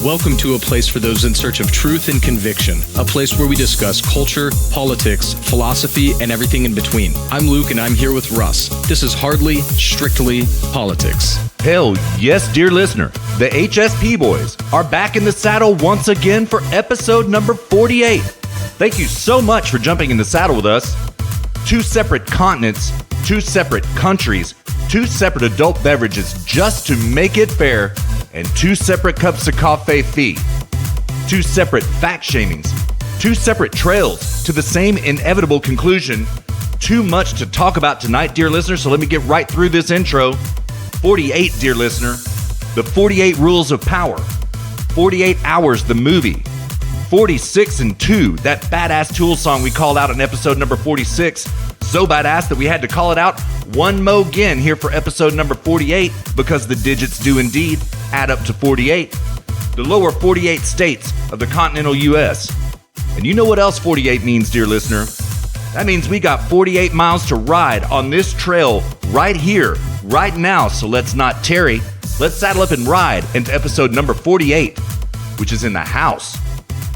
Welcome to a place for those in search of truth and conviction, a place where we discuss culture, politics, philosophy, and everything in between. I'm Luke, and I'm here with Russ. This is Hardly Strictly Politics. Hell yes, dear listener. The HSP boys are back in the saddle once again for episode number 48. Thank you so much for jumping in the saddle with us. 2 separate continents, 2 separate countries, 2 separate adult beverages just to make it fair, and 2 separate cups of coffee fee. 2 separate fact shamings, 2 separate trails to the same inevitable conclusion. Too much to talk about tonight, dear listener, so let me get right through this intro. 48, dear listener. The 48 Rules of Power. 48 Hours, the movie. 46 and 2, that badass Tool song we called out in episode number 46. So badass that we had to call it out one mo again here for episode number 48 because the digits do indeed add up to 48. The lower 48 states of the continental U.S. And you know what else 48 means, dear listener? That means we got 48 miles to ride on this trail right here, right now. So let's not tarry. Let's saddle up and ride into episode number 48, which is in the house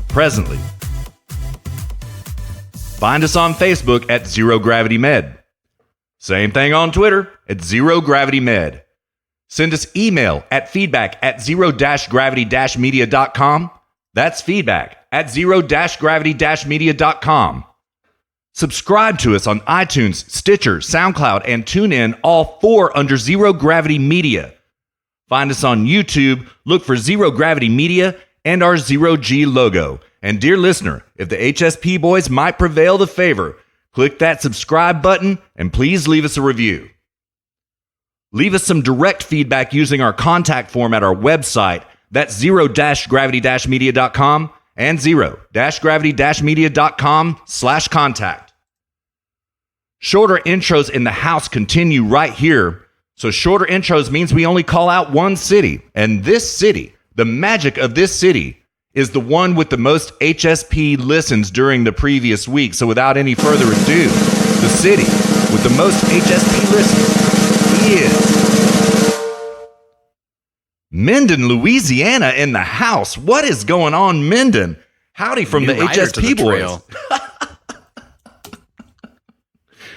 presently. Find us on Facebook at Zero Gravity Med. Same thing on Twitter at Zero Gravity Med. Send us email at feedback@zero-gravity-media.com. That's feedback at zero-gravity-media.com. Subscribe to us on iTunes, Stitcher, SoundCloud, and TuneIn, all 4 under Zero Gravity Media. Find us on YouTube, look for Zero Gravity Media and our Zero G logo. And dear listener, if the HSP boys might prevail the favor, click that subscribe button and please leave us a review. Leave us some direct feedback using our contact form at our website. That's zero-gravity-media.com and zero-gravity-media.com/contact. Shorter intros in the house continue right here. So shorter intros means we only call out one city. And this city, the magic of this city, is the one with the most HSP listens during the previous week. So without any further ado, the city with the most HSP listens is Minden, Louisiana in the house. What is going on, Minden? Howdy from the HSP boys.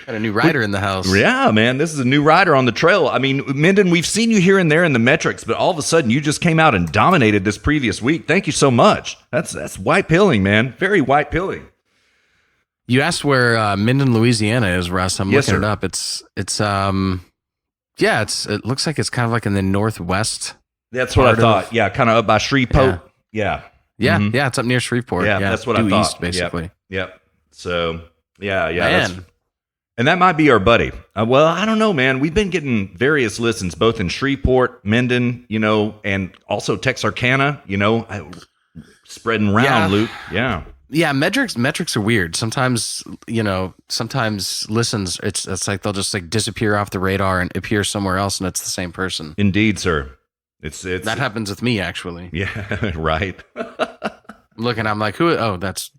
Got a new rider in the house. Yeah, man, this is a new rider on the trail. I mean, Minden, we've seen you here and there in the metrics, but all of a sudden you just came out and dominated this previous week. Thank you so much. That's white pilling, man. Very white pilling. You asked where Minden, Louisiana is, Russ. I'm looking it up. It looks like it's kind of like in the northwest. That's what I thought. Yeah, kind of up by Shreveport. Yeah. Yeah, it's up near Shreveport. Yeah, that's what I thought. East, basically. Yep. So, yeah. And that might be our buddy. Well, I don't know, man. We've been getting various listens, both in Shreveport, Minden, and also Texarkana, spreading around, Luke. Yeah. Yeah, metrics are weird. Sometimes listens, it's like they'll just like disappear off the radar and appear somewhere else, and it's the same person. Indeed, sir. It's that happens with me, actually. Yeah, right. I'm looking, I'm like, who? Oh, that's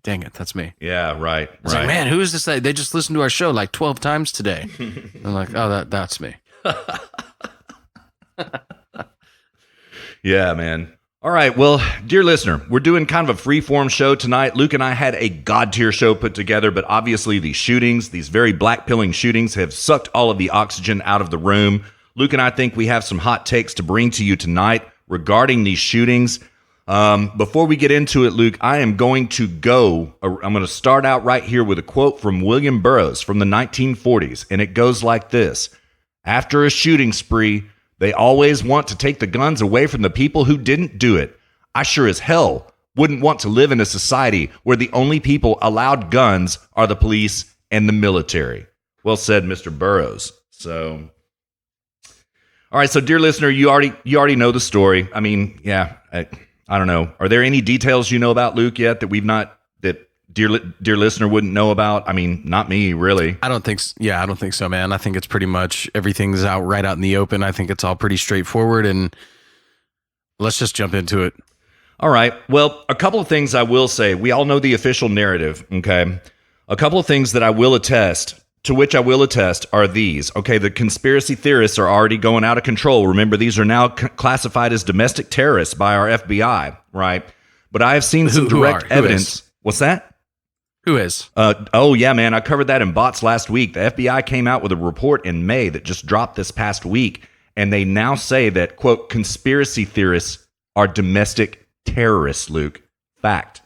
me. Yeah, right. I was like, man, who is this? They just listened to our show like 12 times today. I'm like, oh, that's me. Yeah, man. All right, well, dear listener, we're doing kind of a free-form show tonight. Luke and I had a god-tier show put together, but obviously these shootings, these very black-pilling shootings, have sucked all of the oxygen out of the room. Luke and I think we have some hot takes to bring to you tonight regarding these shootings. Before we get into it, Luke, I'm going to start out right here with a quote from William Burroughs from the 1940s, and it goes like this. After a shooting spree, they always want to take the guns away from the people who didn't do it. I sure as hell wouldn't want to live in a society where the only people allowed guns are the police and the military. Well said, Mr. Burroughs. So, all right, so dear listener, you already know the story. I mean, yeah, I don't know. Are there any details you know about Luke yet that dear listener wouldn't know about? I mean, not me, really. I don't think so, man. I think it's pretty much everything's right out in the open. I think it's all pretty straightforward, and let's just jump into it. All right. Well, a couple of things I will say. We all know the official narrative, okay? A couple of things that I will attest to which I will attest are these. Okay, the conspiracy theorists are already going out of control. Remember, these are now classified as domestic terrorists by our FBI, right? But I have seen some direct evidence. What's that? Who is? Oh, yeah, man. I covered that in Bots last week. The FBI came out with a report in May that just dropped this past week, and they now say that, quote, conspiracy theorists are domestic terrorists, Luke. Fact.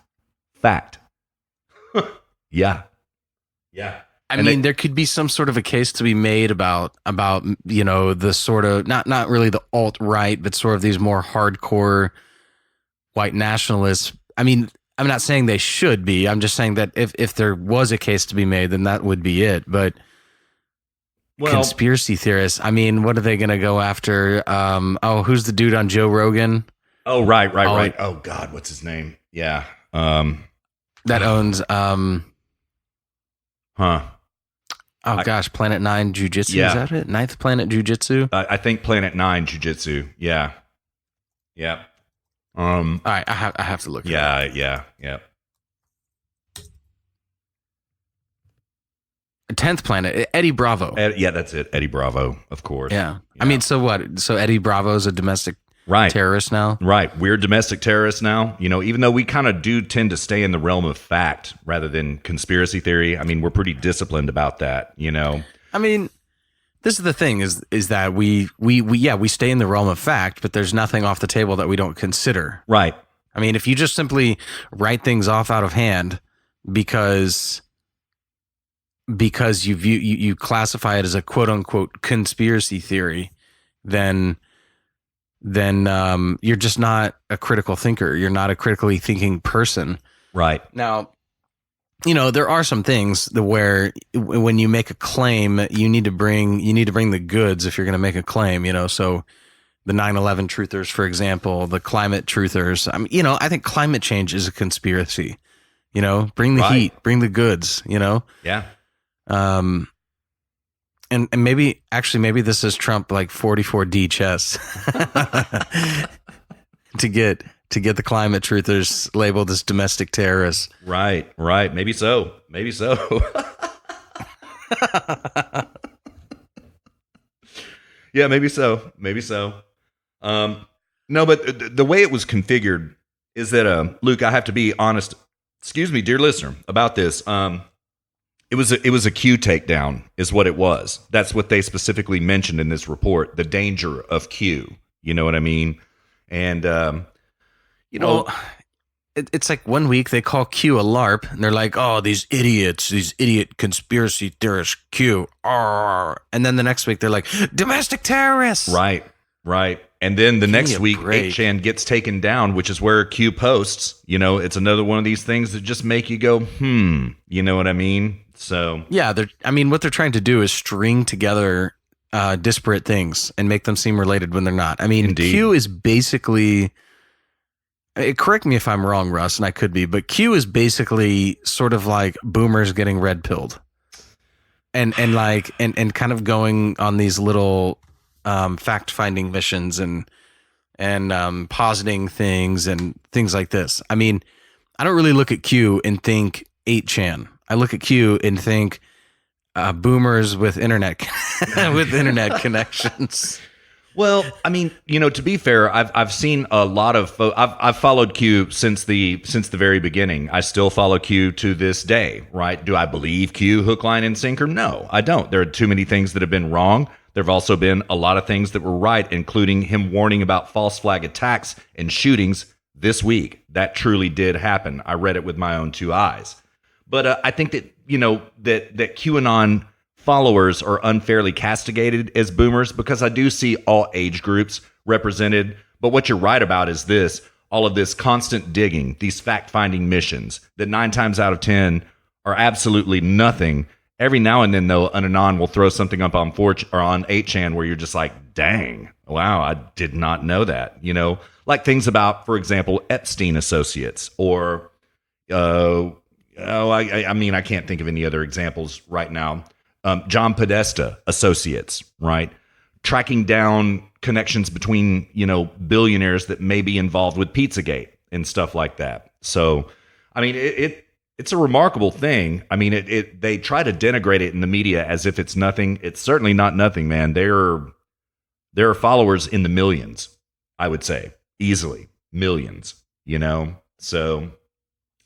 Yeah. I mean, there could be some sort of a case to be made about the sort of not really the alt-right, but sort of these more hardcore white nationalists. I mean, I'm not saying they should be. I'm just saying that if there was a case to be made, then that would be it. But conspiracy theorists, I mean, what are they going to go after? Who's the dude on Joe Rogan? Oh, right. Oh, God, what's his name? Yeah. That owns... Planet 9 Jiu-Jitsu, yeah. Is that it? Ninth Planet Jiu-Jitsu? I think Planet 9 Jiu-Jitsu, yeah. All right, I have to look. Yeah. 10th Planet, Eddie Bravo. Yeah, that's it, Eddie Bravo, of course. Yeah. I mean, so what? So Eddie Bravo's a domestic terrorist now? Right, we're domestic terrorists now. Even though we kind of do tend to stay in the realm of fact rather than conspiracy theory. I mean, we're pretty disciplined about that, I mean, this is the thing is that we stay in the realm of fact, but there's nothing off the table that we don't consider. Right. I mean, if you just simply write things off out of hand because you classify it as a quote unquote conspiracy theory, then you're just not a critical thinker. You're not a critically thinking person. Right. Now, there are some things where when you make a claim, you need to bring the goods if you're going to make a claim, so the 9/11 truthers, for example, the climate truthers. I mean, I think climate change is a conspiracy, bring the heat, bring the goods, Yeah. And maybe this is Trump like 44D chess to get the climate truthers labeled as domestic terrorists. Right. Maybe so. Yeah, maybe so. No, but the way it was configured is that, Luke, I have to be honest. Excuse me, dear listener, about this. It was a Q takedown, is what it was. That's what they specifically mentioned in this report. The danger of Q. You know what I mean? And it's like one week they call Q a LARP, and they're like, "Oh, these idiot conspiracy theorists, Q." And then the next week they're like, "Domestic terrorists." Right. And then the next week, 8chan gets taken down, which is where Q posts. It's another one of these things that just make you go, you know what I mean? So yeah, what they're trying to do is string together disparate things and make them seem related when they're not. I mean, Indeed. Q is basically, correct me if I'm wrong, Russ, and I could be, but Q is basically sort of like boomers getting red pilled, and kind of going on these little fact finding missions and positing things and things like this. I mean, I don't really look at Q and think 8chan. I look at Q and think boomers with internet connections. Well, I mean, to be fair, I've seen a lot of I've followed Q since the very beginning. I still follow Q to this day, right? Do I believe Q hook, line, and sinker? No, I don't. There are too many things that have been wrong. There have also been a lot of things that were right, including him warning about false flag attacks and shootings this week. That truly did happen. I read it with my own two eyes. But I think that, that QAnon followers are unfairly castigated as boomers, because I do see all age groups represented. But what you're right about is this: all of this constant digging, these fact-finding missions that 9 times out of 10 are absolutely nothing. Every now and then, though, an anon will throw something up on 4ch or on 8chan where you're just like, dang, wow, I did not know that. Like things about, for example, Epstein associates, or I mean, I can't think of any other examples right now. John Podesta associates, right? Tracking down connections between, billionaires that may be involved with Pizzagate and stuff like that. So, I mean, it's a remarkable thing. I mean, they try to denigrate it in the media as if it's nothing. It's certainly not nothing, man. There are followers in the millions, I would say, easily millions, you know? So,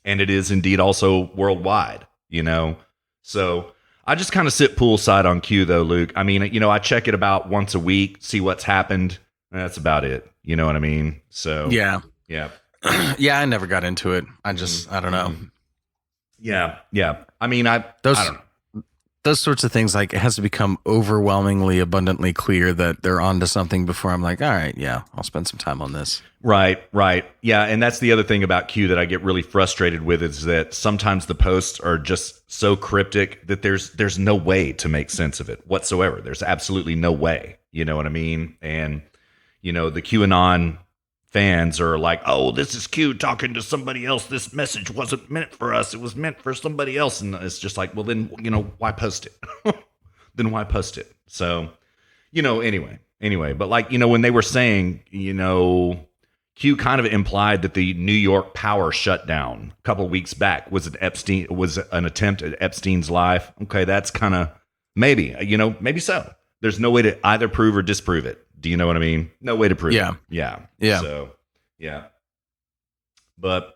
and it is indeed also worldwide, you know? So I just kind of sit poolside on Q though, Luke. I mean, you know, I check it about once a week, see what's happened. That's about it. You know what I mean? So yeah. Yeah, I never got into it. I don't know. Yeah. I mean, I don't know. Those sorts of things, like, it has to become overwhelmingly abundantly clear that they're onto something before I'm like, all right, yeah, I'll spend some time on this. Right. Yeah, and that's the other thing about Q that I get really frustrated with is that sometimes the posts are just so cryptic that there's no way to make sense of it whatsoever. There's absolutely no way. You know what I mean? And, you know, the QAnon fans are like, oh, this is Q talking to somebody else. This message wasn't meant for us. It was meant for somebody else. And it's just like, well, then, you know, why post it? Then why post it? So, you know, anyway, but like, you know, when they were saying, you know, Q kind of implied that the New York power shutdown a couple of weeks back was an attempt at Epstein's life. Okay, that's kind of maybe, you know, maybe so. There's no way to either prove or disprove it. Do you know what I mean? No way to prove it. Yeah. So, yeah. But,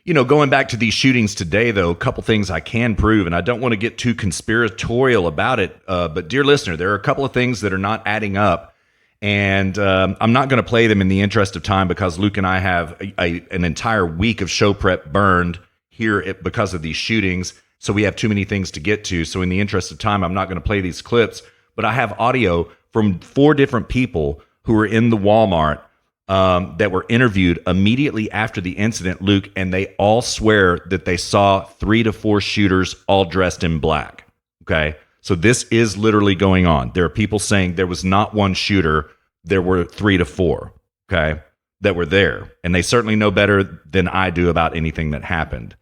you know, going back to these shootings today, though, a couple things I can prove, and I don't want to get too conspiratorial about it, but dear listener, there are a couple of things that are not adding up, and I'm not going to play them in the interest of time because Luke and I have an entire week of show prep burned here because of these shootings, so we have too many things to get to. So in the interest of time, I'm not going to play these clips, but I have audio from 4 different people who were in the Walmart that were interviewed immediately after the incident, Luke, and they all swear that they saw 3 to 4 shooters all dressed in black. Okay? So this is literally going on. There are people saying there was not one shooter, there were 3 to 4, okay, that were there. And they certainly know better than I do about anything that happened.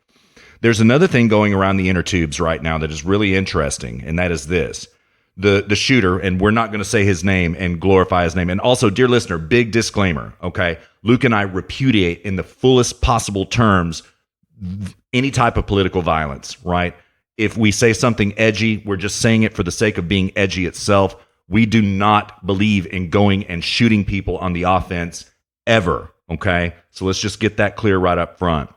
There's another thing going around the inner tubes right now that is really interesting, and that is this. The shooter, and we're not going to say his name and glorify his name. And also, dear listener, big disclaimer, okay? Luke and I repudiate in the fullest possible terms any type of political violence, right? If we say something edgy, we're just saying it for the sake of being edgy itself. We do not believe in going and shooting people on the offense ever, okay? So let's just get that clear right up front.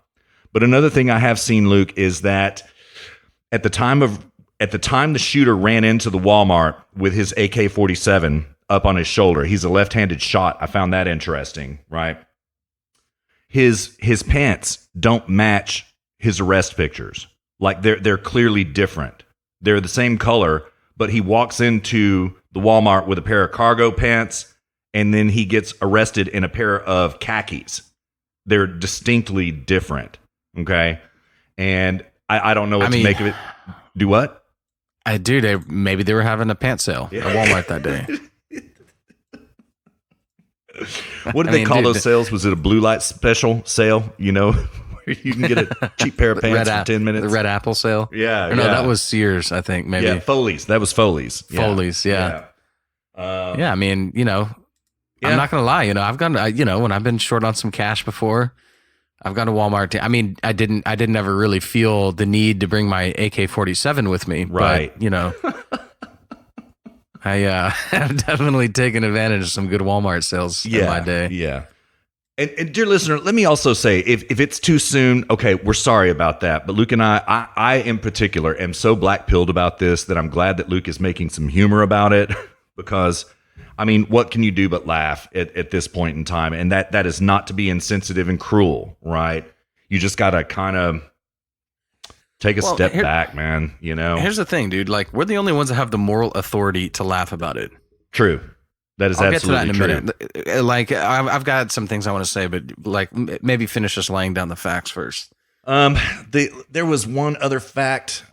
But another thing I have seen, Luke, is that at the time the shooter ran into the Walmart with his AK-47 up on his shoulder, he's a left-handed shot. I found that interesting, right? His pants don't match his arrest pictures. Like they're clearly different. They're the same color, but he walks into the Walmart with a pair of cargo pants, and then he gets arrested in a pair of khakis. They're distinctly different, okay? And I don't know what to make of it. Do what? I do. Maybe they were having a pants sale at Walmart that day. What did they call those sales? Was it a blue light special sale? You know, where you can get a cheap pair of pants for 10 minutes. The Red Apple sale. Yeah. No, that was Sears, I think. Maybe. Yeah, Foley's. That was Foley's. Foley's. Yeah. I mean, you know, I'm not gonna lie. You know, I've gone. When I've been short on some cash before, I've gone to Walmart. I mean, I didn't ever really feel the need to bring my AK-47 with me. Right. But, you know, I have definitely taken advantage of some good Walmart sales in my day. Yeah. And dear listener, let me also say, if it's too soon, okay, we're sorry about that. But Luke and I in particular am so black-pilled about this that I'm glad that Luke is making some humor about it because, I mean, what can you do but laugh at this point in time? And that is not to be insensitive and cruel, right? You just got to kind of take a step back, man, you know? Here's the thing, dude. Like, we're the only ones that have the moral authority to laugh about it. True. That is absolutely true. I'll get to that in a minute. Like, I've got some things I want to say, but like, maybe finish just laying down the facts first. There was one other fact.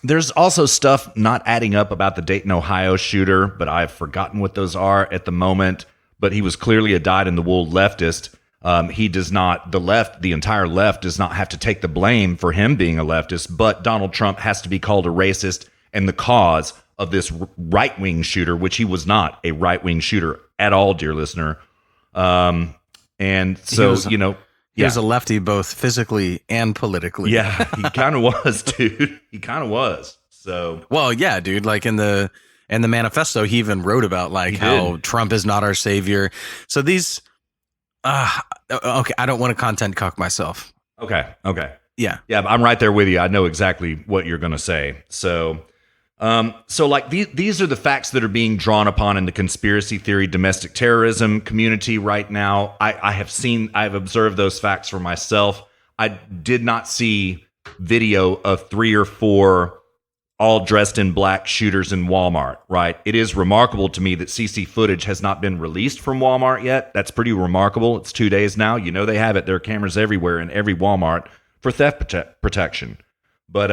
There's also stuff not adding up about the Dayton, Ohio shooter, but I've forgotten what those are at the moment. But he was clearly a dyed-in-the-wool leftist. The entire left does not have to take the blame for him being a leftist, but Donald Trump has to be called a racist and the cause of this right-wing shooter, which he was not a right-wing shooter at all, dear listener. And so, He was a lefty both physically and politically. Yeah, he kind of was, dude. He kind of was. So, well, yeah, dude. Like in the manifesto, he even wrote about like how Trump is not our savior. So these, okay, I don't want to content cuck myself. Okay. Yeah, I'm right there with you. I know exactly what you're going to say. So like these are the facts that are being drawn upon in the conspiracy theory, domestic terrorism community right now. I've observed those facts for myself. I did not see video of 3 or 4 all dressed in black shooters in Walmart, right? It is remarkable to me that CC footage has not been released from Walmart yet. That's pretty remarkable. It's 2 days now. You know they have it. There are cameras everywhere in every Walmart for theft protection. But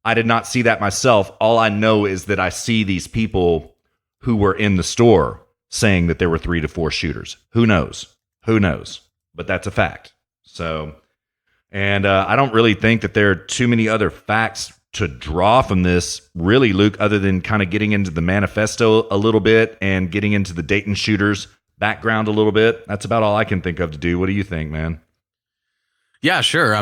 I did not see that myself. All I know is that I see these people who were in the store saying that there were 3 to 4 shooters. Who knows? But that's a fact. So, and I don't really think that there are too many other facts to draw from this, really, Luke, other than kind of getting into the manifesto a little bit and getting into the Dayton shooters background a little bit. That's about all I can think of to do. What do you think, man? Yeah, sure.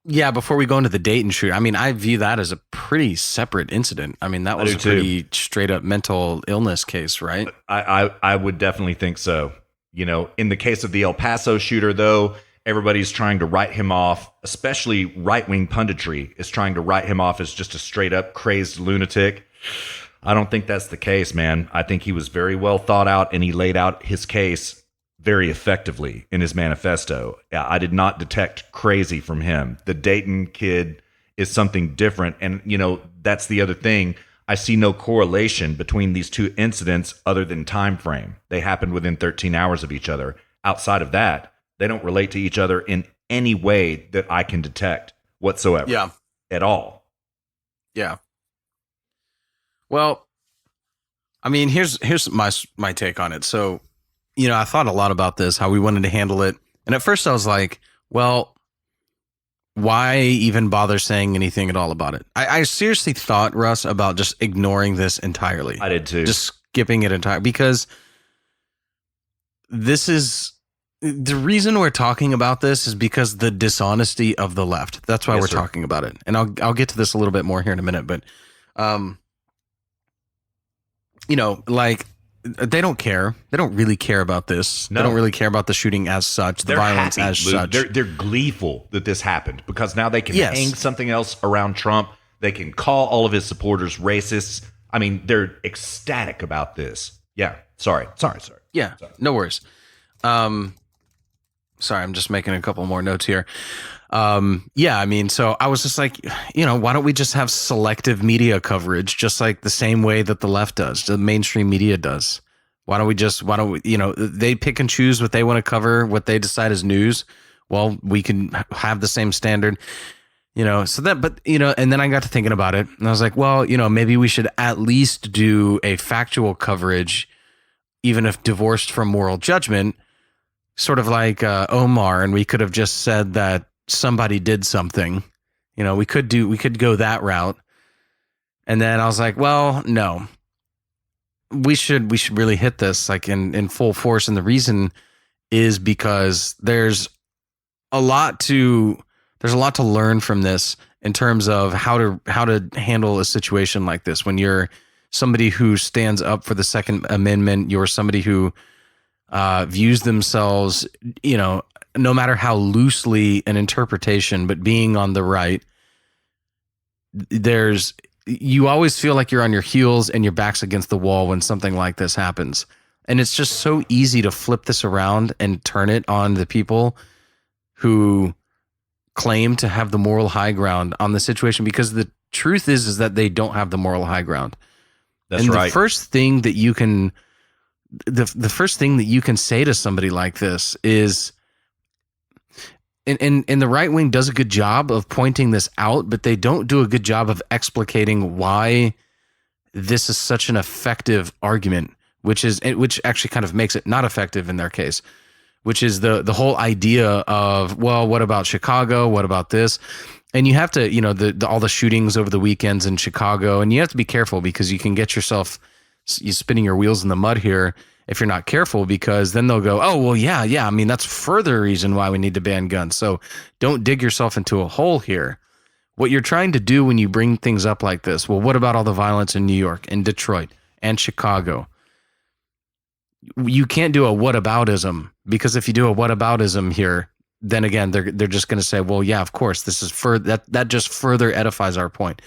Yeah, before we go into the Dayton shooter, I mean, I view that as a pretty separate incident. I mean, that was a pretty straight up mental illness case, right? I would definitely think so. You know, in the case of the El Paso shooter, though, everybody's trying to write him off, especially right-wing punditry is trying to write him off as just a straight-up crazed lunatic. I don't think that's the case, man. I think he was very well thought out, and he laid out his case very effectively in his manifesto. Yeah, I did not detect crazy from him. The Dayton kid is something different, and, you know, that's the other thing. I see no correlation between these two incidents other than time frame. They happened within 13 hours of each other. Outside of that, they don't relate to each other in any way that I can detect whatsoever. Yeah. At all. Yeah. Well, I mean, here's my take on it. So, you know, I thought a lot about this, how we wanted to handle it. And at first I was like, well, why even bother saying anything at all about it? I seriously thought, Russ, about just ignoring this entirely. I did too. Just skipping it entirely, because this is the reason we're talking about this is because the dishonesty of the left. That's why we're talking about it. And I'll get to this a little bit more here in a minute, but you know, like, they don't care. They don't really care about this. No. They don't really care about the shooting as such, the violence happy, as Luke. such. They're gleeful that this happened because now they can hang something else around Trump. They can call all of his supporters racists. I mean, they're ecstatic about this. Yeah. Sorry. Yeah. Sorry. No worries. Sorry, I'm just making a couple more notes here. Yeah, I mean, so I was just like, you know, why don't we just have selective media coverage, just like the same way that the left does, the mainstream media does? Why don't we, you know, they pick and choose what they want to cover, what they decide is news. Well, we can have the same standard, you know, so that, but, you know, and then I got to thinking about it and I was like, well, you know, maybe we should at least do a factual coverage, even if divorced from moral judgment, sort of like Omar, and we could have just said that somebody did something. You know, we could go that route. And then I was like, well, no. We should really hit this like in full force, and the reason is because there's a lot to learn from this in terms of how to handle a situation like this. When you're somebody who stands up for the Second Amendment, you're somebody who views themselves, you know, no matter how loosely an interpretation, but being on the right, you always feel like you're on your heels and your back's against the wall when something like this happens. And it's just so easy to flip this around and turn it on the people who claim to have the moral high ground on the situation, because the truth is that they don't have the moral high ground. That's right. The first thing that you can the first thing that you can say to somebody like this is, and the right wing does a good job of pointing this out, but they don't do a good job of explicating why this is such an effective argument, which actually kind of makes it not effective in their case, which is the whole idea of, well, what about Chicago? What about this? And you have to, you know, all the shootings over the weekends in Chicago, and you have to be careful because you can get yourself you spinning your wheels in the mud here if you're not careful, because then they'll go, oh, well, yeah. I mean, that's further reason why we need to ban guns. So don't dig yourself into a hole here. What you're trying to do when you bring things up like this, well, what about all the violence in New York and Detroit and Chicago? You can't do a whataboutism, because if you do a whataboutism here, then again, they're just going to say, well, yeah, of course, this is that just further edifies our point.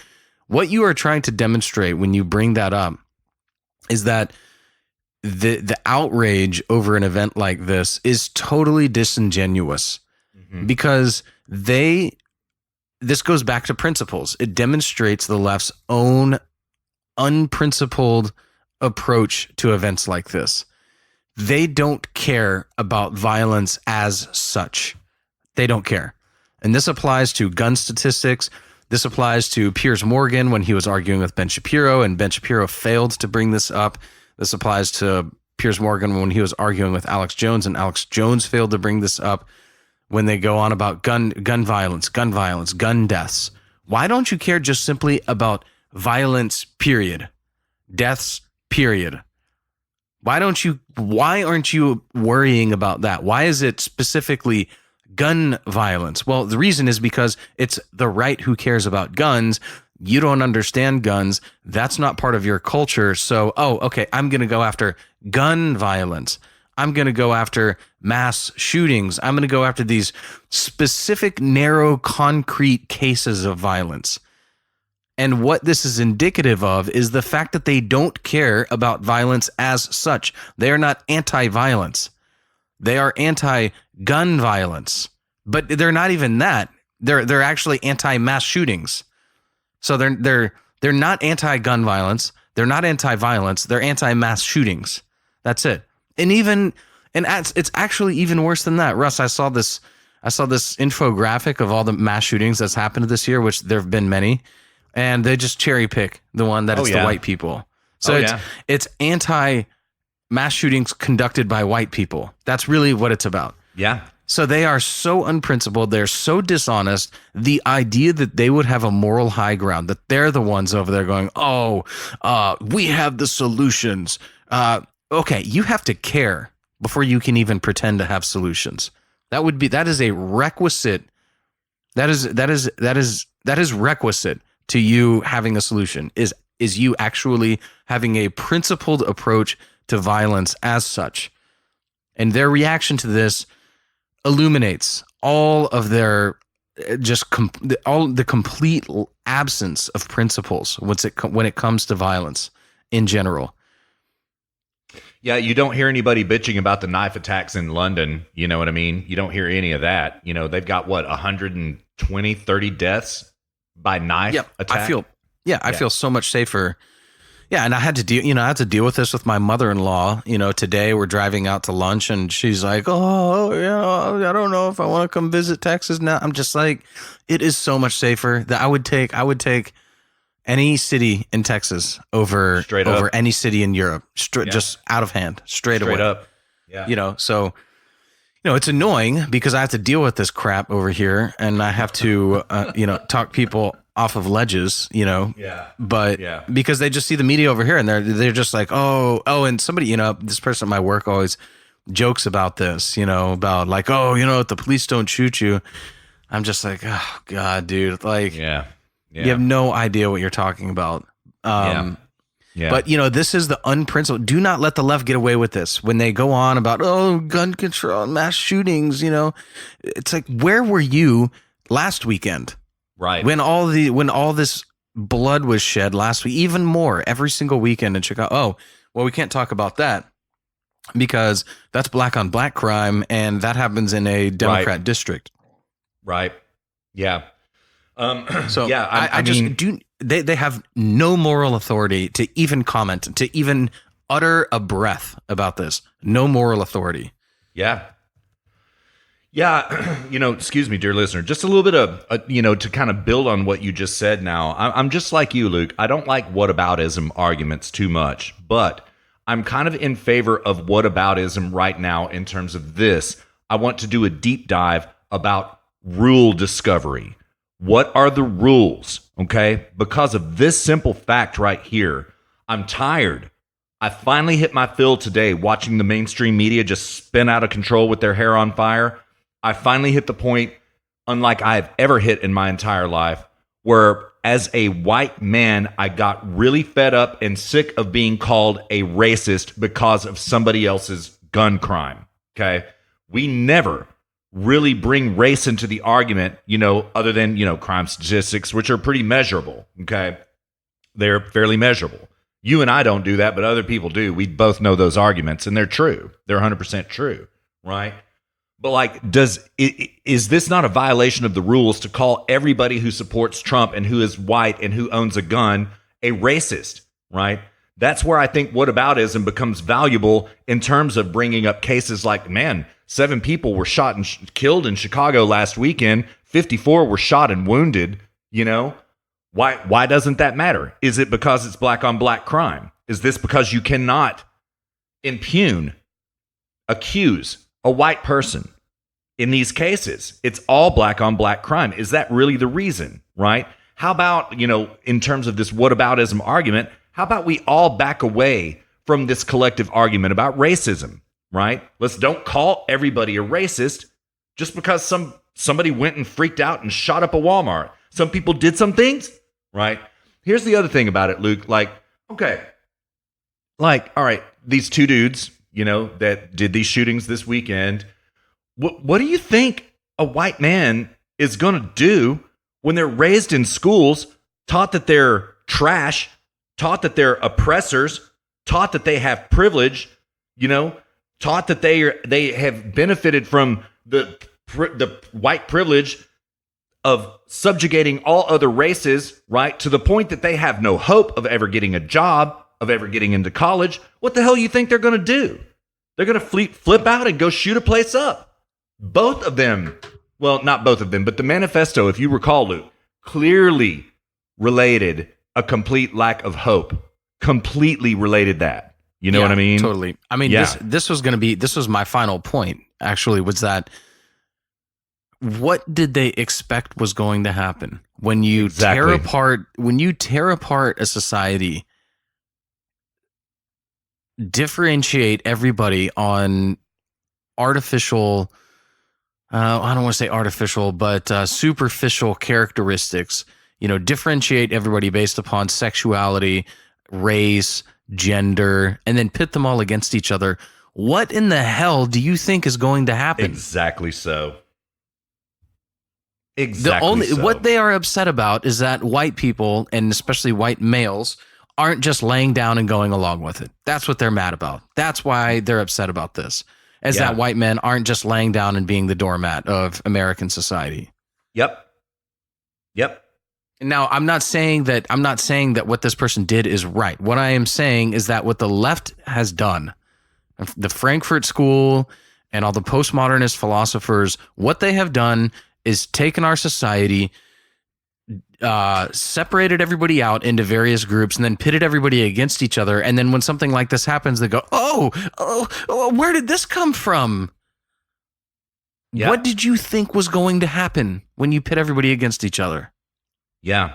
What you are trying to demonstrate when you bring that up is that the outrage over an event like this is totally disingenuous, because this goes back to principles. It demonstrates the left's own unprincipled approach to events like this. They don't care about violence as such. They don't care. And this applies to gun statistics. This applies to Piers Morgan when he was arguing with Ben Shapiro, and Ben Shapiro failed to bring this up. This applies to Piers Morgan when he was arguing with Alex Jones, and Alex Jones failed to bring this up when they go on about gun violence, gun deaths. Why don't you care just simply about violence, period? Deaths, period. Why aren't you worrying about that? Why is it specifically gun violence? Well, the reason is because it's the right who cares about guns. You don't understand guns. That's not part of your culture. So, okay, I'm going to go after gun violence. I'm going to go after mass shootings. I'm going to go after these specific, narrow, concrete cases of violence. And what this is indicative of is the fact that they don't care about violence as such. They are not anti-violence. They are anti-gun violence. But they're not even that. They're actually anti-mass shootings. So they're not anti-gun violence. They're not anti-violence. They're anti-mass shootings. That's it. And it's actually even worse than that. Russ, I saw this infographic of all the mass shootings that's happened this year, which there have been many. And they just cherry pick the one that the white people. So it's anti-mass shootings conducted by white people. That's really what it's about. Yeah. So they are so unprincipled. They're so dishonest. The idea that they would have a moral high ground, that they're the ones over there going, we have the solutions. Okay, you have to care before you can even pretend to have solutions. That is a requisite. That is requisite to you having a solution, is you actually having a principled approach to violence as such. And their reaction to this illuminates all of their all the complete absence of principles when it comes to violence in general. Yeah, you don't hear anybody bitching about the knife attacks in London. You know what I mean? You don't hear any of that. You know, they've got 120, 30 deaths by knife attack. I feel so much safer. Yeah, and I had to deal with this with my mother-in-law. You know, today we're driving out to lunch, and she's like, I don't know if I want to come visit Texas now. I'm just like, it is so much safer that I would take any city in Texas over any city in Europe, just out of hand, straight away. Up. Yeah. You know, so it's annoying because I have to deal with this crap over here, and I have to talk people off of ledges, but because they just see the media over here, and they're just like, and somebody, this person at my work always jokes about this, about like, if the police don't shoot you. I'm just like, oh God, dude, like, you have no idea what you're talking about. But this is the unprincipled. Do not let the left get away with this when they go on about gun control, mass shootings. It's like, where were you last weekend? Right. When all this blood was shed last week, even more every single weekend in Chicago. Oh, well, we can't talk about that because that's black on black crime, and that happens in a Democrat district. Right. Yeah. They have no moral authority to even comment, to even utter a breath about this. No moral authority. Yeah. Yeah. Excuse me, dear listener, just a little bit of, to kind of build on what you just said now. I'm just like you, Luke. I don't like whataboutism arguments too much, but I'm kind of in favor of whataboutism right now in terms of this. I want to do a deep dive about rule discovery. What are the rules? Okay. Because of this simple fact right here, I'm tired I finally hit my fill today watching the mainstream media just spin out of control with their hair on fire. I finally hit the point, unlike I've ever hit in my entire life, where as a white man, I got really fed up and sick of being called a racist because of somebody else's gun crime. Okay. We never really bring race into the argument, other than, crime statistics, which are pretty measurable. Okay. They're fairly measurable. You and I don't do that, but other people do. We both know those arguments, and they're true. They're 100% true, right? But is this not a violation of the rules to call everybody who supports Trump and who is white and who owns a gun a racist, right? That's where I think whataboutism becomes valuable in terms of bringing up cases like, 7 people were shot and killed in Chicago last weekend. 54 were shot and wounded, Why doesn't that matter? Is it because it's black on black crime? Is this because you cannot accuse a white person in these cases? It's all black on black crime. Is that really the reason, right? How about, in terms of this whataboutism argument, how about we all back away from this collective argument about racism, right? Let's don't call everybody a racist just because somebody went and freaked out and shot up a Walmart. Some people did some things, right? Here's the other thing about it, Luke. All right, these 2 dudes, that did these shootings this weekend. What do you think a white man is going to do when they're raised in schools, taught that they're trash, taught that they're oppressors, taught that they have privilege, taught that they have benefited from the white privilege of subjugating all other races, right, to the point that they have no hope of ever getting a job, of ever getting into college? What the hell do you think they're going to do? They're going to flip out and go shoot a place up. Both of them, well, not both of them, but the manifesto, if you recall, Luke, clearly related a complete lack of hope. Completely related that. You know what I mean? Totally. I mean, this was my final point, actually, was that what did they expect was going to happen when you tear apart a society, differentiate everybody on artificial, I don't want to say artificial, but superficial characteristics, differentiate everybody based upon sexuality, race, gender, and then pit them all against each other. What in the hell do you think is going to happen? Exactly so. What they are upset about is that white people, and especially white males, aren't just laying down and going along with it. That's what they're mad about. That's why they're upset about this. That white men aren't just laying down and being the doormat of American society. Yep. Now, I'm not saying that what this person did is right. What I am saying is that what the left has done, the Frankfurt School and all the postmodernist philosophers, what they have done is taken our society, separated everybody out into various groups, and then pitted everybody against each other. And then when something like this happens, they go, oh, where did this come from? Yeah. What did you think was going to happen when you pit everybody against each other? Yeah.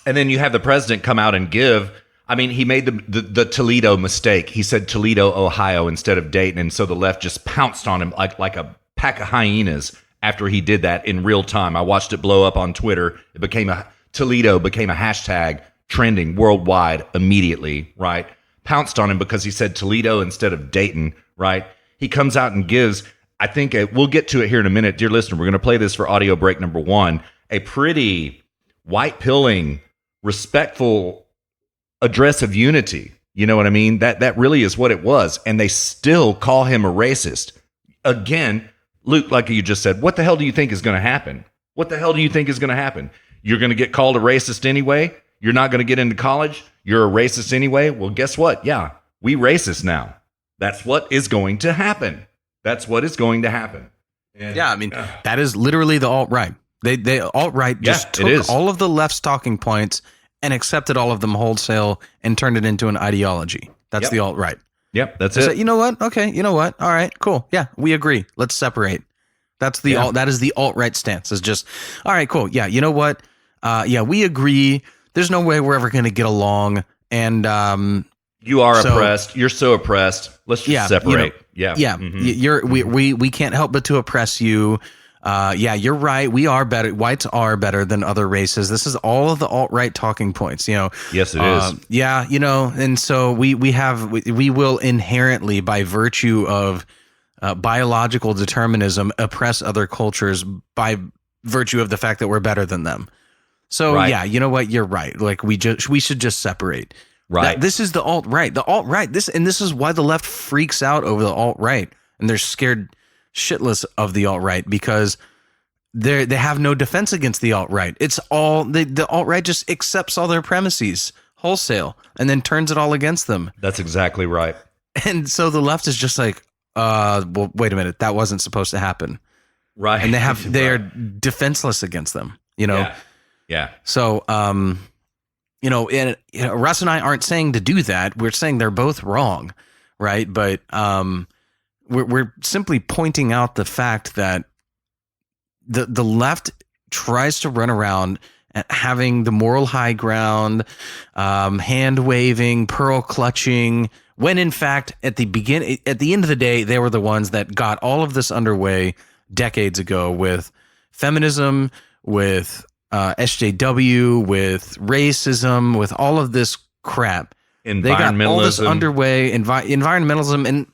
And then you have the president come out and he made the Toledo mistake. He said Toledo, Ohio instead of Dayton. And so the left just pounced on him like a pack of hyenas after he did that in real time. I watched it blow up on Twitter. Toledo became a hashtag trending worldwide immediately, right? Pounced on him because he said Toledo instead of Dayton, right? He comes out and gives, I think we'll get to it here in a minute. Dear listener, we're going to play this for audio break number 1. A pretty white-pilling, respectful address of unity. You know what I mean? That really is what it was. And they still call him a racist. Again, Luke, like you just said, what the hell do you think is going to happen? What the hell do you think is going to happen? You're going to get called a racist anyway? You're not going to get into college? You're a racist anyway? Well, guess what? Yeah, we racist now. That's what is going to happen. That's what is going to happen. And, that is literally the alt-right. They alt-right just took all of the left's talking points and accepted all of them wholesale and turned it into an ideology. That's the alt-right. Yep, that's it. You know what? Okay, you know what? All right, cool. Yeah, we agree. Let's separate. That's that is the alt-right stance. Is just, all right, cool. Yeah, you know what? We agree there's no way we're ever going to get along. And you are oppressed. You're so oppressed. Let's just separate. We can't help but to oppress you. You're right. We are better. Whites are better than other races. This is all of the alt-right talking points, Yes, it is. And so we will inherently, by virtue of biological determinism, oppress other cultures by virtue of the fact that we're better than them. So you know what? You're right. Like we should just separate. Right. This is the alt-right. The alt-right. This is why the left freaks out over the alt-right, and they're scared shitless of the alt-right because they have no defense against the alt-right. It's all the alt-right just accepts all their premises wholesale and then turns it all against them. That's exactly right. And so the left is just like, well, wait a minute, that wasn't supposed to happen. Right. And they are defenseless against them, Yeah. So, Russ and I aren't saying to do that. We're saying they're both wrong, right? But we're simply pointing out the fact that the left tries to run around having the moral high ground, hand waving, pearl clutching, when in fact at the end of the day, they were the ones that got all of this underway decades ago with feminism, with SJW, with racism, with all of this crap. They got all this underway, environmentalism. And,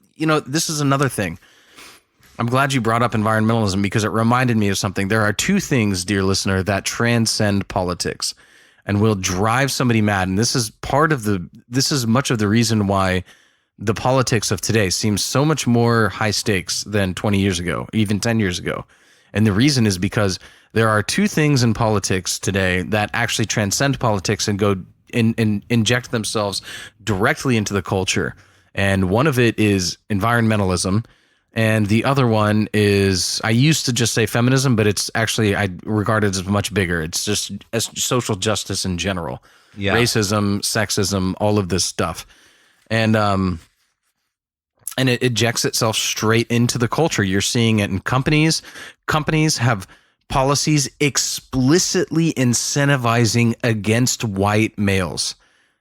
this is another thing. I'm glad you brought up environmentalism because it reminded me of something. There are two things, dear listener, that transcend politics and will drive somebody mad. And this is much of the reason why the politics of today seems so much more high stakes than 20 years ago, even 10 years ago. And the reason is because there are two things in politics today that actually transcend politics and go and inject themselves directly into the culture. And one of it is environmentalism. And the other one is, I used to just say feminism, but it's actually, I regard it as much bigger. It's just as social justice in general. Yeah. Racism, sexism, all of this stuff. And it ejects itself straight into the culture. You're seeing it in companies. Companies have policies explicitly incentivizing against white males.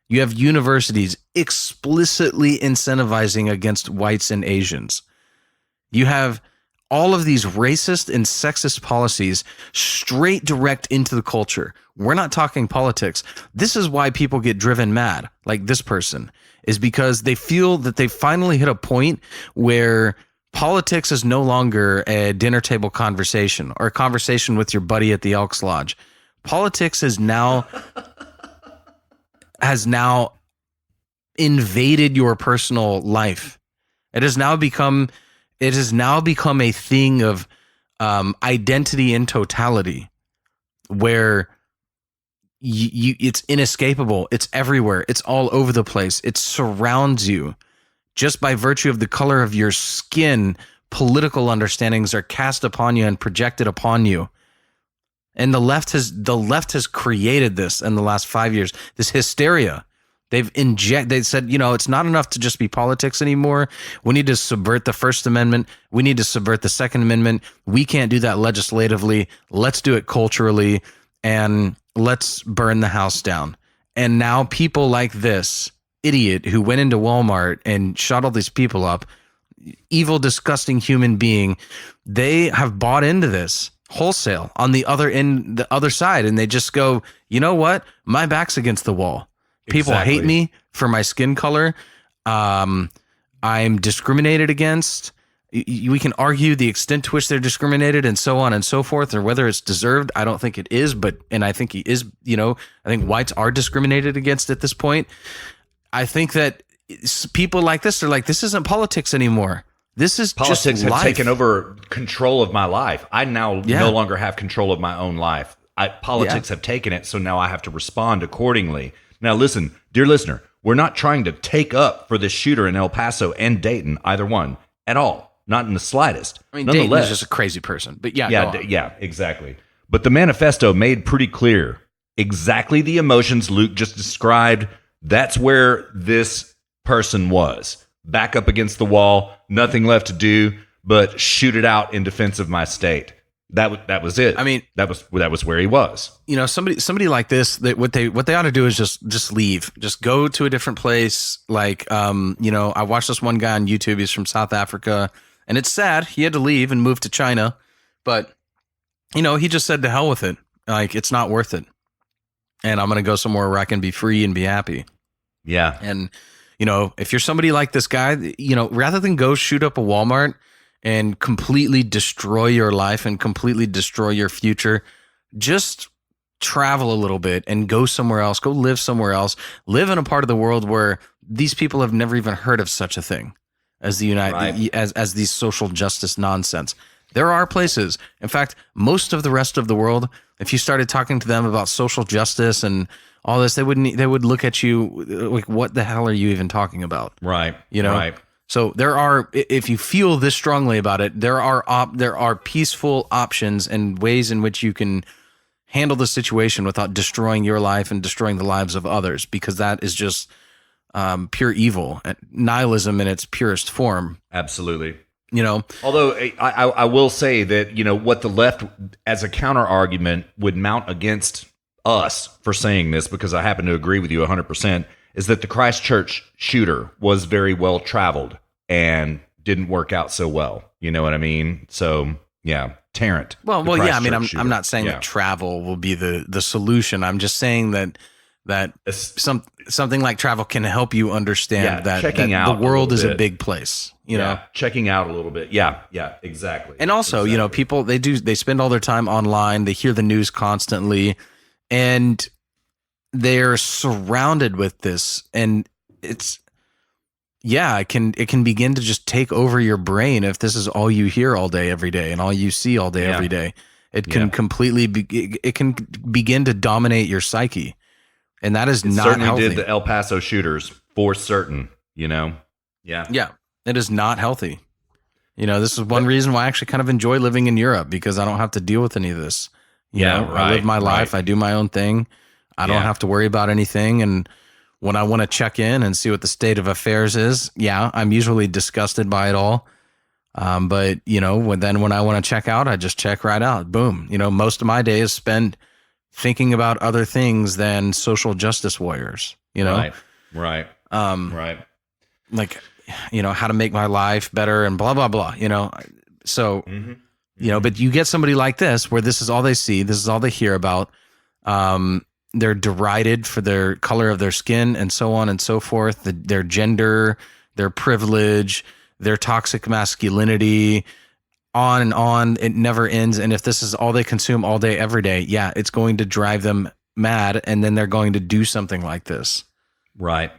You have universities explicitly incentivizing against whites and Asians. You have all of these racist and sexist policies straight direct into the culture. We're not talking politics. This is why people get driven mad, like this person, is because they feel that they finally hit a point where politics is no longer a dinner table conversation or a conversation with your buddy at the Elks Lodge. Politics has now invaded your personal life. It has now become a thing of identity in totality, where it's inescapable. It's everywhere. It's all over the place. It surrounds you. Just by virtue of the color of your skin, political understandings are cast upon you and projected upon you. And the left has created this in the last 5 years, this hysteria. They said, it's not enough to just be politics anymore. We need to subvert the First Amendment. We need to subvert the Second Amendment. We can't do that legislatively. Let's do it culturally, and let's burn the house down. And now people like this idiot who went into Walmart and shot all these people up, evil, disgusting human being, they have bought into this wholesale on the other side, and they just go, you know what? My back's against the wall. People hate me for my skin color. I'm discriminated against. We can argue the extent to which they're discriminated and so on and so forth, or whether it's deserved. I don't think it is, and I think he is, I think whites are discriminated against at this point. I think that people like this are like, this isn't politics anymore. This is politics just have life. Taken over control of my life. I now no longer have control of my own life. Politics have taken it, so now I have to respond accordingly. Now, listen, dear listener, we're not trying to take up for this shooter in El Paso and Dayton, either one, at all. Not in the slightest. I mean, Dayton is just a crazy person, but yeah, exactly. But the manifesto made pretty clear exactly the emotions Luke just described. That's where this person was. Back up against the wall, nothing left to do but shoot it out in defense of my state. That was it. I mean, that was where he was. Somebody like this, what they ought to do is just leave, just go to a different place. Like, I watched this one guy on YouTube. He's from South Africa, and it's sad he had to leave and move to China, but he just said to hell with it. Like, it's not worth it, and I'm gonna go somewhere where I can be free and be happy. Yeah, and if you're somebody like this guy, rather than go shoot up a Walmart and completely destroy your life and completely destroy your future, just travel a little bit and go somewhere else, go live somewhere else, live in a part of the world where these people have never even heard of such a thing as the as these social justice nonsense. There are places, in fact, most of the rest of the world, if you started talking to them about social justice and all this, they would look at you like, what the hell are you even talking about? Right. Right. So there are, if you feel this strongly about it, there are peaceful options and ways in which you can handle the situation without destroying your life and destroying the lives of others, because that is just pure evil, nihilism in its purest form. Absolutely. Although I will say that, what the left as a counter argument would mount against us for saying this, because I happen to agree with you 100%, is that the Christchurch shooter was very well traveled and didn't work out so well. You know what I mean? So yeah, Tarrant. Well, yeah. I mean, I'm not saying that travel will be the solution. I'm just saying that something like travel can help you understand that the world is a big place. Checking out a little bit. Yeah, exactly. And also, people they spend all their time online. They hear the news constantly, and they're surrounded with this, and it can begin to just take over your brain if this is all you hear all day every day and all you see all day every day. It can completely it can begin to dominate your psyche, and that is not certainly healthy. Did the El Paso shooters for certain? Yeah, it is not healthy. This is one reason why I actually kind of enjoy living in Europe, because I don't have to deal with any of this. I live my life. I do my own thing. I don't have to worry about anything. And when I want to check in and see what the state of affairs is, I'm usually disgusted by it all. But when I want to check out, I just check right out. Boom. Most of my day is spent thinking about other things than social justice warriors, Right. Like, how to make my life better and blah, blah, blah, So, but you get somebody like this, where this is all they see, this is all they hear about. They're derided for their color of their skin and so on and so forth, their gender, their privilege, their toxic masculinity, on and on. It never ends. And if this is all they consume all day, every day, it's going to drive them mad. And then they're going to do something like this. Right.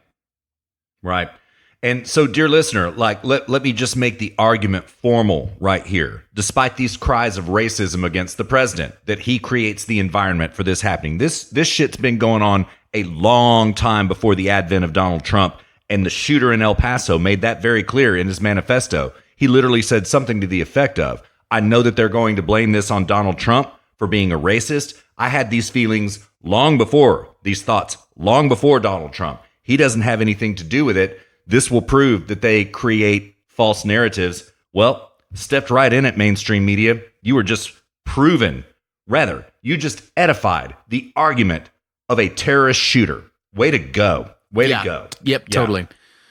And so, dear listener, let me just make the argument formal right here. Despite these cries of racism against the president, that he creates the environment for this happening. This shit's been going on a long time before the advent of Donald Trump, and the shooter in El Paso made that very clear in his manifesto. He literally said something to the effect of, I know that they're going to blame this on Donald Trump for being a racist. I had these feelings long before, these thoughts long before Donald Trump. He doesn't have anything to do with it. This will prove that they create false narratives. Well, stepped right in it, mainstream media. You were just you just edified the argument of a terrorist shooter. Way to go. Way to go. Yep, totally.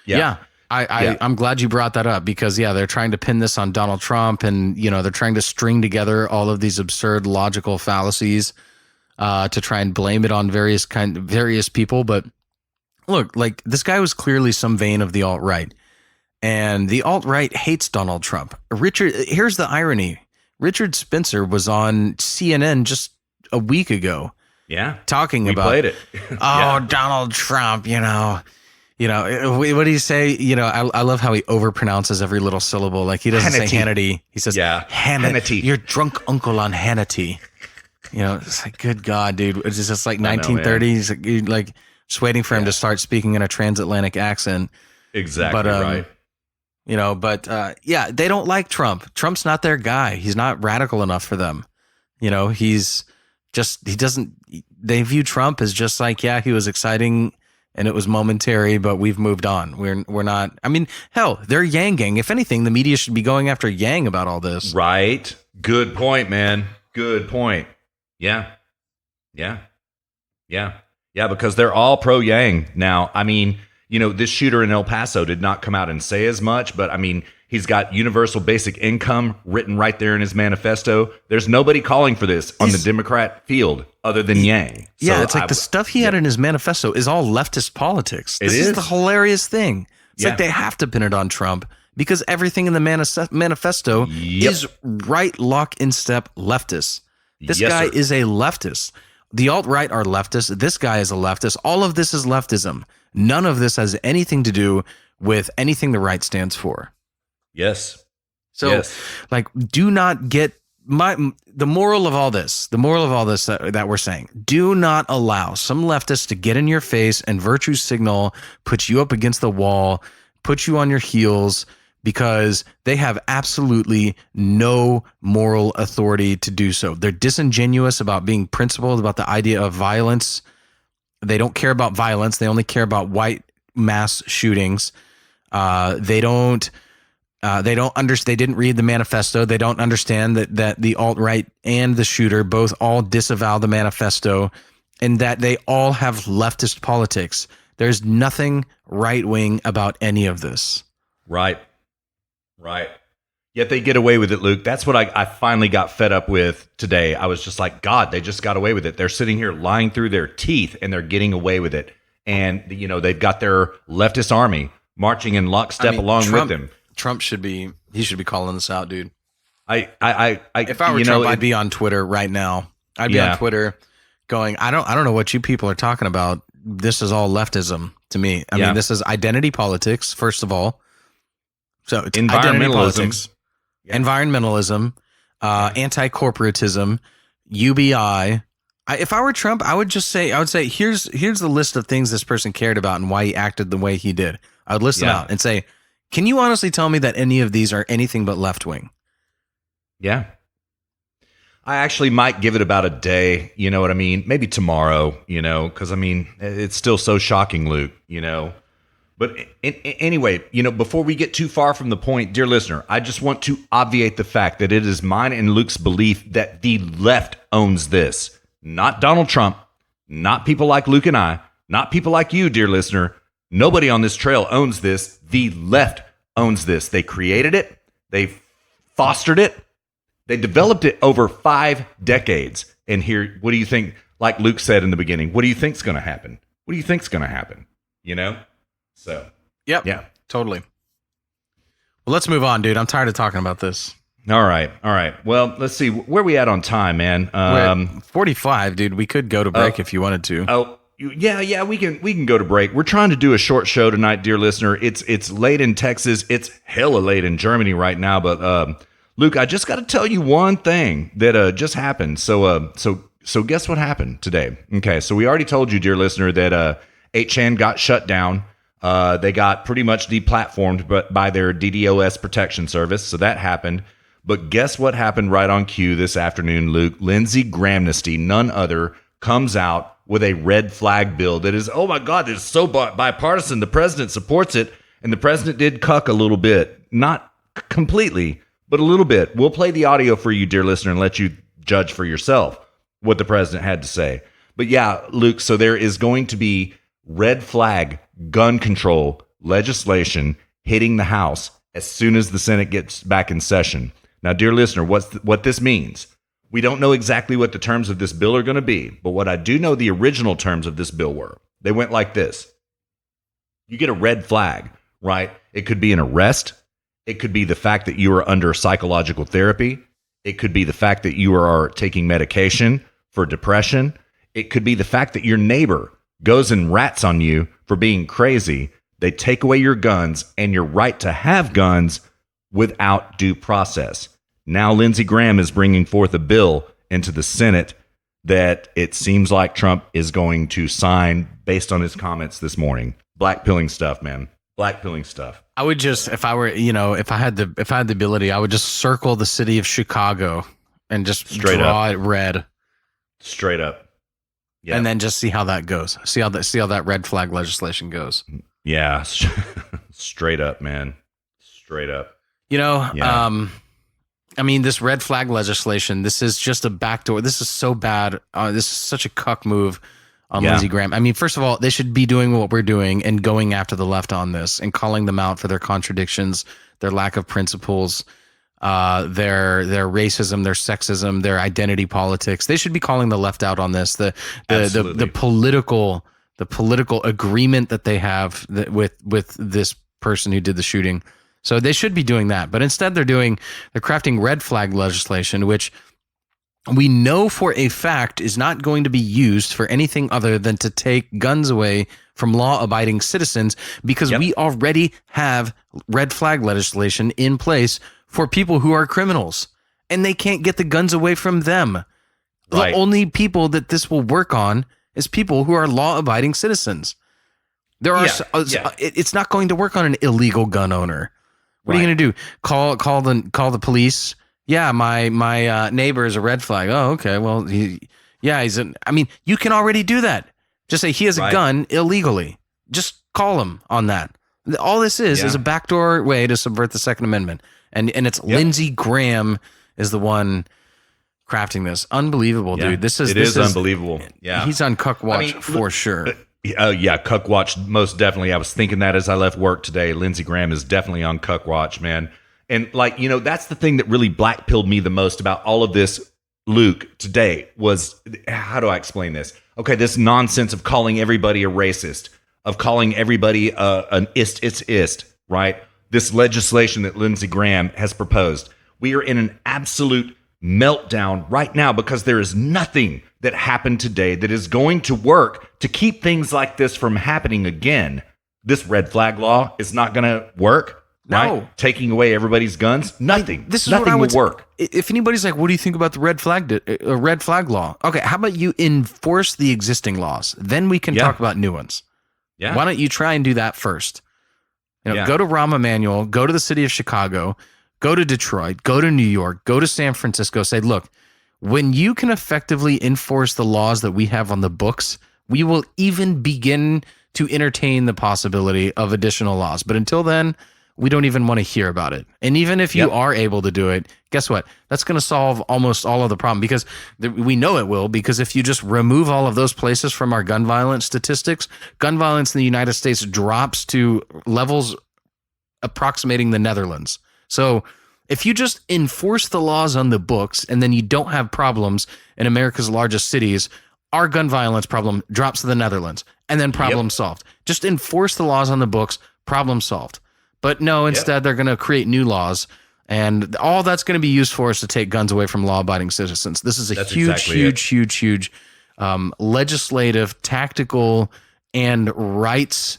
Yeah. I'm glad you brought that up, because they're trying to pin this on Donald Trump, and they're trying to string together all of these absurd logical fallacies to try and blame it on various people. But look, like, this guy was clearly some vein of the alt-right, and the alt-right hates Donald Trump. Here's the irony. Richard Spencer was on CNN just a week ago. Yeah. Talking about, played it. Donald Trump, what do you say? I love how he overpronounces every little syllable. Like, he doesn't say Hannity. He says, Hannity. Your drunk uncle on Hannity. It's like, good God, dude. It's just like 1930s. Like, just waiting for him to start speaking in a transatlantic accent. Exactly. Right. They don't like Trump. Trump's not their guy. He's not radical enough for them. They view Trump as just like, he was exciting and it was momentary, but we've moved on. We're not, I mean, hell, they're Yang gang. If anything, the media should be going after Yang about all this. Right. Good point, man. Good point. Yeah. Because they're all pro Yang now. I mean, this shooter in El Paso did not come out and say as much, but I mean, he's got universal basic income written right there in his manifesto. There's nobody calling for this on the Democrat field other than Yang. Yeah, So it's like the stuff he had in his manifesto is all leftist politics. This is the hilarious thing. It's like they have to pin it on Trump because everything in the manifesto is right lock in step leftist. This guy is a leftist. The alt-right are leftists. This guy is a leftist. All of this is leftism. None of this has anything to do with anything the right stands for. Yes. So, like, do not get the moral of all this. The moral of all this that we're saying: do not allow some leftists to get in your face and virtue signal, put you up against the wall, put you on your heels, because they have absolutely no moral authority to do so. They're disingenuous about being principled about the idea of violence. They don't care about violence. They only care about white mass shootings. They don't understand. They didn't read the manifesto. They don't understand that the alt-right and the shooter both all disavow the manifesto, and that they all have leftist politics. There's nothing right-wing about any of this. Right. Yet they get away with it, Luke. That's what I finally got fed up with today. I was just like, God, they just got away with it. They're sitting here lying through their teeth, and they're getting away with it. And, they've got their leftist army marching in lockstep along with them. Trump should be calling this out, dude. If I were Trump, I'd be on Twitter right now. I'd be on Twitter going, I don't know what you people are talking about. This is all leftism to me. I mean, this is identity politics, first of all. So it's identity politics, environmentalism, anti-corporatism, UBI. If I were Trump, I would say, here's the list of things this person cared about and why he acted the way he did. I would list them out and say, can you honestly tell me that any of these are anything but left wing? Yeah. I actually might give it about a day, you know what I mean? Maybe tomorrow, because I mean, it's still so shocking, Luke, But anyway, before we get too far from the point, dear listener, I just want to obviate the fact that it is mine and Luke's belief that the left owns this. Not Donald Trump, not people like Luke and I, not people like you, dear listener. Nobody on this trail owns this. The left owns this. They created it. They fostered it. They developed it over 5 decades. And here, what do you think? Like Luke said in the beginning, what do you think's going to happen? What do you think's going to happen? So, yep. Yeah, totally. Well, let's move on, dude. I'm tired of talking about this. All right. Well, let's see. Where are we at on time, man? We're at 45, dude. We could go to break if you wanted to. Oh, yeah. We can go to break. We're trying to do a short show tonight, dear listener. It's late in Texas. It's hella late in Germany right now. But Luke, I just got to tell you one thing that just happened. So guess what happened today? Okay, so we already told you, dear listener, that 8chan got shut down. They got pretty much deplatformed by their DDoS protection service. So that happened. But guess what happened right on cue this afternoon, Luke? Lindsey Grahamnesty, none other, comes out with a red flag bill that is, oh my God, it's so bipartisan. The president supports it. And the president did cuck a little bit. Not completely, but a little bit. We'll play the audio for you, dear listener, and let you judge for yourself what the president had to say. But yeah, Luke, so there is going to be red flag gun control legislation hitting the House as soon as the Senate gets back in session. Now, dear listener, what this means, we don't know exactly what the terms of this bill are going to be, but what I do know the original terms of this bill were. They went like this. You get a red flag, right? It could be an arrest. It could be the fact that you are under psychological therapy. It could be the fact that you are taking medication for depression. It could be the fact that your neighbor goes and rats on you for being crazy. They take away your guns and your right to have guns without due process. Now Lindsey Graham is bringing forth a bill into the Senate that it seems like Trump is going to sign based on his comments this morning. Blackpilling stuff, man. Blackpilling stuff. I would just, if I had the ability, I would just circle the city of Chicago and just draw it red. Straight up. Yeah. And then just see how that goes. See how that red flag legislation goes. Yeah. Straight up, man. Straight up. I mean, this red flag legislation, this is just a backdoor. This is so bad. This is such a cuck move on Lindsey Graham. I mean, first of all, they should be doing what we're doing and going after the left on this and calling them out for their contradictions, their lack of principles, their racism, their sexism, their identity politics. They should be calling the left out on this. The political agreement that they have with this person who did the shooting. So they should be doing that. But instead they're crafting red flag legislation, which we know for a fact is not going to be used for anything other than to take guns away from law-abiding citizens, because we already have red flag legislation in place for people who are criminals, and they can't get the guns away from them. Right. The only people that this will work on is people who are law-abiding citizens. It's not going to work on an illegal gun owner. What are you going to do? Call the police? Yeah, my neighbor is a red flag. Oh, okay. Well, you can already do that. Just say he has a gun illegally. Just call him on that. All this is a backdoor way to subvert the Second Amendment. And it's Lindsey Graham is the one crafting this. Unbelievable, dude. This is unbelievable. Yeah. He's on Cuck Watch for sure. Cuck Watch, most definitely. I was thinking that as I left work today. Lindsey Graham is definitely on Cuck Watch, man. And that's the thing that really black-pilled me the most about all of this, Luke, today was, how do I explain this? Okay, this nonsense of calling everybody a racist, of calling everybody an ist, right? This legislation that Lindsey Graham has proposed. We are in an absolute meltdown right now because there is nothing that happened today that is going to work to keep things like this from happening again. This red flag law is not going to work. Right? No. Taking away everybody's guns, nothing. Nothing will work. If anybody's like, what do you think about the red flag law? Okay, how about you enforce the existing laws? Then we can talk about new ones. Yeah. Why don't you try and do that first? Go to Rahm Emanuel, go to the city of Chicago, go to Detroit, go to New York, go to San Francisco, say, look, when you can effectively enforce the laws that we have on the books, we will even begin to entertain the possibility of additional laws. But until then, we don't even want to hear about it. And even if you are able to do it, guess what? That's going to solve almost all of the problem, because we know it will, because if you just remove all of those places from our gun violence statistics, gun violence in the United States drops to levels approximating the Netherlands. So if you just enforce the laws on the books and then you don't have problems in America's largest cities, our gun violence problem drops to the Netherlands, and then problem solved. Just enforce the laws on the books, problem solved. But no, instead they're going to create new laws, and all that's going to be used for is to take guns away from law-abiding citizens. This is a huge legislative, tactical, and rights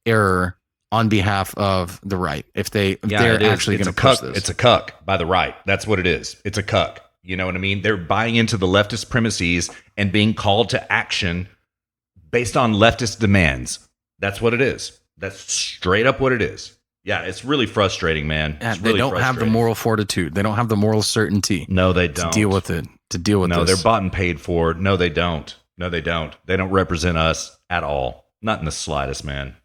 error on behalf of the right. If they're actually going to push this. It's a cuck by the right. That's what it is. It's a cuck. You know what I mean? They're buying into the leftist premises and being called to action based on leftist demands. That's what it is. That's straight up what it is. Yeah, it's really frustrating, man. They don't have the moral fortitude. They don't have the moral certainty. No, they don't. To deal with it. No, they're bought and paid for. No, they don't. They don't represent us at all. Not in the slightest, man.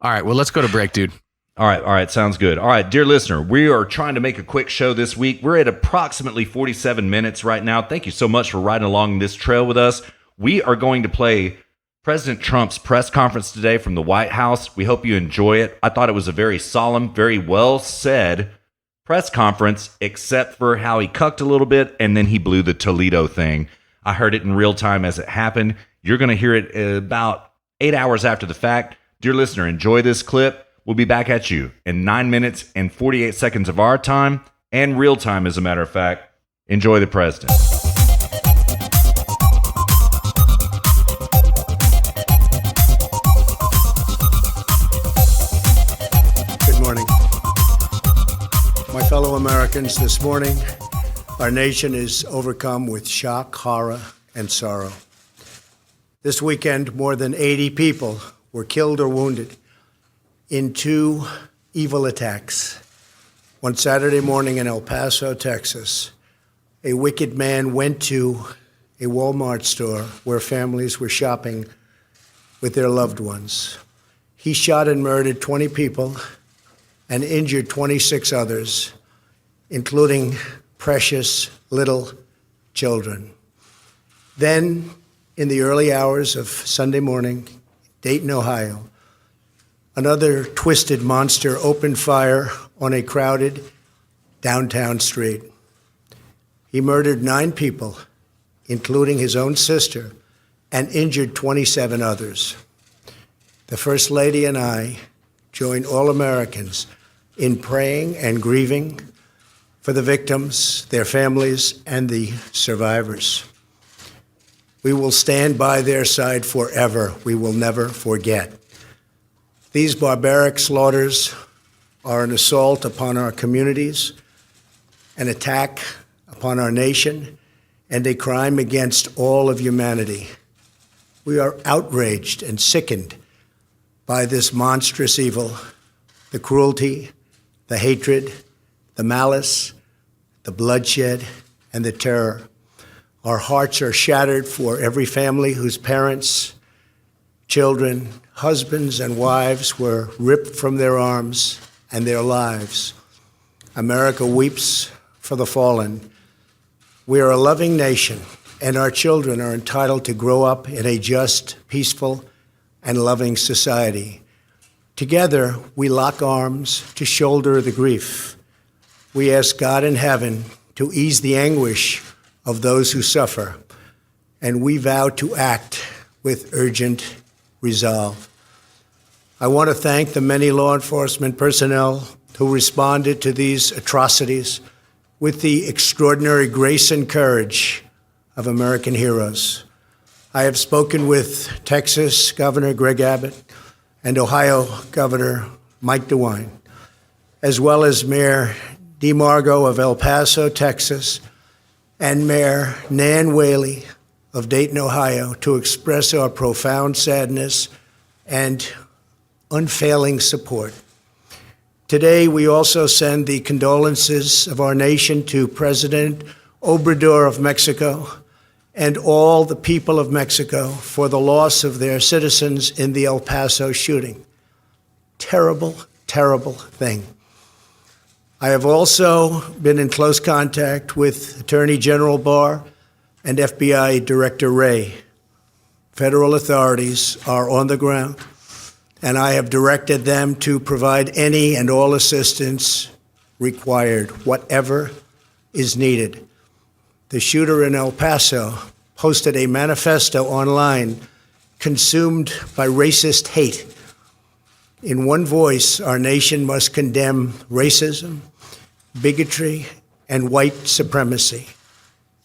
All right, well, let's go to break, dude. All right, sounds good. All right, dear listener, we are trying to make a quick show this week. We're at approximately 47 minutes right now. Thank you so much for riding along this trail with us. We are going to play President Trump's press conference today from the White House. We hope you enjoy it. I thought it was a very solemn, very well said press conference, except for how he cucked a little bit and then he blew the Toledo thing. I heard it in real time as it happened. You're going to hear it about 8 hours after the fact. Dear listener, enjoy this clip. We'll be back at you in 9 minutes and 48 seconds of our time, and real time, as a matter of fact. Enjoy the president. My fellow Americans, this morning, our nation is overcome with shock, horror, and sorrow. This weekend, more than 80 people were killed or wounded in two evil attacks. One Saturday morning in El Paso, Texas, a wicked man went to a Walmart store where families were shopping with their loved ones. He shot and murdered 20 people and injured 26 others including precious little children. Then, in the early hours of Sunday morning, Dayton, Ohio, another twisted monster opened fire on a crowded downtown street. He murdered 9 people, including his own sister, and injured 27 others. The First Lady and I join all Americans in praying and grieving for the victims, their families, and the survivors. We will stand by their side forever. We will never forget. These barbaric slaughters are an assault upon our communities, an attack upon our nation, and a crime against all of humanity. We are outraged and sickened by this monstrous evil, the cruelty, the hatred, the malice, the bloodshed, and the terror. Our hearts are shattered for every family whose parents, children, husbands, and wives were ripped from their arms and their lives. America weeps for the fallen. We are a loving nation, and our children are entitled to grow up in a just, peaceful, and loving society. Together, we lock arms to shoulder the grief. We ask God in heaven to ease the anguish of those who suffer, and we vow to act with urgent resolve. I want to thank the many law enforcement personnel who responded to these atrocities with the extraordinary grace and courage of American heroes. I have spoken with Texas Governor Greg Abbott and Ohio Governor Mike DeWine, as well as Mayor DeMargo of El Paso, Texas, and Mayor Nan Whaley of Dayton, Ohio, to express our profound sadness and unfailing support. Today, we also send the condolences of our nation to President Obrador of Mexico and all the people of Mexico for the loss of their citizens in the El Paso shooting. Terrible, terrible thing. I have also been in close contact with Attorney General Barr and FBI Director Wray. Federal authorities are on the ground, and I have directed them to provide any and all assistance required, whatever is needed. The shooter in El Paso posted a manifesto online consumed by racist hate. In one voice, our nation must condemn racism, bigotry, and white supremacy.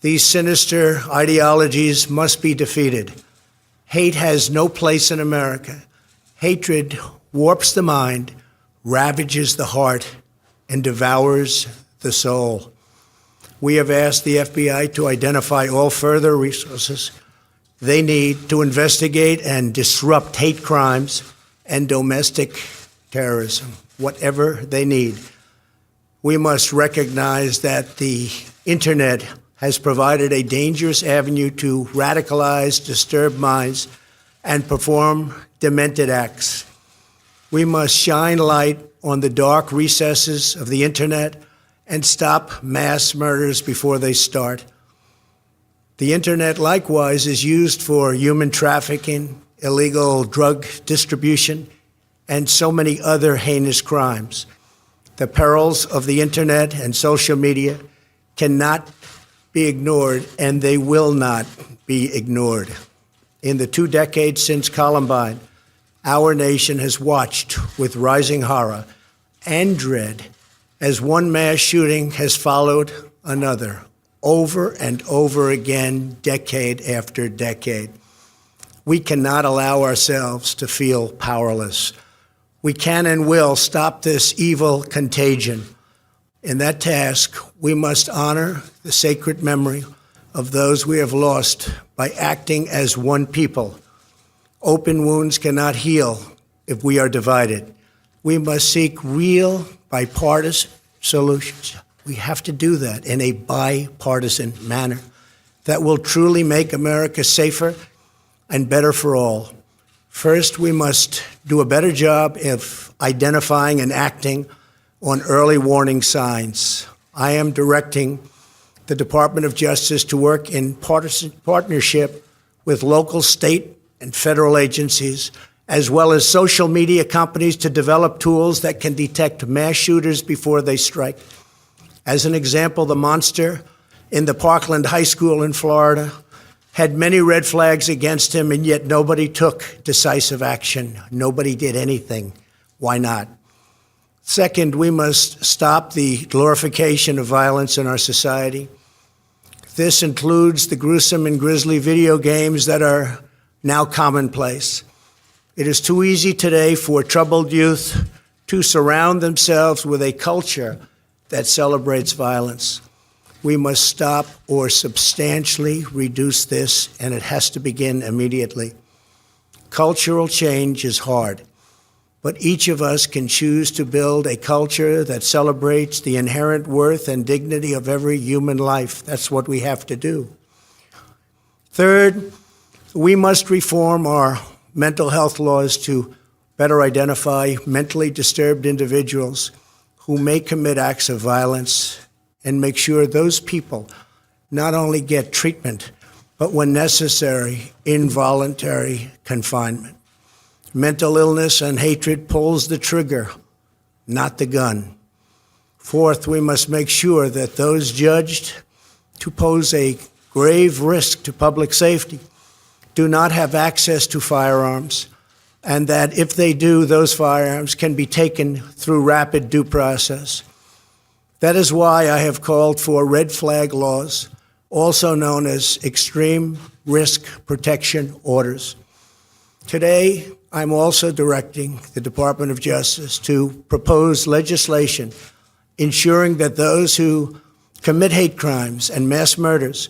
These sinister ideologies must be defeated. Hate has no place in America. Hatred warps the mind, ravages the heart, and devours the soul. We have asked the FBI to identify all further resources they need to investigate and disrupt hate crimes and domestic terrorism, whatever they need. We must recognize that the internet has provided a dangerous avenue to radicalize disturbed minds and perform demented acts. We must shine light on the dark recesses of the internet and stop mass murders before they start. The internet, likewise, is used for human trafficking, illegal drug distribution, and so many other heinous crimes. The perils of the internet and social media cannot be ignored, and they will not be ignored. In the 2 decades since Columbine, our nation has watched with rising horror and dread as one mass shooting has followed another, over and over again, decade after decade. We cannot allow ourselves to feel powerless. We can and will stop this evil contagion. In that task, we must honor the sacred memory of those we have lost by acting as one people. Open wounds cannot heal if we are divided. We must seek real bipartisan solutions. We have to do that in a bipartisan manner that will truly make America safer and better for all. First, we must do a better job of identifying and acting on early warning signs. I am directing the Department of Justice to work in partnership with local, state, and federal agencies, as well as social media companies, to develop tools that can detect mass shooters before they strike. As an example, the monster in the Parkland High School in Florida had many red flags against him, and yet nobody took decisive action. Nobody did anything. Why not? Second, we must stop the glorification of violence in our society. This includes the gruesome and grisly video games that are now commonplace. It is too easy today for troubled youth to surround themselves with a culture that celebrates violence. We must stop or substantially reduce this, and it has to begin immediately. Cultural change is hard, but each of us can choose to build a culture that celebrates the inherent worth and dignity of every human life. That's what we have to do. Third, we must reform our mental health laws to better identify mentally disturbed individuals who may commit acts of violence, and make sure those people not only get treatment, but when necessary, involuntary confinement. Mental illness and hatred pulls the trigger, not the gun. Fourth, we must make sure that those judged to pose a grave risk to public safety do not have access to firearms, and that if they do, those firearms can be taken through rapid due process. That is why I have called for red flag laws, also known as extreme risk protection orders. Today, I'm also directing the Department of Justice to propose legislation ensuring that those who commit hate crimes and mass murders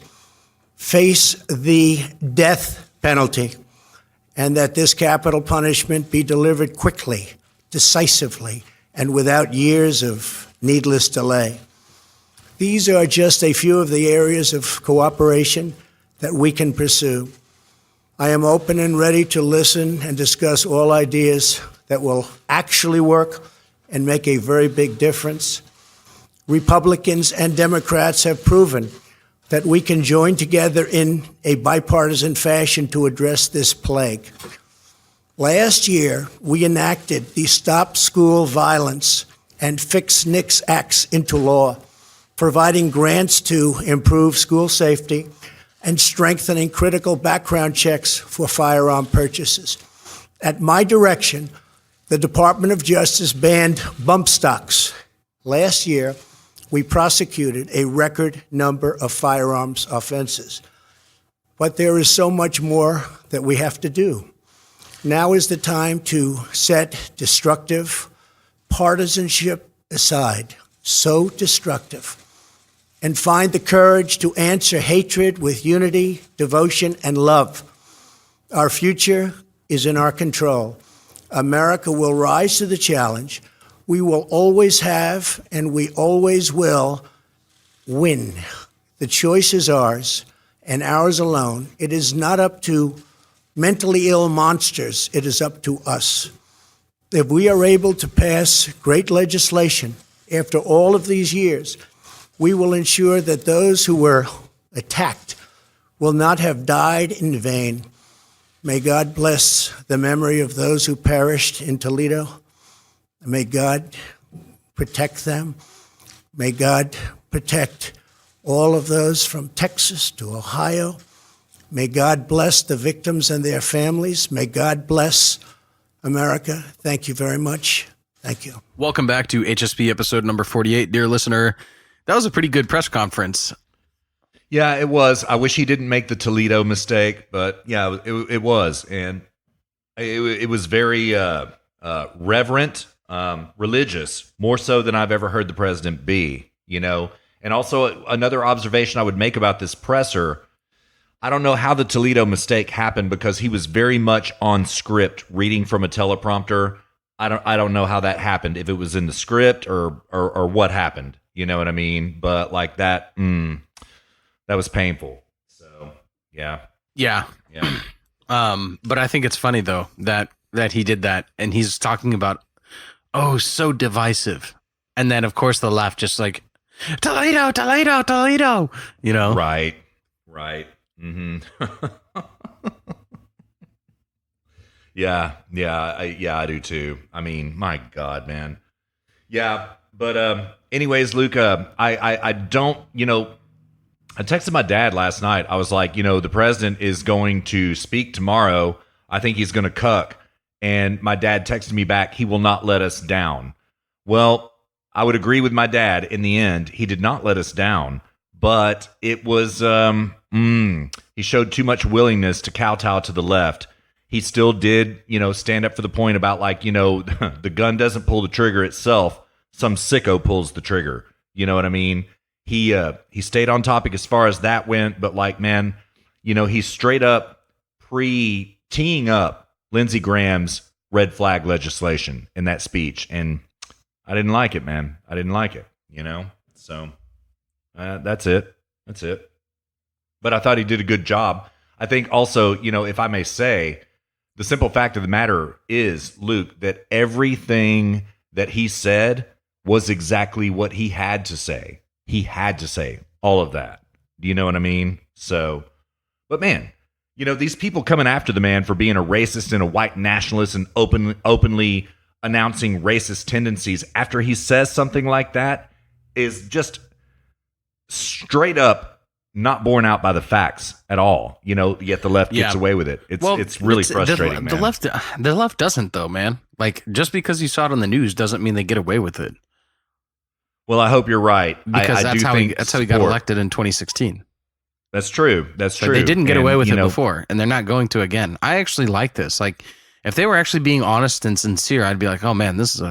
face the death penalty, and that this capital punishment be delivered quickly, decisively, and without years of needless delay. These are just a few of the areas of cooperation that we can pursue. I am open and ready to listen and discuss all ideas that will actually work and make a very big difference. Republicans and Democrats have proven that we can join together in a bipartisan fashion to address this plague. Last year, we enacted the Stop School Violence and Fix NICS Acts into law, providing grants to improve school safety and strengthening critical background checks for firearm purchases. At my direction, the Department of Justice banned bump stocks. Last year, we prosecuted a record number of firearms offenses. But there is so much more that we have to do. Now is the time to set destructive partisanship aside, so destructive, and find the courage to answer hatred with unity, devotion, and love. Our future is in our control. America will rise to the challenge. We will always have, and we always will, win. The choice is ours, and ours alone. It is not up to mentally ill monsters. It is up to us. If we are able to pass great legislation after all of these years, we will ensure that those who were attacked will not have died in vain. May God bless the memory of those who perished in Toledo. May God protect them. May God protect all of those from Texas to Ohio. May God bless the victims and their families. May God bless America. Thank you very much. Thank you. Welcome back to HSP episode number 48. Dear listener, that was a pretty good press conference. Yeah, it was. I wish he didn't make the Toledo mistake, but yeah, it was. And it was very reverent, religious, more so than I've ever heard the president be, you know. And also another observation I would make about this presser, I don't know how the Toledo mistake happened because he was very much on script, reading from a teleprompter. I don't know how that happened, if it was in the script or what happened. You know what I mean? But like that, that was painful. So yeah. But I think it's funny though that he did that, and he's talking about so divisive, and then of course the left just like Toledo. You know, Right. Mm-hmm. Yeah, I do too. I mean, my God, man. Yeah, but anyways, Luke, I don't, I texted my dad last night. I was like, the president is going to speak tomorrow. I think he's going to cuck. And my dad texted me back, he will not let us down. Well, I would agree with my dad. In the end, he did not let us down, but it was, he showed too much willingness to kowtow to the left. He still did, stand up for the point about the gun doesn't pull the trigger itself. Some sicko pulls the trigger. You know what I mean? He stayed on topic as far as that went, but man, he's straight up teeing up Lindsey Graham's red flag legislation in that speech. And I didn't like it, man. I didn't like it, So that's it. But I thought he did a good job. I think also, if I may say, the simple fact of the matter is, Luke, that everything that he said was exactly what he had to say. He had to say all of that. Do you know what I mean? So, but man, these people coming after the man for being a racist and a white nationalist and openly announcing racist tendencies after he says something like that is just straight up not borne out by the facts at all. Yet the left gets away with it. It's really frustrating, man. The left doesn't, though, man. Like, just because you saw it on the news doesn't mean they get away with it. Well, I hope you're right. Because that's how he got elected in 2016. That's true. True. They didn't get away with it before, and they're not going to again. I actually like this. Like, if they were actually being honest and sincere, I'd be like, oh man, this is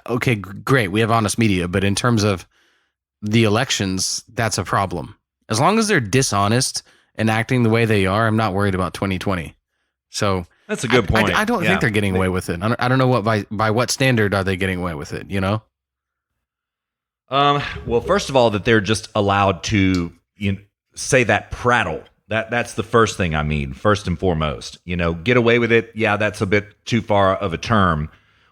okay, great, we have honest media, but in terms of the elections, that's a problem. As long as they're dishonest and acting the way they are, I'm not worried about 2020. So that's a good point. I don't think they're getting away with it. I don't know what by what standard are they getting away with it, Well, first of all, that they're just allowed to say that prattle. That's the first thing I mean, first and foremost. Get away with it. Yeah, that's a bit too far of a term.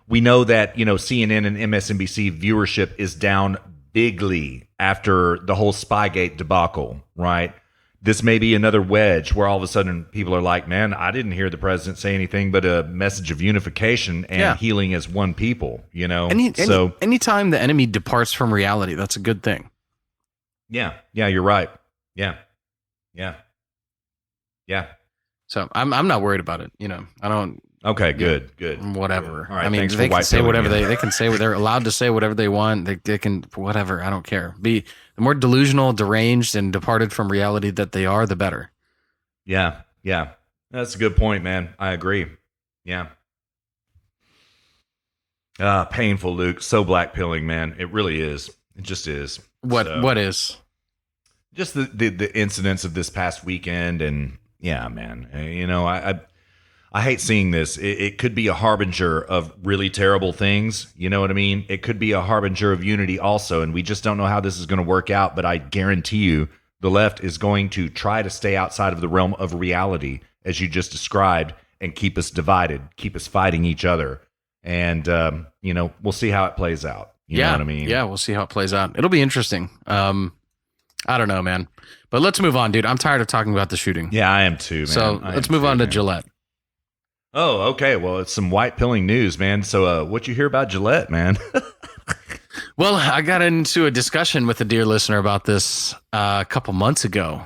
We know that, CNN and MSNBC viewership is down bigly after the whole Spygate debacle, right? This may be another wedge where all of a sudden people are like, man, I didn't hear the president say anything but a message of unification and healing as one people, Anytime the enemy departs from reality, that's a good thing. Yeah, you're right. Yeah. So I'm not worried about it. I don't. Okay, good. Whatever. All right, I mean, they can say whatever they can say. They're allowed to say whatever they want. They can whatever. I don't care. The more delusional, deranged, and departed from reality that they are, the better. Yeah. That's a good point, man. I agree. Yeah. Painful, Luke. So blackpilling, man. It really is. It just is. What is? Just the incidents of this past weekend, and yeah, man. I hate seeing this. It could be a harbinger of really terrible things. You know what I mean? It could be a harbinger of unity also, and we just don't know how this is going to work out, but I guarantee you the left is going to try to stay outside of the realm of reality, as you just described, and keep us divided, keep us fighting each other. And, we'll see how it plays out. You know what I mean? Yeah, we'll see how it plays out. It'll be interesting. I don't know, man. But let's move on, dude. I'm tired of talking about the shooting. Yeah, I am too, man. So let's move on to Gillette. Oh, okay. Well, it's some white pilling news, man. So what you hear about Gillette, man? Well, I got into a discussion with a dear listener about this a couple months ago,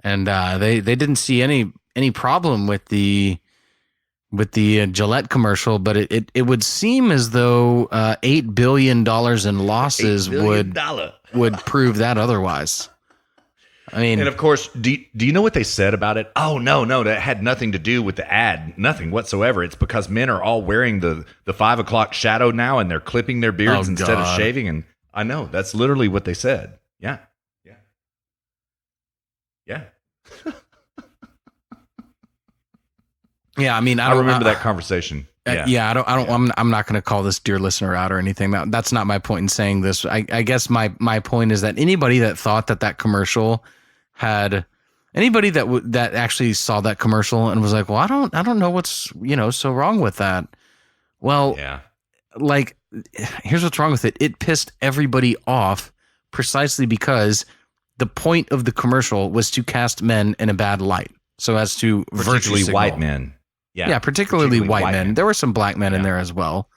and they didn't see any problem with the Gillette commercial, but it would seem as though $8 billion in losses would prove that otherwise. I mean, and of course, do you know what they said about it? Oh, no, that had nothing to do with the ad, nothing whatsoever. It's because men are all wearing the 5 o'clock shadow now, and they're clipping their beards instead of shaving. And I know that's literally what they said. Yeah. Yeah, I mean, I remember that conversation. Yeah, I'm not going to call this dear listener out or anything. That's not my point in saying this. I guess my point is that anybody that thought that commercial had anybody that actually saw that commercial and was like, well, I don't know what's so wrong with that. Well, like, here's what's wrong with it. It pissed everybody off precisely because the point of the commercial was to cast men in a bad light, so as to particularly virtue white signal. men. Yeah, particularly white men. There were some black men in there as well.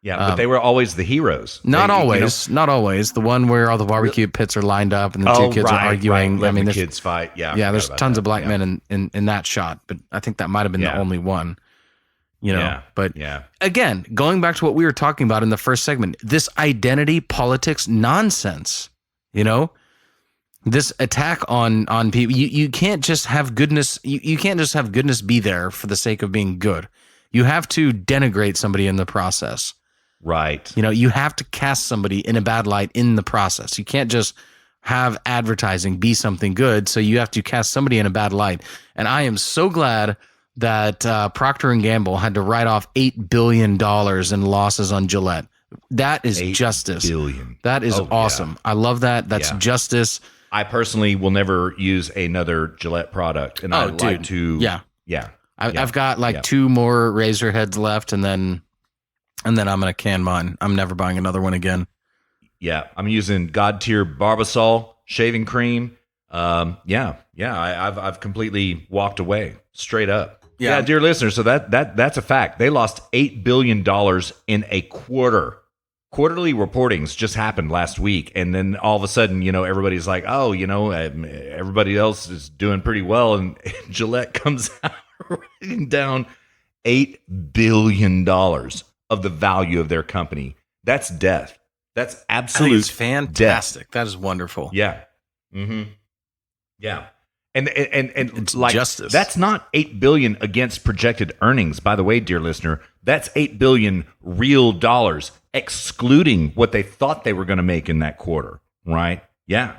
Yeah, but they were always the heroes. Not always. Not always. The one where all the barbecue pits are lined up and the two kids are arguing. Right. I mean, the kids fight. Yeah, there's tons of black men in that shot, but I think that might have been the only one. But again, going back to what we were talking about in the first segment, this identity politics nonsense. This attack on people. You can't just have goodness. You can't just have goodness be there for the sake of being good. You have to denigrate somebody in the process. Right. You have to cast somebody in a bad light in the process. You can't just have advertising be something good. So you have to cast somebody in a bad light. And I am so glad that Procter & Gamble had to write off $8 billion in losses on Gillette. That is justice. Billion. That is awesome. Yeah. I love that. That's justice. I personally will never use another Gillette product. And I'd like to. Yeah. I've got 2 more razor heads left, and then I'm going to can mine. I'm never buying another one again. Yeah. I'm using God tier Barbasol shaving cream. I've completely walked away straight up. Yeah, dear listeners. So that's a fact. They lost $8 billion in a quarter. Quarterly reportings just happened last week. And then all of a sudden, everybody's like, everybody else is doing pretty well. And Gillette comes out writing down $8 billion of the value of their company. That's death. That's absolute it's fantastic. Death. That is wonderful. Yeah. Mm-hmm. Yeah. And it's like justice. That's not $8 billion against projected earnings, by the way, dear listener. That's $8 billion real dollars, excluding what they thought they were going to make in that quarter. Right? Yeah.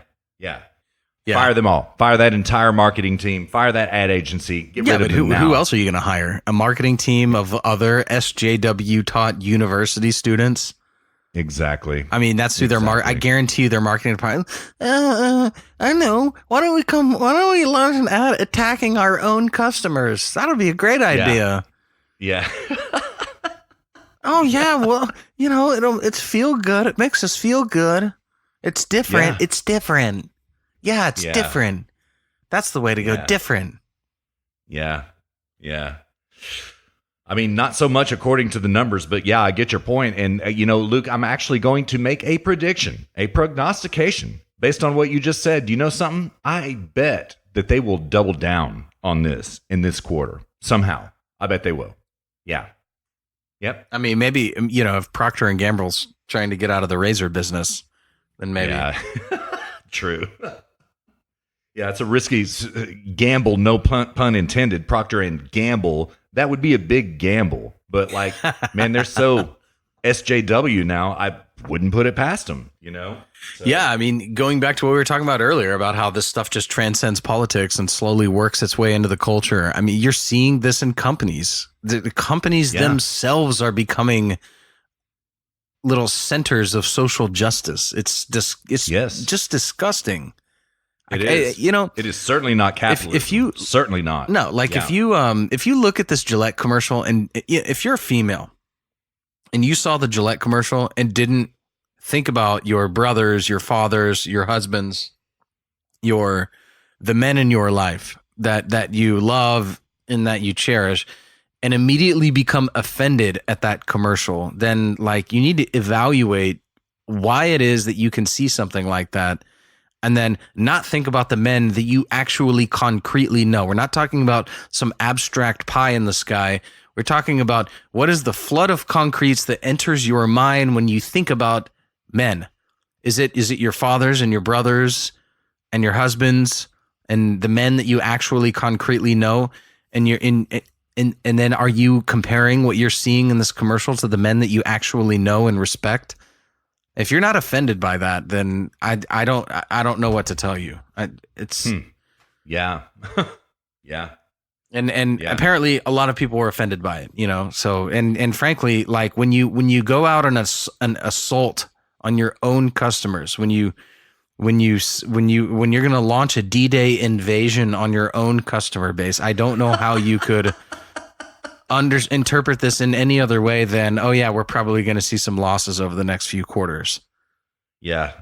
Fire them all. Fire that entire marketing team. Fire that ad agency. Get rid of them now. Who else are you going to hire? A marketing team of other SJW taught university students? Exactly. I mean, that's who their I guarantee you their marketing department. I know. Why don't we launch an ad attacking our own customers? That'll be a great idea. Yeah. Oh yeah. Well, it's feel good. It makes us feel good. It's different. Yeah. It's different. Yeah, it's different. That's the way to go. Different. Yeah. I mean, not so much according to the numbers, but I get your point. And, Luke, I'm actually going to make a prediction, a prognostication based on what you just said. Do you know something? I bet that they will double down on this in this quarter somehow. I bet they will. Yeah. Yep. I mean, maybe, if Procter & Gamble's trying to get out of the razor business, then maybe. Yeah. True. Yeah, it's a risky gamble, no pun intended. Procter & Gamble, that would be a big gamble. But man, they're so SJW now, I wouldn't put it past them, So. Yeah, I mean, going back to what we were talking about earlier about how this stuff just transcends politics and slowly works its way into the culture. I mean, you're seeing this in companies. The companies themselves are becoming little centers of social justice. It's just disgusting. It is. It is certainly not capitalism. Certainly not. No, if you look at this Gillette commercial, and if you're a female and you saw the Gillette commercial and didn't think about your brothers, your fathers, your husbands, the men in your life that you love and that you cherish, and immediately become offended at that commercial, then you need to evaluate why it is that you can see something like that. And then not think about the men that you actually concretely know. We're not talking about some abstract pie in the sky. We're talking about what is the flood of concretes that enters your mind when you think about men. Is it your fathers and your brothers and your husbands and the men that you actually concretely know? And and then are you comparing what you're seeing in this commercial to the men that you actually know and respect? If you're not offended by that, then I don't know what to tell you. Yeah. And apparently a lot of people were offended by it, So and frankly, when you go out on an assault on your own customers, when you're going to launch a D-Day invasion on your own customer base, I don't know how you could interpret this in any other way than, oh yeah, we're probably going to see some losses over the next few quarters. Yeah.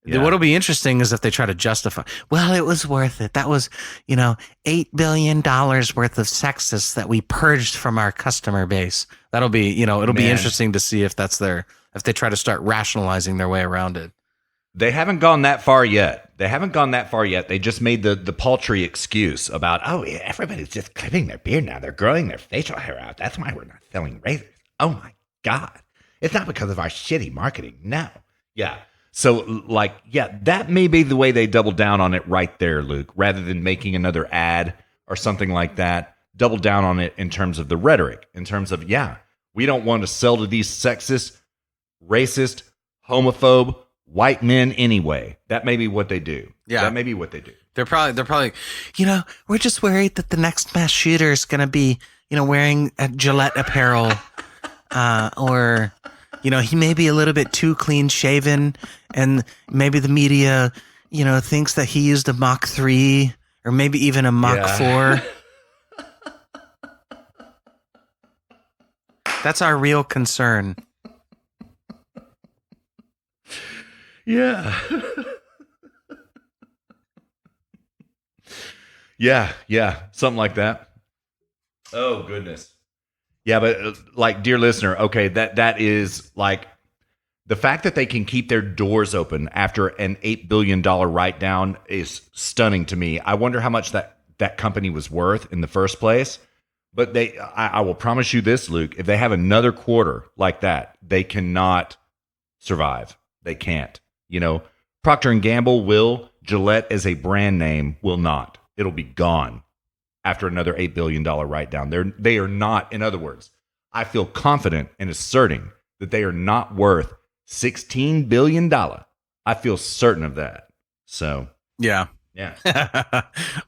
What'll be interesting is if they try to justify, well, it was worth it. That was, $8 billion worth of sexist that we purged from our customer base. That'll be, it'll be interesting to see if if they try to start rationalizing their way around it. They haven't gone that far yet. They just made the paltry excuse about, oh, yeah, everybody's just clipping their beard now. They're growing their facial hair out. That's why we're not selling razors. Oh, my God. It's not because of our shitty marketing. No. Yeah. So, that may be the way they double down on it right there, Luke, rather than making another ad or something like that. Double down on it in terms of the rhetoric, in terms of, we don't want to sell to these sexist, racist, homophobe, white men anyway. That may be what they do. Yeah. That may be what they do. They're probably, we're just worried that the next mass shooter is going to be, wearing a Gillette apparel, or, he may be a little bit too clean shaven, and maybe the media, thinks that he used a Mach 3 or maybe even a Mach 4. That's our real concern. Yeah. yeah. Something like that. Oh, goodness. Yeah, but dear listener, okay, that is the fact that they can keep their doors open after an $8 billion write-down is stunning to me. I wonder how much that company was worth in the first place. But I will promise you this, Luke, if they have another quarter like that, they cannot survive. They can't. Procter & Gamble will. Gillette as a brand name will not. It'll be gone after another $8 billion write-down. They are not, in other words, I feel confident in asserting that they are not worth $16 billion. I feel certain of that. So, yeah.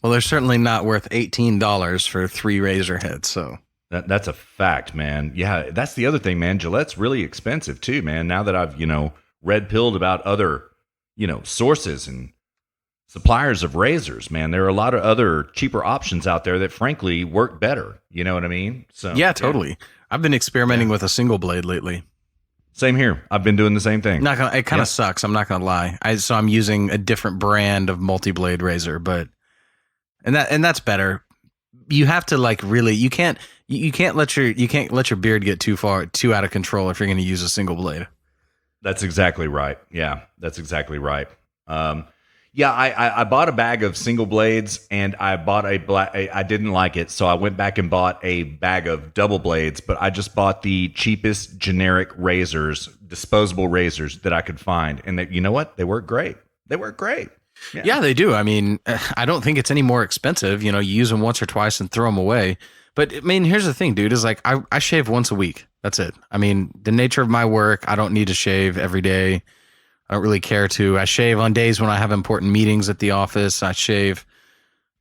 Well, they're certainly not worth $18 for 3 razor heads. So that's a fact, man. Yeah, that's the other thing, man. Gillette's really expensive too, man. Now that I've, red-pilled about other, sources and suppliers of razors, man, there are a lot of other cheaper options out there that frankly work better. You know what I mean? So yeah, totally. I've been experimenting with a single blade lately. Same here. I've been doing the same thing. It kind of sucks. I'm not gonna lie. So I'm using a different brand of multi-blade razor, and that's better. You have to really. You can't let your beard get too out of control if you're going to use a single blade. That's exactly right. Yeah, that's exactly right. I bought a bag of single blades, and I bought I didn't like it, so I went back and bought a bag of double blades, but I just bought the cheapest generic razors, disposable razors that I could find. And you know what? They work great. Yeah, they do. I mean, I don't think it's any more expensive. You use them once or twice and throw them away. But I mean, here's the thing, dude, is I shave once a week. That's it. I mean, the nature of my work, I don't need to shave every day. I don't really care to. I shave on days when I have important meetings at the office. I shave.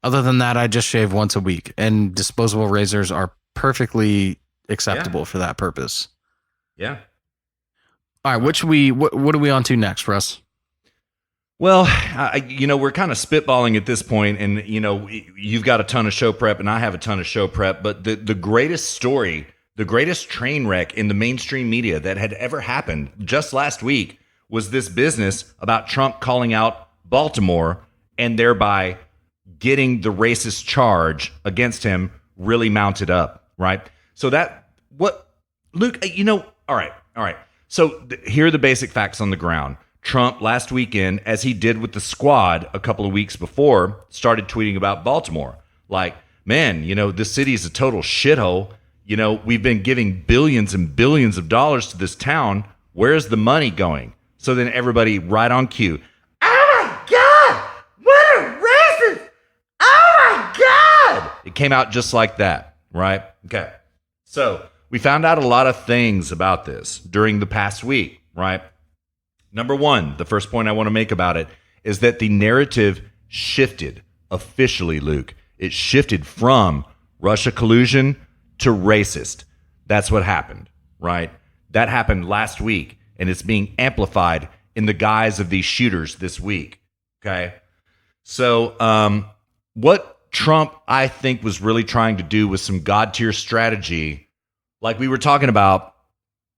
Other than that, I just shave once a week. And disposable razors are perfectly acceptable for that purpose. Yeah. All right, what are we on to next, Russ? Well, we're kind of spitballing at this point, and you've got a ton of show prep, and I have a ton of show prep. But the greatest story, the greatest train wreck in the mainstream media that had ever happened just last week was this business about Trump calling out Baltimore and thereby getting the racist charge against him really mounted up, right? So Luke, all right. So here are the basic facts on the ground. Trump last weekend, as he did with the squad a couple of weeks before, started tweeting about Baltimore. Man, this city is a total shithole. We've been giving billions and billions of dollars to this town. Where's the money going? So then everybody right on cue. Oh my God, what a racist. Oh my God. It came out just like that, right? Okay. So we found out a lot of things about this during the past week, right? Number one, the first point I want to make about it is that the narrative shifted officially, Luke. It shifted from Russia collusion to racist. That's what happened, right? That happened last week, and it's being amplified in the guise of these shooters this week, okay? So what Trump, I think, was really trying to do was some God-tier strategy like we were talking about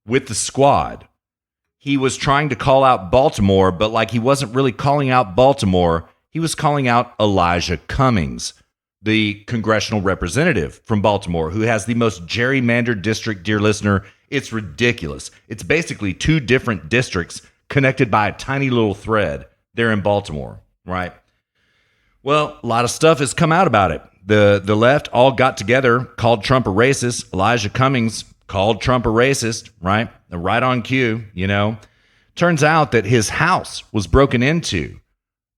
with the squad, he was trying to call out Baltimore, but like he wasn't really calling out Baltimore. He was calling out Elijah Cummings, the congressional representative from Baltimore, who has the most gerrymandered district, dear listener. It's ridiculous. It's basically two different districts connected by a tiny little thread there in Baltimore, right? Well, a lot of stuff has come out about it. The left all got together, called Trump a racist. Elijah Cummings called Trump a racist, right? Right on cue, you know. Turns out that his house was broken into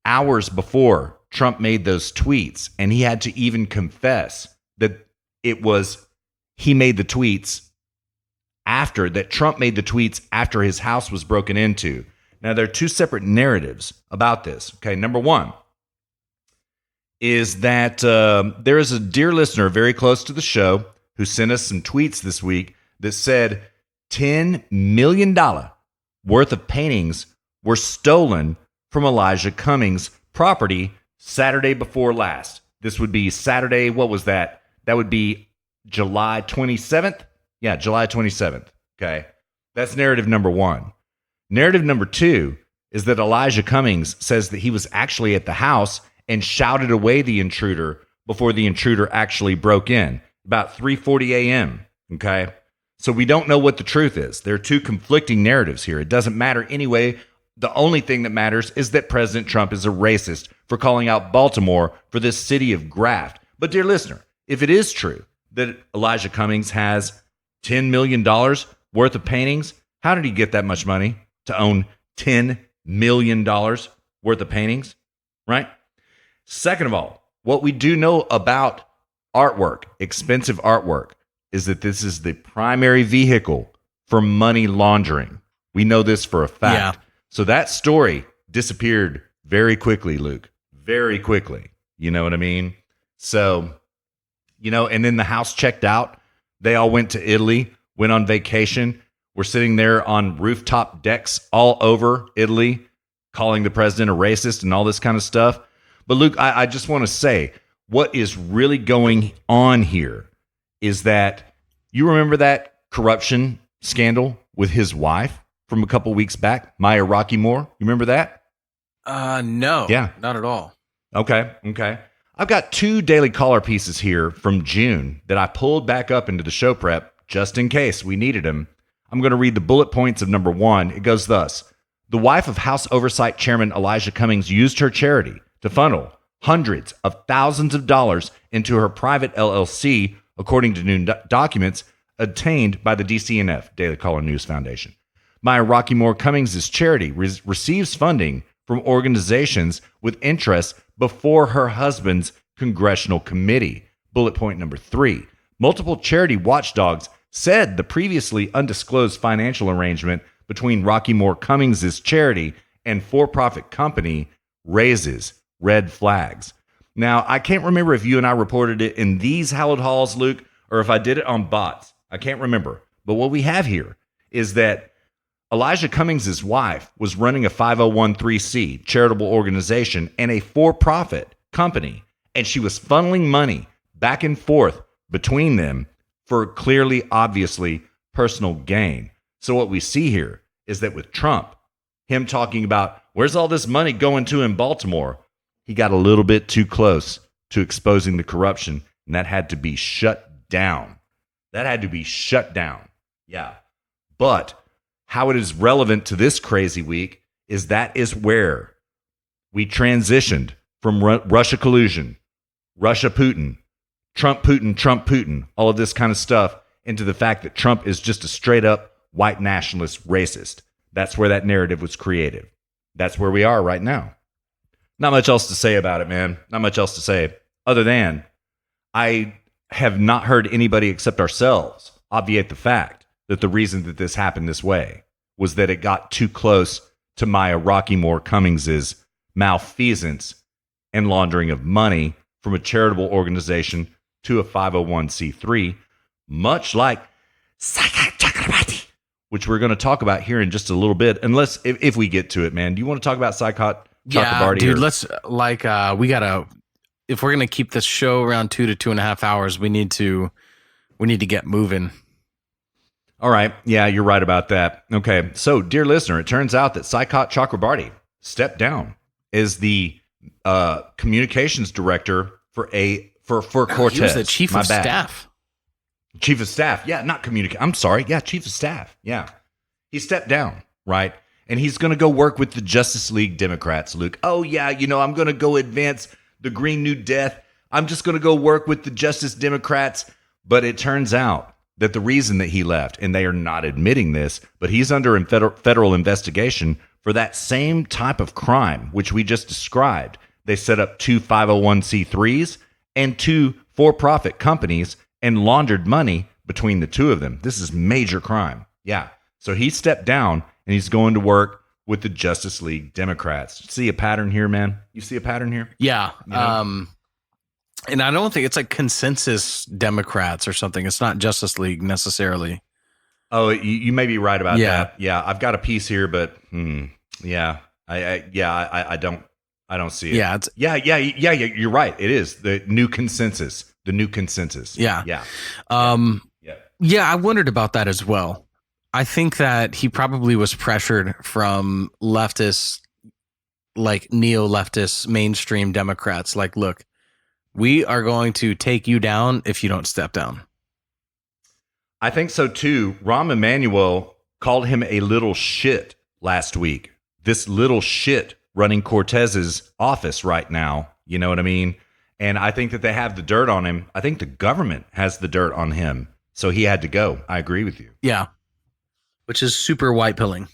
hours before Trump made those tweets, and he had to even confess that he made the tweets after that. Trump made the tweets after his house was broken into. Now, there are two separate narratives about this. Okay, number one is that there is a dear listener very close to the show who sent us some tweets this week that said $10 million worth of paintings were stolen from Elijah Cummings' property Saturday before last. This would be Saturday, what was that? That would be July 27th? Yeah, July 27th. Okay. That's narrative number one. Narrative number two is that Elijah Cummings says that he was actually at the house and shouted away the intruder before the intruder actually broke in, about 3:40 a.m., okay? So we don't know what the truth is. There are two conflicting narratives here. It doesn't matter anyway. The only thing that matters is that President Trump is a racist for calling out Baltimore for this city of graft. But dear listener, if it is true that Elijah Cummings has $10 million worth of paintings, how did he get that much money to own $10 million worth of paintings, right? Second of all, what we do know about artwork, expensive artwork, is that this is the primary vehicle for money laundering. We know this for a fact. Yeah. So that story disappeared very quickly, Luke, very quickly. You know what I mean? So, you know, and then the house checked out. They all went to Italy, went on vacation. We're sitting there on rooftop decks all over Italy, calling the president a racist and all this kind of stuff. But Luke, I just want to say, what is really going on here is that you remember that corruption scandal with his wife from a couple weeks back, Maya Rockeymoore? You remember that? No. Yeah. Not at all. Okay. I've got two Daily Caller pieces here from June that I pulled back up into the show prep just in case we needed them. I'm going to read the bullet points of number one. It goes thus. The wife of House Oversight Chairman Elijah Cummings used her charity to funnel hundreds of thousands of dollars into her private LLC, according to new documents obtained by the DCNF, Daily Caller News Foundation. Maya Rockeymoore Cummings' charity receives funding from organizations with interests before her husband's congressional committee. Bullet point number three. Multiple charity watchdogs said the previously undisclosed financial arrangement between Rockeymoore Cummings' charity and for-profit company raises red flags. Now, I can't remember if you and I reported it in these hallowed halls, Luke, or if I did it on bots. I can't remember. But what we have here is that Elijah Cummings' wife was running a 501(c) charitable organization and a for-profit company, and she was funneling money back and forth between them for clearly, obviously, personal gain. So what we see here is that with Trump, him talking about where's all this money going to in Baltimore, he got a little bit too close to exposing the corruption, and that had to be shut down. Yeah. But how it is relevant to this crazy week is that is where we transitioned from Russia collusion, Russia Putin, Trump Putin, all of this kind of stuff, into the fact that Trump is just a straight up white nationalist racist. That's where that narrative was created. That's where we are right now. Not much else to say about it, man. Not much else to say other than I have not heard anybody except ourselves obviate the fact that the reason that this happened this way was that it got too close to Maya Rockeymoore Cummings' malfeasance and laundering of money from a charitable organization to a 501(c)(3, much like Paso-Gillette, which we're going to talk about here in just a little bit, unless if we get to it, man. Do you want to talk about Paso-Gillette? Yeah, dude, let's we gotta, if we're gonna keep this show around 2 to 2.5 hours, we need to get moving. All right. Yeah, you're right about that. Okay. So, dear listener, it turns out that Saikat Chakrabarti stepped down as the communications director for Cortez. He was the chief of staff. Chief of staff. Yeah, not I'm sorry. Yeah, chief of staff. Yeah. He stepped down, right? And he's going to go work with the Justice League Democrats, Luke. Oh, yeah, I'm going to go advance the Green New Death. I'm just going to go work with the Justice Democrats. But it turns out that the reason that he left, and they are not admitting this, but he's under federal investigation for that same type of crime, which we just described. They set up 2 501c3s and 2 for-profit companies and laundered money between the two of them. This is major crime. Yeah. So he stepped down, and he's going to work with the Justice League Democrats. See a pattern here, man? You see a pattern here? Yeah. And I don't think it's like consensus Democrats or something. It's not Justice League necessarily. Oh, you may be right about that. Yeah, I've got a piece here, but I don't see it. Yeah, you're right. It is the new consensus. Yeah. I wondered about that as well. I think that he probably was pressured from leftists, like neo-leftist mainstream Democrats. Like, look, we are going to take you down if you don't step down. I think so too. Rahm Emanuel called him a little shit last week. This little shit running Cortez's office right now. You know what I mean? And I think that they have the dirt on him. I think the government has the dirt on him. So he had to go. I agree with you. Yeah. Which is super white pilling.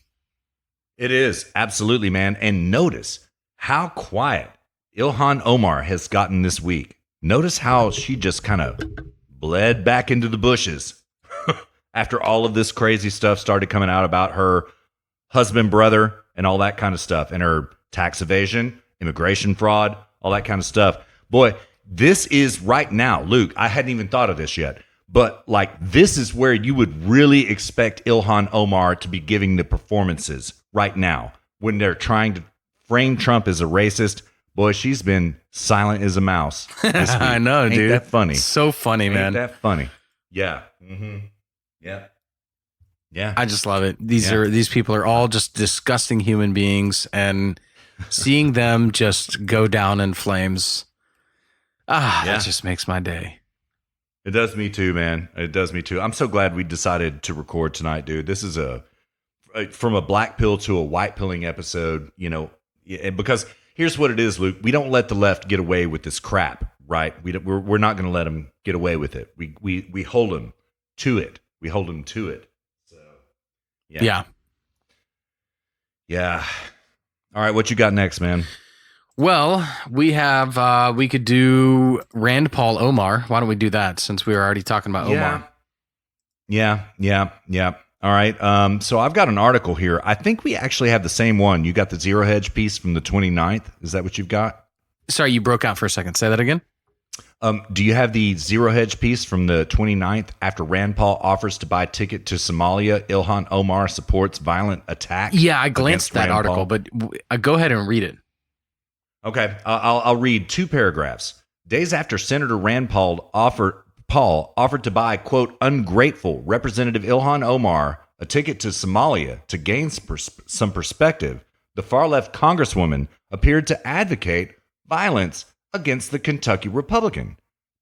It is. Absolutely, man. And notice how quiet Ilhan Omar has gotten this week. Notice how she just kind of bled back into the bushes after all of this crazy stuff started coming out about her husband, brother, and all that kind of stuff, and her tax evasion, immigration fraud, all that kind of stuff. Boy, this is right now, Luke, I hadn't even thought of this yet, but like this is where you would really expect Ilhan Omar to be giving the performances right now when they're trying to frame Trump as a racist. Boy, she's been silent as a mouse this week. I know, dude. Ain't that funny? So funny, man. Ain't that funny? Yeah. Mm-hmm. Yeah. Yeah. I just love it. These people are all just disgusting human beings, and seeing them just go down in flames, that just makes my day. It does me too, man. It does me too. I'm so glad we decided to record tonight, dude. This is from a black pill to a white pilling episode, because here's what it is, Luke. We don't let the left get away with this crap, right? We're not going to let them get away with it. We hold them to it. We hold them to it. So, yeah. All right, what you got next, man? Well, we have we could do Rand Paul Omar. Why don't we do that since we were already talking about Omar? Yeah. All right. So I've got an article here. I think we actually have the same one. You got the Zero Hedge piece from the 29th. Is that what you've got? Sorry, you broke out for a second. Say that again. Do you have the Zero Hedge piece from the 29th? After Rand Paul offers to buy ticket to Somalia, Ilhan Omar supports violent attack. Yeah, I glanced that article, but go ahead and read it. Okay, I'll read 2 paragraphs. Days after Senator Rand Paul offered to buy, quote, ungrateful Representative Ilhan Omar a ticket to Somalia to gain some perspective, the far-left congresswoman appeared to advocate violence against the Kentucky Republican.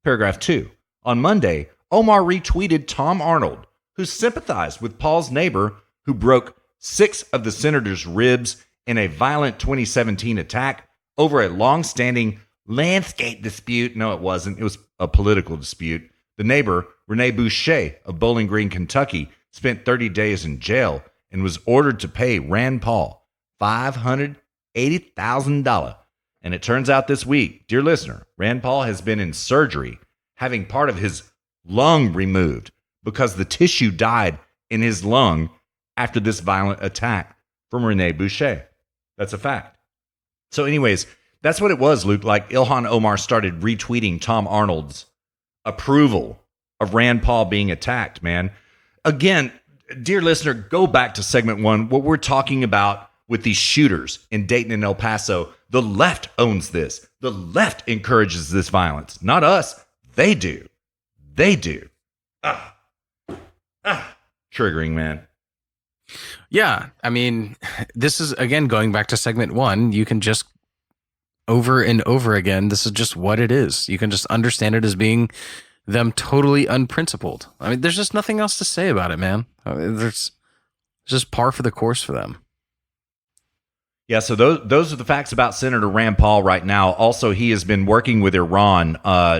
Paragraph 2. On Monday, Omar retweeted Tom Arnold, who sympathized with Paul's neighbor who broke 6 of the senator's ribs in a violent 2017 attack over a long-standing landscape dispute. No, it wasn't. It was a political dispute. The neighbor, Renee Boucher of Bowling Green, Kentucky, spent 30 days in jail and was ordered to pay Rand Paul $580,000. And it turns out this week, dear listener, Rand Paul has been in surgery, having part of his lung removed because the tissue died in his lung after this violent attack from Renee Boucher. That's a fact. So anyways, that's what it was, Luke. Like Ilhan Omar started retweeting Tom Arnold's approval of Rand Paul being attacked, man. Again, dear listener, go back to segment 1. What we're talking about with these shooters in Dayton and El Paso, the left owns this. The left encourages this violence. Not us. They do. triggering, man. Yeah. I mean, this is, again, going back to segment one, you can just over and over again, this is just what it is. You can just understand it as being them totally unprincipled. I mean, there's just nothing else to say about it, man. There's just par for the course for them. Yeah, so those are the facts about Senator Rand Paul right now. Also, he has been working with Iran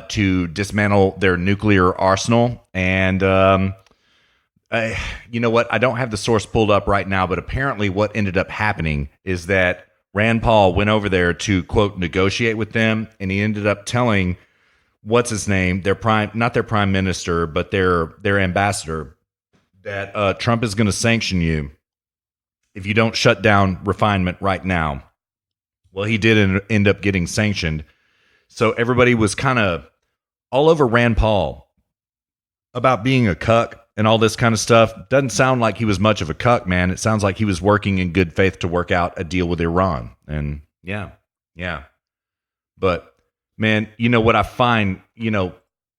to dismantle their nuclear arsenal. And you know what? I don't have the source pulled up right now, but apparently what ended up happening is that Rand Paul went over there to, quote, negotiate with them, and he ended up telling, what's his name, not their prime minister, but their ambassador, that Trump is going to sanction you if you don't shut down refinement right now. Well, he did end up getting sanctioned. So everybody was kind of all over Rand Paul about being a cuck and all this kind of stuff. Doesn't sound like he was much of a cuck, man. It sounds like he was working in good faith to work out a deal with Iran. And yeah. But, man, you know what I find,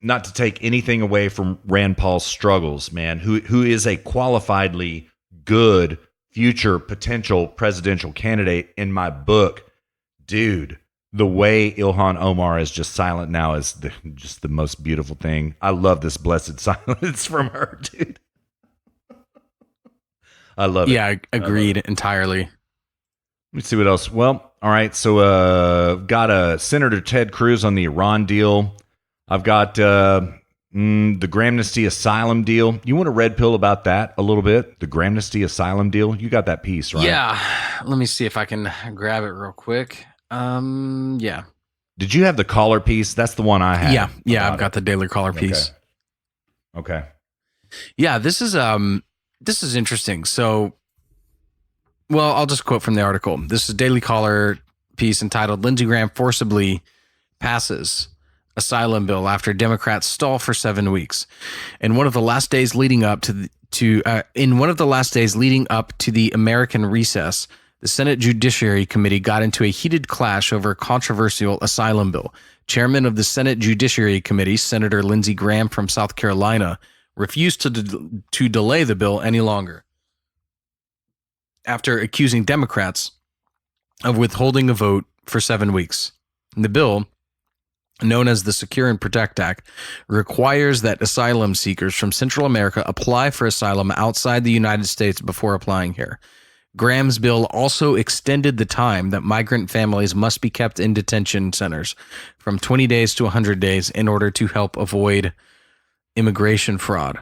not to take anything away from Rand Paul's struggles, man, who is a qualifiedly good future potential presidential candidate in my book, dude. The way Ilhan Omar is just silent now is just the most beautiful thing. I love this blessed silence from her, dude. I love it. Yeah, agreed entirely. Let me see what else. Well, all right. So, got Senator Ted Cruz on the Iran deal. I've got the Gramnesty Asylum deal. You want a red pill about that a little bit? The Gramnesty Asylum deal. You got that piece, right? Yeah. Let me see if I can grab it real quick. Yeah. Did you have the caller piece? That's the one I had. Yeah. I've got the Daily Caller piece. Okay. Yeah, this is interesting. So, well, I'll just quote from the article. This is Daily Caller piece entitled "Lindsey Graham Forcibly Passes Asylum Bill After Democrats Stall for 7 Weeks." In one of the last days leading up to the American recess, the Senate Judiciary Committee got into a heated clash over a controversial asylum bill. Chairman of the Senate Judiciary Committee, Senator Lindsey Graham from South Carolina, refused to delay the bill any longer after accusing Democrats of withholding a vote for 7 weeks. The bill, known as the Secure and Protect Act, requires that asylum seekers from Central America apply for asylum outside the United States before applying here. Graham's bill also extended the time that migrant families must be kept in detention centers from 20 days to 100 days in order to help avoid immigration fraud.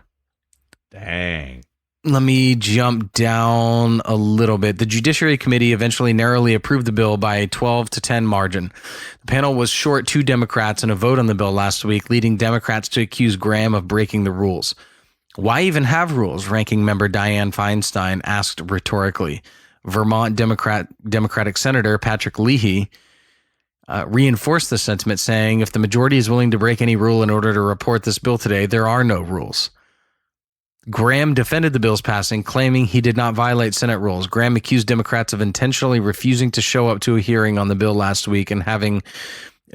Dang. Let me jump down a little bit. The Judiciary Committee eventually narrowly approved the bill by a 12-10 margin. The panel was short 2 Democrats in a vote on the bill last week, leading Democrats to accuse Graham of breaking the rules. Why even have rules? Ranking member Dianne Feinstein asked rhetorically. Vermont Democratic Senator Patrick Leahy reinforced the sentiment, saying, if the majority is willing to break any rule in order to report this bill today, there are no rules. Graham defended the bill's passing, claiming he did not violate Senate rules. Graham accused Democrats of intentionally refusing to show up to a hearing on the bill last week and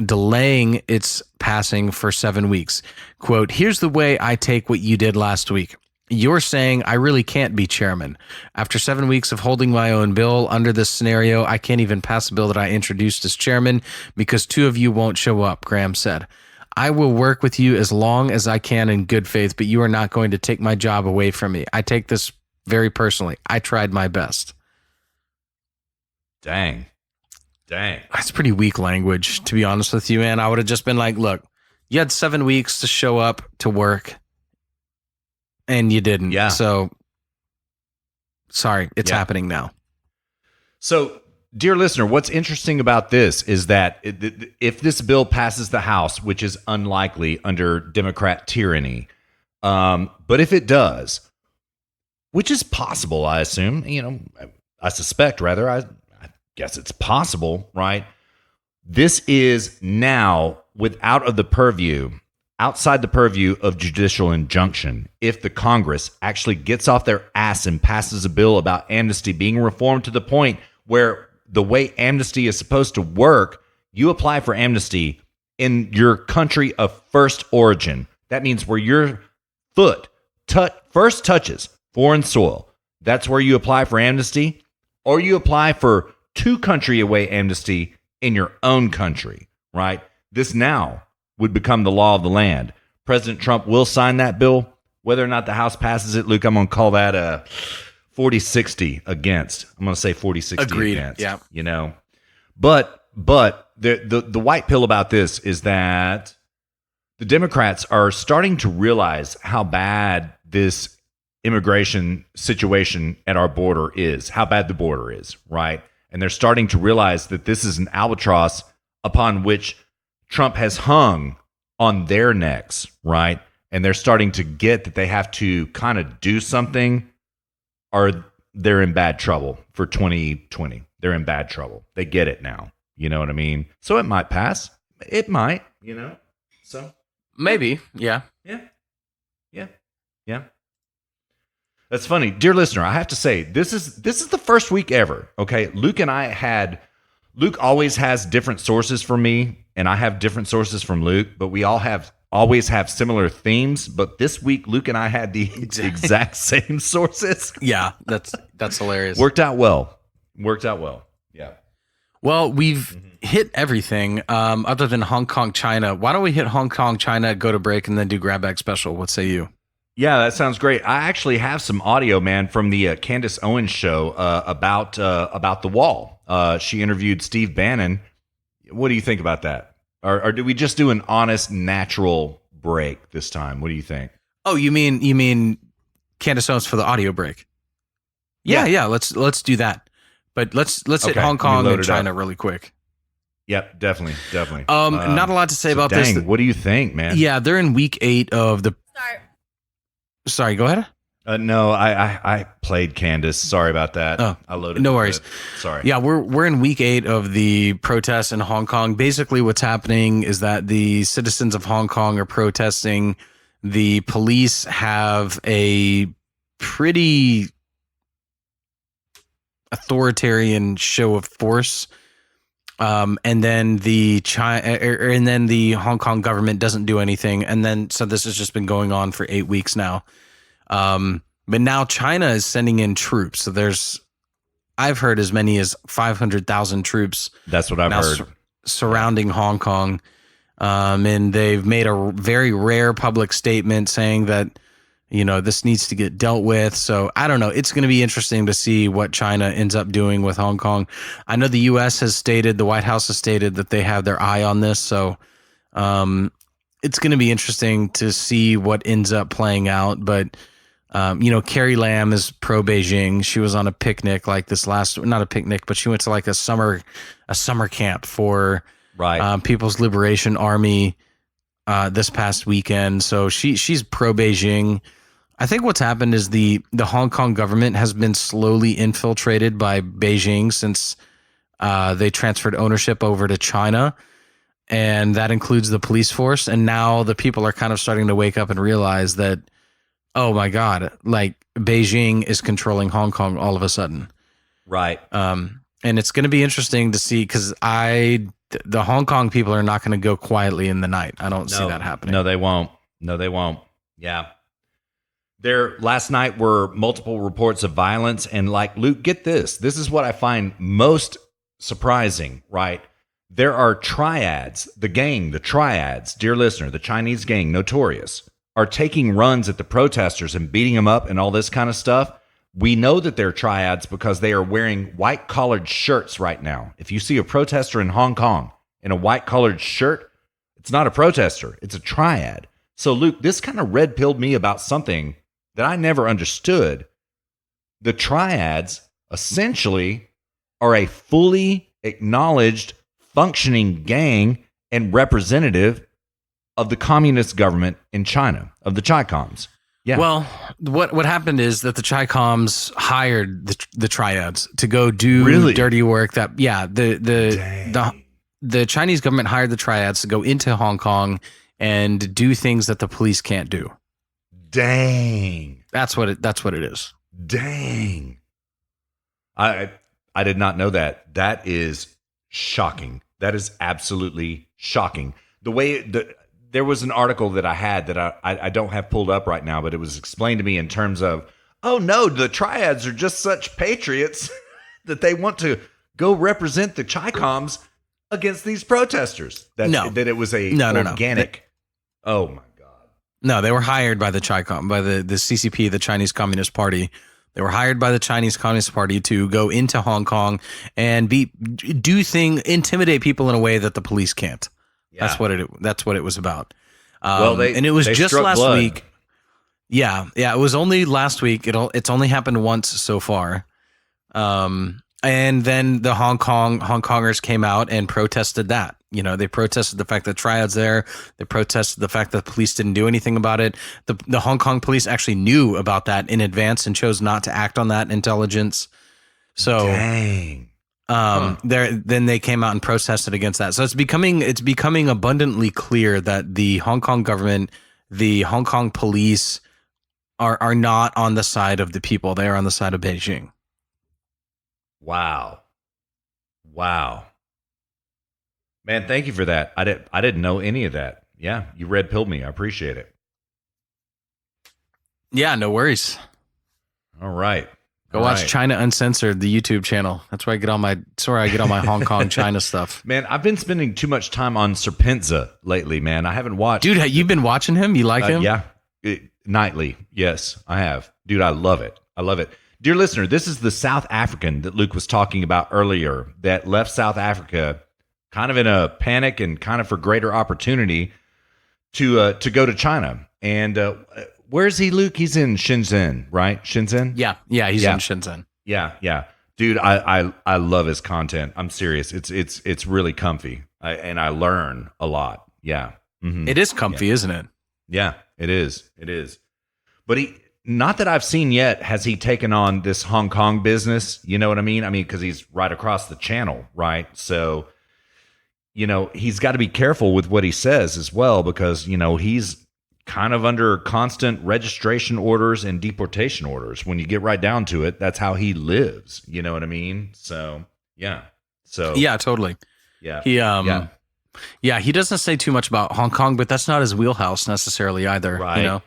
delaying its passing for 7 weeks. Quote, here's the way I take what you did last week. You're saying I really can't be chairman. After 7 weeks of holding my own bill under this scenario, I can't even pass a bill that I introduced as chairman because 2 of you won't show up, Graham said. I will work with you as long as I can in good faith, but you are not going to take my job away from me. I take this very personally. I tried my best. Dang. That's pretty weak language, to be honest with you, man. I would have just been like, look, you had 7 weeks to show up to work and you didn't. Yeah. So sorry, it's happening now. So, dear listener, what's interesting about this is that if this bill passes the House, which is unlikely under Democrat tyranny, but if it does, which is possible, I assume, I suspect rather, I guess it's possible, right? This is now outside the purview of judicial injunction. If the Congress actually gets off their ass and passes a bill about amnesty being reformed to the point where the way amnesty is supposed to work, you apply for amnesty in your country of first origin. That means where your foot first touches foreign soil. That's where you apply for amnesty, or you apply for 2-country away amnesty in your own country, right? This now would become the law of the land. President Trump will sign that bill. Whether or not the House passes it, Luke, I'm going to call that a 40-60 against. I'm going to say 40-60 Agreed. against. Yeah. You know, but the white pill about this is that the Democrats are starting to realize how bad this immigration situation at our border is, how bad the border is, right? And they're starting to realize that this is an albatross upon which Trump has hung on their necks, right? And they're starting to get that they have to kind of do something or they're in bad trouble for 2020. They're in bad trouble. They get it now. You know what I mean? So it might pass. It might, you know? So Maybe. Yeah. yeah. That's funny. Dear listener, I have to say, this is the first week ever. Okay. Luke always has different sources from me, and I have different sources from Luke, but we always have similar themes. But this week, Luke and I had the exact same sources. Yeah. That's hilarious. Worked out well. Yeah. Well, we've hit everything other than Hong Kong, China. Why don't we hit Hong Kong, China, go to break, and then do Grab Bag Special? What say you? Yeah, that sounds great. I actually have some audio, man, from the Candace Owens show about the wall. She interviewed Steve Bannon. What do you think about that? Or do we just do an honest, natural break this time? What do you think? Oh, you mean Candace Owens for the audio break? Yeah. Let's do that. But let's hit Okay, Hong let me Kong load and it China up. really quick. Yep, definitely. Not a lot to say about this. What do you think, man? Yeah, they're in week 8 of the. Sorry, go ahead. No, I played Candace. Sorry about that. Oh, I loaded. no worries. Sorry. Yeah, we're in week 8 of the protests in Hong Kong. Basically, what's happening is that the citizens of Hong Kong are protesting. The police have a pretty authoritarian show of force, and then the Hong Kong government doesn't do anything, and then so this has just been going on for 8 weeks now. But now China is sending in troops. So I've heard as many as 500,000 troops. That's what I've heard. Surrounding Hong Kong. And they've made a very rare public statement saying that, this needs to get dealt with. So I don't know. It's going to be interesting to see what China ends up doing with Hong Kong. I know the U.S. the White House has stated that they have their eye on this. So it's going to be interesting to see what ends up playing out. But Carrie Lam is pro Beijing. She was on a picnic not a picnic, but she went to like a summer camp for People's Liberation Army this past weekend. So she's pro Beijing. I think what's happened is the Hong Kong government has been slowly infiltrated by Beijing since they transferred ownership over to China. And that includes the police force. And now the people are kind of starting to wake up and realize that, oh my God, like Beijing is controlling Hong Kong all of a sudden. Right. And it's going to be interesting to see because the Hong Kong people are not going to go quietly in the night. I don't see that happening. No, they won't. Yeah. There last night were multiple reports of violence. And like, Luke, get this. This is what I find most surprising, right? There are triads, the triads, dear listener, the Chinese gang, notorious, are taking runs at the protesters and beating them up and all this kind of stuff. We know that they're triads because they are wearing white-collared shirts right now. If you see a protester in Hong Kong in a white-collared shirt, it's not a protester, it's a triad. So, Luke, this kind of red-pilled me about something that I never understood. The triads essentially are a fully acknowledged functioning gang and representative of the communist government in China, of the Chi-Coms. Yeah. Well, what happened is that the Chi-Coms hired the triads to go do dirty work. The Chinese government hired the triads to go into Hong Kong and do things that the police can't do. Dang. That's what it is. Dang. I did not know that. That is shocking. That is absolutely shocking. The way there was an article that I had that I don't have pulled up right now, but it was explained to me in terms of oh no, the triads are just such patriots that they want to go represent the Chi-Coms against these protesters. That it was a organic. Oh my God. No, they were hired by the by the CCP, the Chinese Communist Party. They were hired by the Chinese Communist Party to go into Hong Kong and intimidate people in a way that the police can't. Yeah. That's what it was about. And it was just last week. Yeah, it was only last week. It's only happened once so far. And then the Hong Kongers came out and protested that. They protested the fact that triads there. They protested the fact that the police didn't do anything about it. The Hong Kong police actually knew about that in advance and chose not to act on that intelligence. So, dang. Then they came out and protested against that. So it's becoming abundantly clear that the Hong Kong government, the Hong Kong police, are not on the side of the people. They are on the side of Beijing. Wow. Man, thank you for that. I didn't know any of that. Yeah, you red pilled me. I appreciate it. Yeah, no worries. All right. Go watch China Uncensored, the YouTube channel. That's where I get all my Hong Kong China stuff. Man, I've been spending too much time on Serpenza lately, man. I haven't watched. Dude, you've been watching him? You like him? Yeah. Nightly. Yes, I have. Dude, I love it. Dear listener, this is the South African that Luke was talking about earlier that left South Africa kind of in a panic and kind of for greater opportunity to go to China. And where's he, Luke? He's in Shenzhen, right? Shenzhen? Yeah, he's in Shenzhen. Yeah. Dude, I love his content. I'm serious. It's really comfy. And I learn a lot. Yeah. Mm-hmm. It is comfy, isn't it? Yeah, it is. But not that I've seen yet, has he taken on this Hong Kong business? You know what I mean? Because he's right across the channel, right? So, he's got to be careful with what he says as well, because, he's kind of under constant registration orders and deportation orders. When you get right down to it, that's how he lives. You know what I mean? So, yeah. Yeah, totally. Yeah. He doesn't say too much about Hong Kong, but that's not his wheelhouse necessarily either. Right.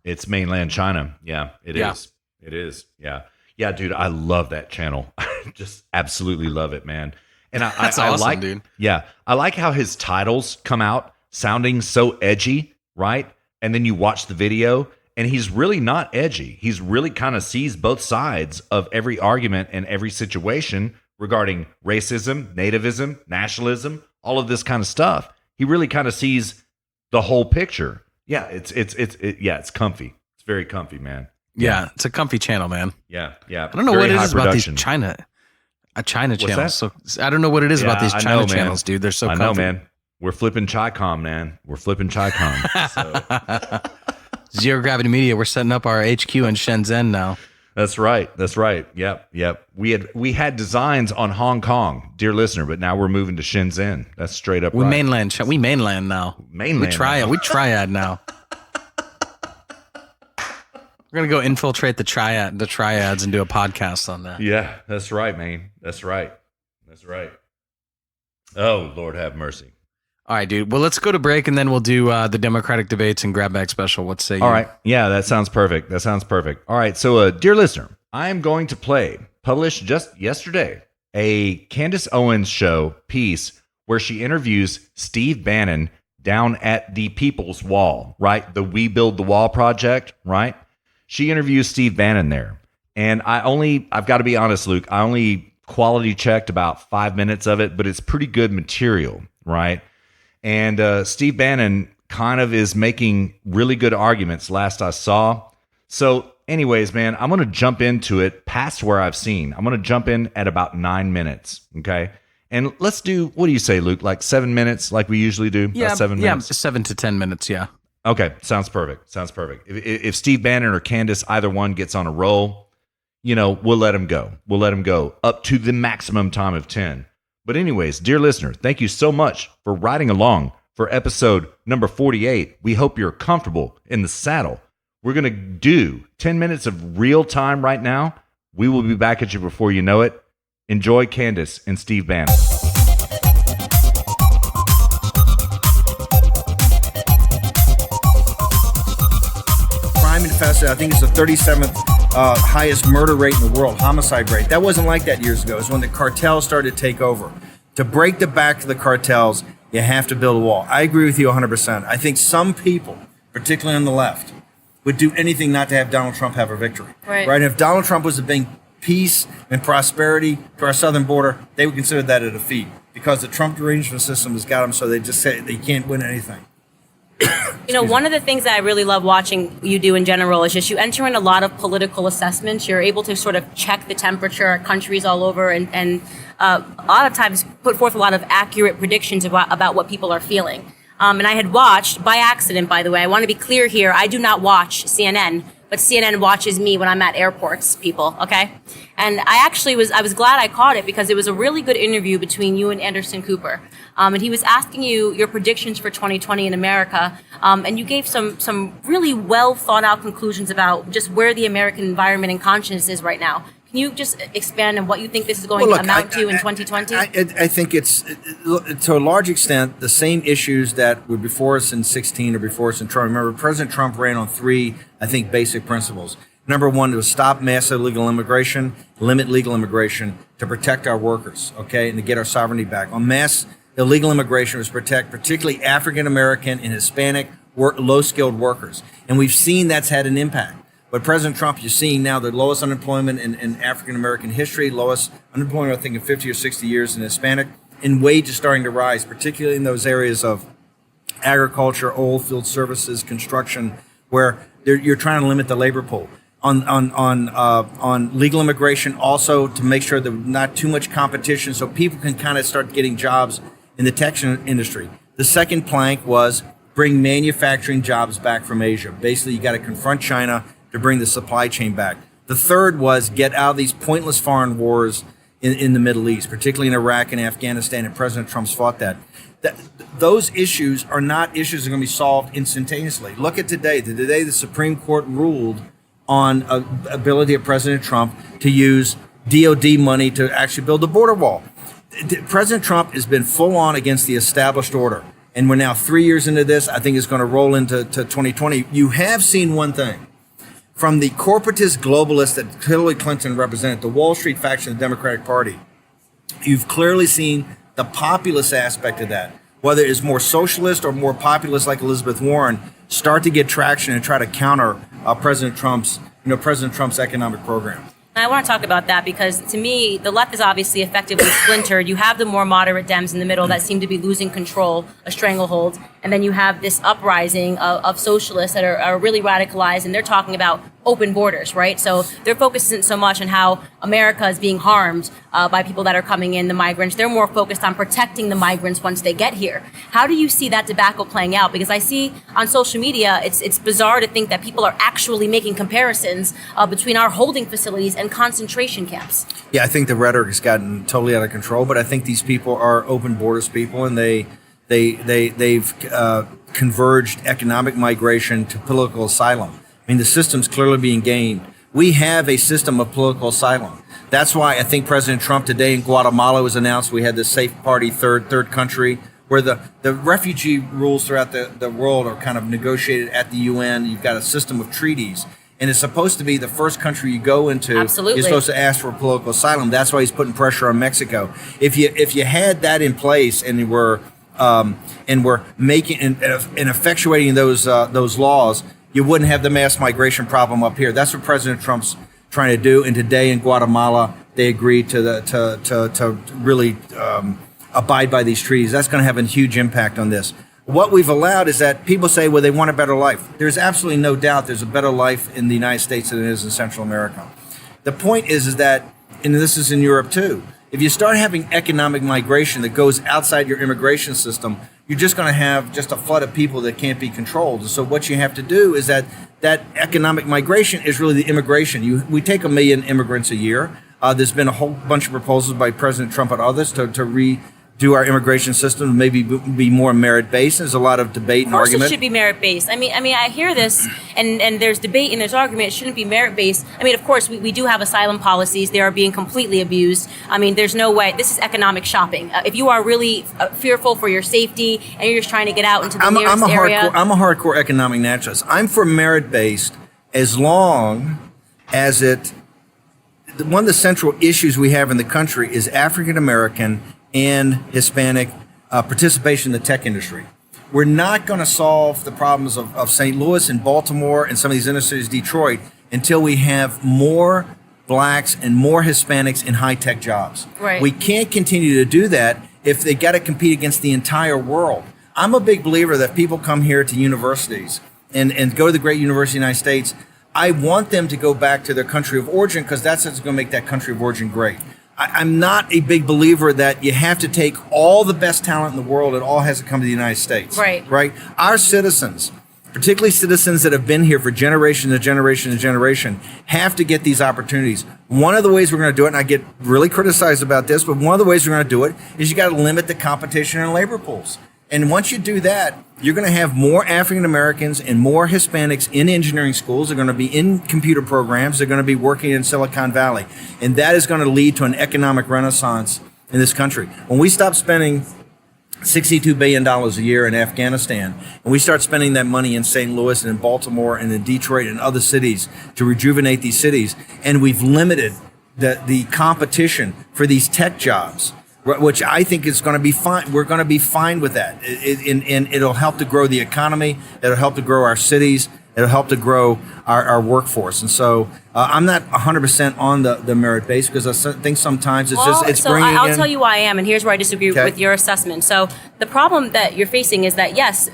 It's mainland China. Yeah, it is. It is. Yeah. Yeah, dude, I love that channel. I just absolutely love it, man. And that's awesome, dude. Yeah. I like how his titles come out sounding so edgy, right? And then you watch the video and he's really not edgy. He's really kind of sees both sides of every argument and every situation regarding racism, nativism, nationalism, all of this kind of stuff. He really kind of sees the whole picture. Yeah, it's comfy. It's very comfy, man. Yeah, it's a comfy channel, man. Yeah. I don't know what it is about these China channels. So I don't know what it is about these China channels, dude. They're so comfy. I know, man. We're flipping Chi-Com, man. We're flipping Chi-Com. So. Zero Gravity Media. We're setting up our HQ in Shenzhen now. That's right. Yep. We had designs on Hong Kong, dear listener, but now we're moving to Shenzhen. That's straight up. We right. We mainland now. We triad now. We're gonna go infiltrate the triads and do a podcast on that. Yeah, that's right, man. That's right. Oh, Lord have mercy. All right, dude. Well, let's go to break and then we'll do the Democratic debates and grab bag special. What say you? All right. Yeah, that sounds perfect. All right. So, dear listener, I am going to play, published just yesterday, a Candace Owens show piece where she interviews Steve Bannon down at the People's Wall, right? The We Build the Wall project, right? She interviews Steve Bannon there. And I've got to be honest, Luke, I only quality checked about 5 minutes of it, but it's pretty good material, right? And Steve Bannon kind of is making really good arguments last I saw. So anyways, man, I'm going to jump into it past where I've seen. I'm going to jump in at about 9 minutes, okay? And let's do, what do you say, Luke, like 7 minutes like we usually do? Yeah, about 7 minutes? Yeah, 7 to 10 minutes, yeah. Okay, sounds perfect. If Steve Bannon or Candace, either one gets on a roll, we'll let him go. We'll let him go up to the maximum time of 10. But anyways, dear listener, thank you so much for riding along for episode number 48. We hope you're comfortable in the saddle. We're going to do 10 minutes of real time right now. We will be back at you before you know it. Enjoy Candace and Steve Bannon. Crime infested, I think it's the 37th highest murder rate in the world, homicide rate. That wasn't like that years ago. It was when the cartels started to take over. To break the back of the cartels, you have to build a wall. I agree with you 100%. I think some people, particularly on the left, would do anything not to have Donald Trump have a victory. Right? And if Donald Trump was to bring peace and prosperity to our southern border, they would consider that a defeat because the Trump derangement system has got them so they just say they can't win anything. You know, one of the things that I really love watching you do in general is just you enter in a lot of political assessments. You're able to sort of check the temperature at countries all over and a lot of times put forth a lot of accurate predictions about what people are feeling. And I had watched, by accident, by the way, I want to be clear here, I do not watch CNN, but CNN watches me when I'm at airports, people, okay? And I was glad I caught it because it was a really good interview between you and Anderson Cooper. And he was asking you your predictions for 2020 in America, and you gave some really well thought out conclusions about just where the American environment and conscience is right now. Can you just expand on what you think this is going to amount to in 2020? I think it's, to a large extent, the same issues that were before us in 16 or before us in Trump. Remember, President Trump ran on three, I think, basic principles. Number one was stop mass illegal immigration, limit legal immigration to protect our workers, okay, and to get our sovereignty back. On mass illegal immigration was protect particularly African-American and Hispanic low-skilled workers. And we've seen that's had an impact. But President Trump, you're seeing now the lowest unemployment in African-American history, lowest unemployment, I think, in 50 or 60 years in Hispanic, and wages starting to rise, particularly in those areas of agriculture, oil field services, construction, where you're trying to limit the labor pool. On legal immigration, also to make sure there's not too much competition so people can kind of start getting jobs in the tech industry. The second plank was bring manufacturing jobs back from Asia. Basically, you got to confront China to bring the supply chain back. The third was get out of these pointless foreign wars in the Middle East, particularly in Iraq and Afghanistan, and President Trump's fought that. Those issues are not issues that are going to be solved instantaneously. Look at today. Today, the Supreme Court ruled on ability of President Trump to use DOD money to actually build the border wall. President Trump has been full on against the established order. And we're now 3 years into this. I think it's going to roll into 2020. You have seen one thing. From the corporatist globalists that Hillary Clinton represented, the Wall Street faction of the Democratic Party, you've clearly seen the populist aspect of that, whether it's more socialist or more populist like Elizabeth Warren, start to get traction and try to counter President Trump's economic program. And I want to talk about that because, to me, the left is obviously effectively splintered. You have the more moderate Dems in the middle that seem to be losing control, a stranglehold. And then you have this uprising of socialists that are really radicalized, and they're talking about open borders, right? So their focus isn't so much on how America is being harmed by people that are coming in, the migrants. They're more focused on protecting the migrants once they get here. How do you see that debacle playing out? Because I see on social media, it's bizarre to think that people are actually making comparisons between our holding facilities and concentration camps. Yeah, I think the rhetoric has gotten totally out of control, but I think these people are open borders people, and they've converged economic migration to political asylum. I mean, the system's clearly being gained. We have a system of political asylum. That's why I think President Trump today in Guatemala was announced. We had the safe party third country where the refugee rules throughout the world are kind of negotiated at the UN. You've got a system of treaties. And it's supposed to be the first country you go into. Absolutely. You're supposed to ask for political asylum. That's why he's putting pressure on Mexico. If you had that in place and we're making and effectuating those laws, you wouldn't have the mass migration problem up here. That's what President Trump's trying to do. And today in Guatemala, they agreed to really abide by these treaties. That's going to have a huge impact on this. What we've allowed is that people say, well, they want a better life. There's absolutely no doubt there's a better life in the United States than there is in Central America. The point is that, and this is in Europe too, if you start having economic migration that goes outside your immigration system, you're just going to have just a flood of people that can't be controlled. And so what you have to do is that economic migration is really the immigration. We take 1 million immigrants a year. There's been a whole bunch of proposals by President Trump and others to redo our immigration system to maybe be more merit-based. There's a lot of debate and argument. Of course it should be merit-based. I mean, I hear this, and there's debate and there's argument. It shouldn't be merit-based. I mean, of course, we do have asylum policies. They are being completely abused. I mean, there's no way. This is economic shopping. If you are really fearful for your safety and you're just trying to get out into the nearest area. I'm a hardcore economic naturalist. I'm for merit-based as long one of the central issues we have in the country is African American and Hispanic participation in the tech industry. We're not going to solve the problems of St. Louis and Baltimore and some of these inner cities, Detroit, until we have more blacks and more Hispanics in high-tech jobs. Right. We can't continue to do that if they got to compete against the entire world. I'm a big believer that people come here to universities and go to the great university of the United States. I want them to go back to their country of origin because that's what's going to make that country of origin great. I'm not a big believer that you have to take all the best talent in the world. It all has to come to the United States. Right. Right. Our citizens, particularly citizens that have been here for generation to generation to generation, have to get these opportunities. One of the ways we're going to do it, and I get really criticized about this, but one of the ways we're going to do it is you got to limit the competition in labor pools. And once you do that, you're going to have more African Americans and more Hispanics in engineering schools. They're going to be in computer programs. They're going to be working in Silicon Valley. And that is going to lead to an economic renaissance in this country. When we stop spending $62 billion a year in Afghanistan, and we start spending that money in St. Louis and in Baltimore and in Detroit and other cities to rejuvenate these cities, and we've limited the competition for these tech jobs, which I think is going to be fine. We're going to be fine with that. And it'll help to grow the economy. It'll help to grow our cities. It'll help to grow our workforce. And so I'm not 100% on the merit base because I think sometimes it's bringing in. I'll tell you why I am, and here's where I disagree Okay. with your assessment. So the problem that you're facing is that, yes,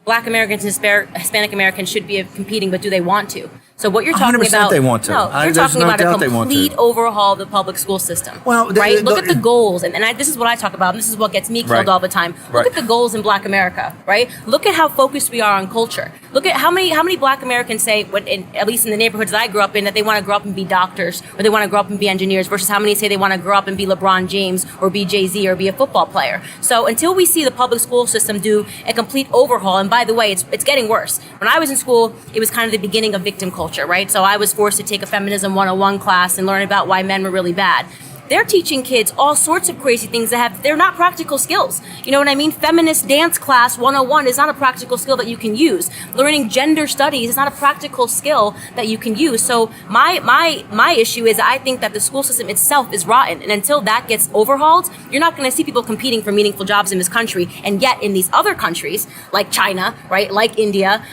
Black Americans and Hispanic Americans should be competing, but do they want to? So what you're talking 100% about, they want to. No, you're There's talking no about a doubt they want to. complete overhaul of the public school system. Well, right? Look at the goals, and this is what I talk about, and this is what gets me killed Right. all the time. Look Right. at the goals in Black America, right? Look at how focused we are on culture. Look at how many Black Americans say, at least in the neighborhoods that I grew up in, that they want to grow up and be doctors, or they want to grow up and be engineers, versus how many say they want to grow up and be LeBron James, or be Jay-Z, or be a football player. So until we see the public school system do a complete overhaul, and by the way, it's getting worse. When I was in school, it was kind of the beginning of victim culture, right? So I was forced to take a feminism 101 class and learn about why men were really bad. They're teaching kids all sorts of crazy things they're not practical skills. You know what I mean? Feminist dance class 101 is not a practical skill that you can use. Learning gender studies is not a practical skill that you can use. So my issue is I think that the school system itself is rotten. And until that gets overhauled, you're not going to see people competing for meaningful jobs in this country. And yet in these other countries, like China, right, like India,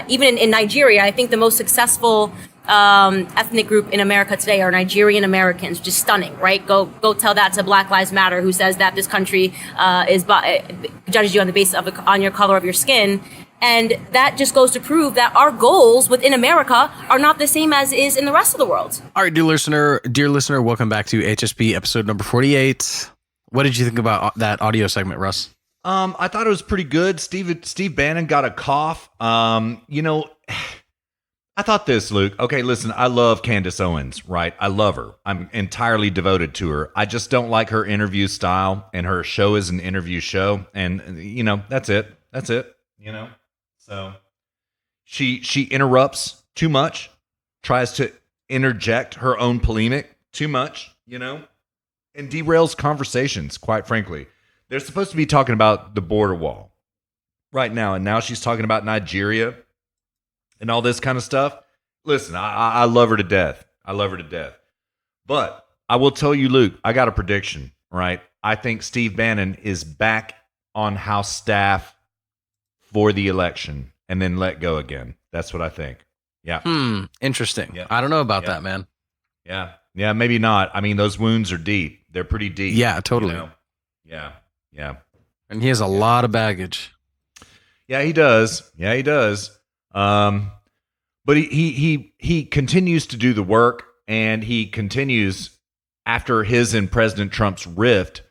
even in Nigeria, I think the most successful ethnic group in America today are Nigerian Americans, which is stunning, right? Go tell that to Black Lives Matter, who says that this country judges you on the basis of on your color of your skin. And that just goes to prove that our goals within America are not the same as is in the rest of the world. All right, dear listener, welcome back to HSP episode number 48. What did you think about that audio segment, Russ? I thought it was pretty good. Steve Bannon got a cough. I thought this, Luke. Okay, listen, I love Candace Owens, right? I love her. I'm entirely devoted to her. I just don't like her interview style, and her show is an interview show. And, that's it. So she interrupts too much, tries to interject her own polemic too much, and derails conversations, quite frankly. They're supposed to be talking about the border wall right now, and now she's talking about Nigeria and all this kind of stuff. Listen, I love her to death. But I will tell you, Luke, I got a prediction, right? I think Steve Bannon is back on House staff for the election and then let go again. That's what I think. Yeah. Interesting. Yeah. I don't know about that, man. Yeah. Yeah, maybe not. I mean, those wounds are deep. They're pretty deep. Yeah, totally. Yeah. And he has a lot of baggage. Yeah, he does. But he continues to do the work, and he continues after his and President Trump's rift.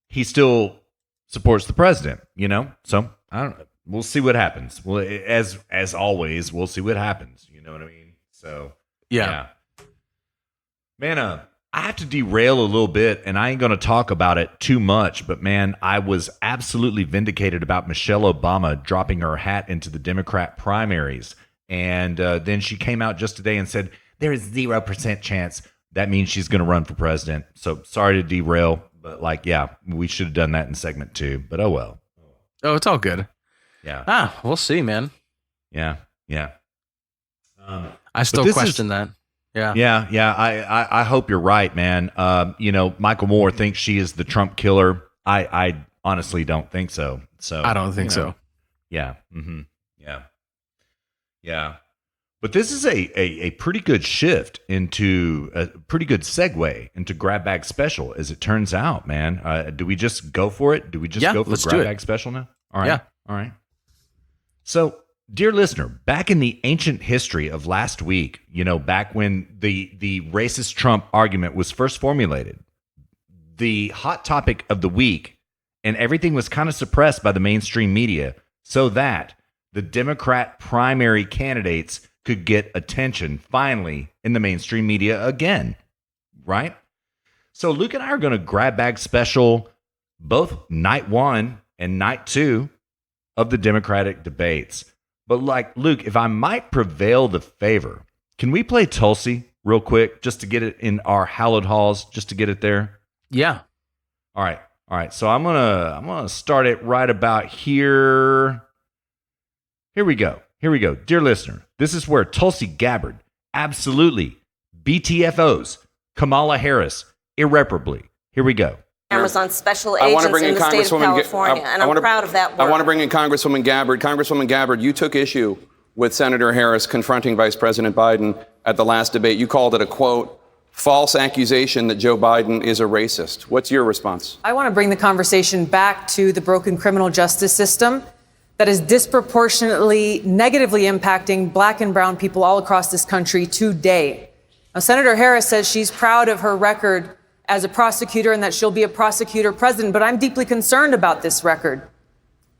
He still supports the president, So I don't know. We'll see what happens. Well, as always, we'll see what happens. You know what I mean? So Yeah. Man, I have to derail a little bit, and I ain't going to talk about it too much, but man, I was absolutely vindicated about Michelle Obama dropping her hat into the Democrat primaries. And then she came out just today and said, there is 0% chance. That means she's going to run for president. So sorry to derail, but we should have done that in segment 2, but oh well. Oh, it's all good. Yeah. We'll see, man. Yeah. I still question that. Yeah. I hope you're right, man. Michael Moore thinks she is the Trump killer. I honestly don't think so. So I don't think so. Yeah. Mm-hmm. Yeah. But this is a pretty good shift into a pretty good segue into Grab Bag Special, as it turns out, man. Do we just go for it? Do we just go for Grab Bag Special now? All right. Yeah. All right. So, dear listener, back in the ancient history of last week, back when the racist Trump argument was first formulated, the hot topic of the week, and everything was kind of suppressed by the mainstream media so that the Democrat primary candidates could get attention finally in the mainstream media again, right? So Luke and I are going to Grab Bag Special both night 1 and night 2 of the Democratic debates. But Luke, if I might prevail the favor, can we play Tulsi real quick just to get it in our hallowed halls, just to get it there? Yeah. All right. So I'm gonna start it right about here. Here we go. Dear listener, this is where Tulsi Gabbard absolutely BTFOs Kamala Harris irreparably. Here we go. Cameras on special agents in the state of California, and I'm proud of that work. I want to bring in Congresswoman Gabbard. Congresswoman Gabbard, you took issue with Senator Harris confronting Vice President Biden at the last debate. You called it a, quote, false accusation that Joe Biden is a racist. What's your response? I want to bring the conversation back to the broken criminal justice system that is disproportionately negatively impacting black and brown people all across this country today. Now, Senator Harris says she's proud of her record as a prosecutor and that she'll be a prosecutor president, but I'm deeply concerned about this record.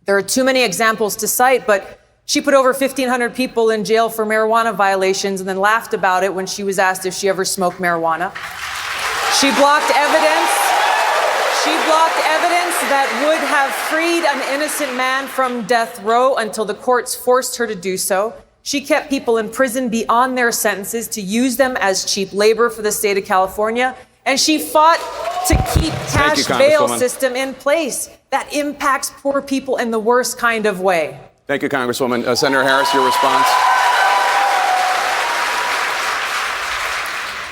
There are too many examples to cite, but she put over 1,500 people in jail for marijuana violations and then laughed about it when she was asked if she ever smoked marijuana. She blocked evidence. That would have freed an innocent man from death row until the courts forced her to do so. She kept people in prison beyond their sentences to use them as cheap labor for the state of California. And she fought to keep cash bail system in place that impacts poor people in the worst kind of way. Thank you, Congresswoman. Senator Harris, your response.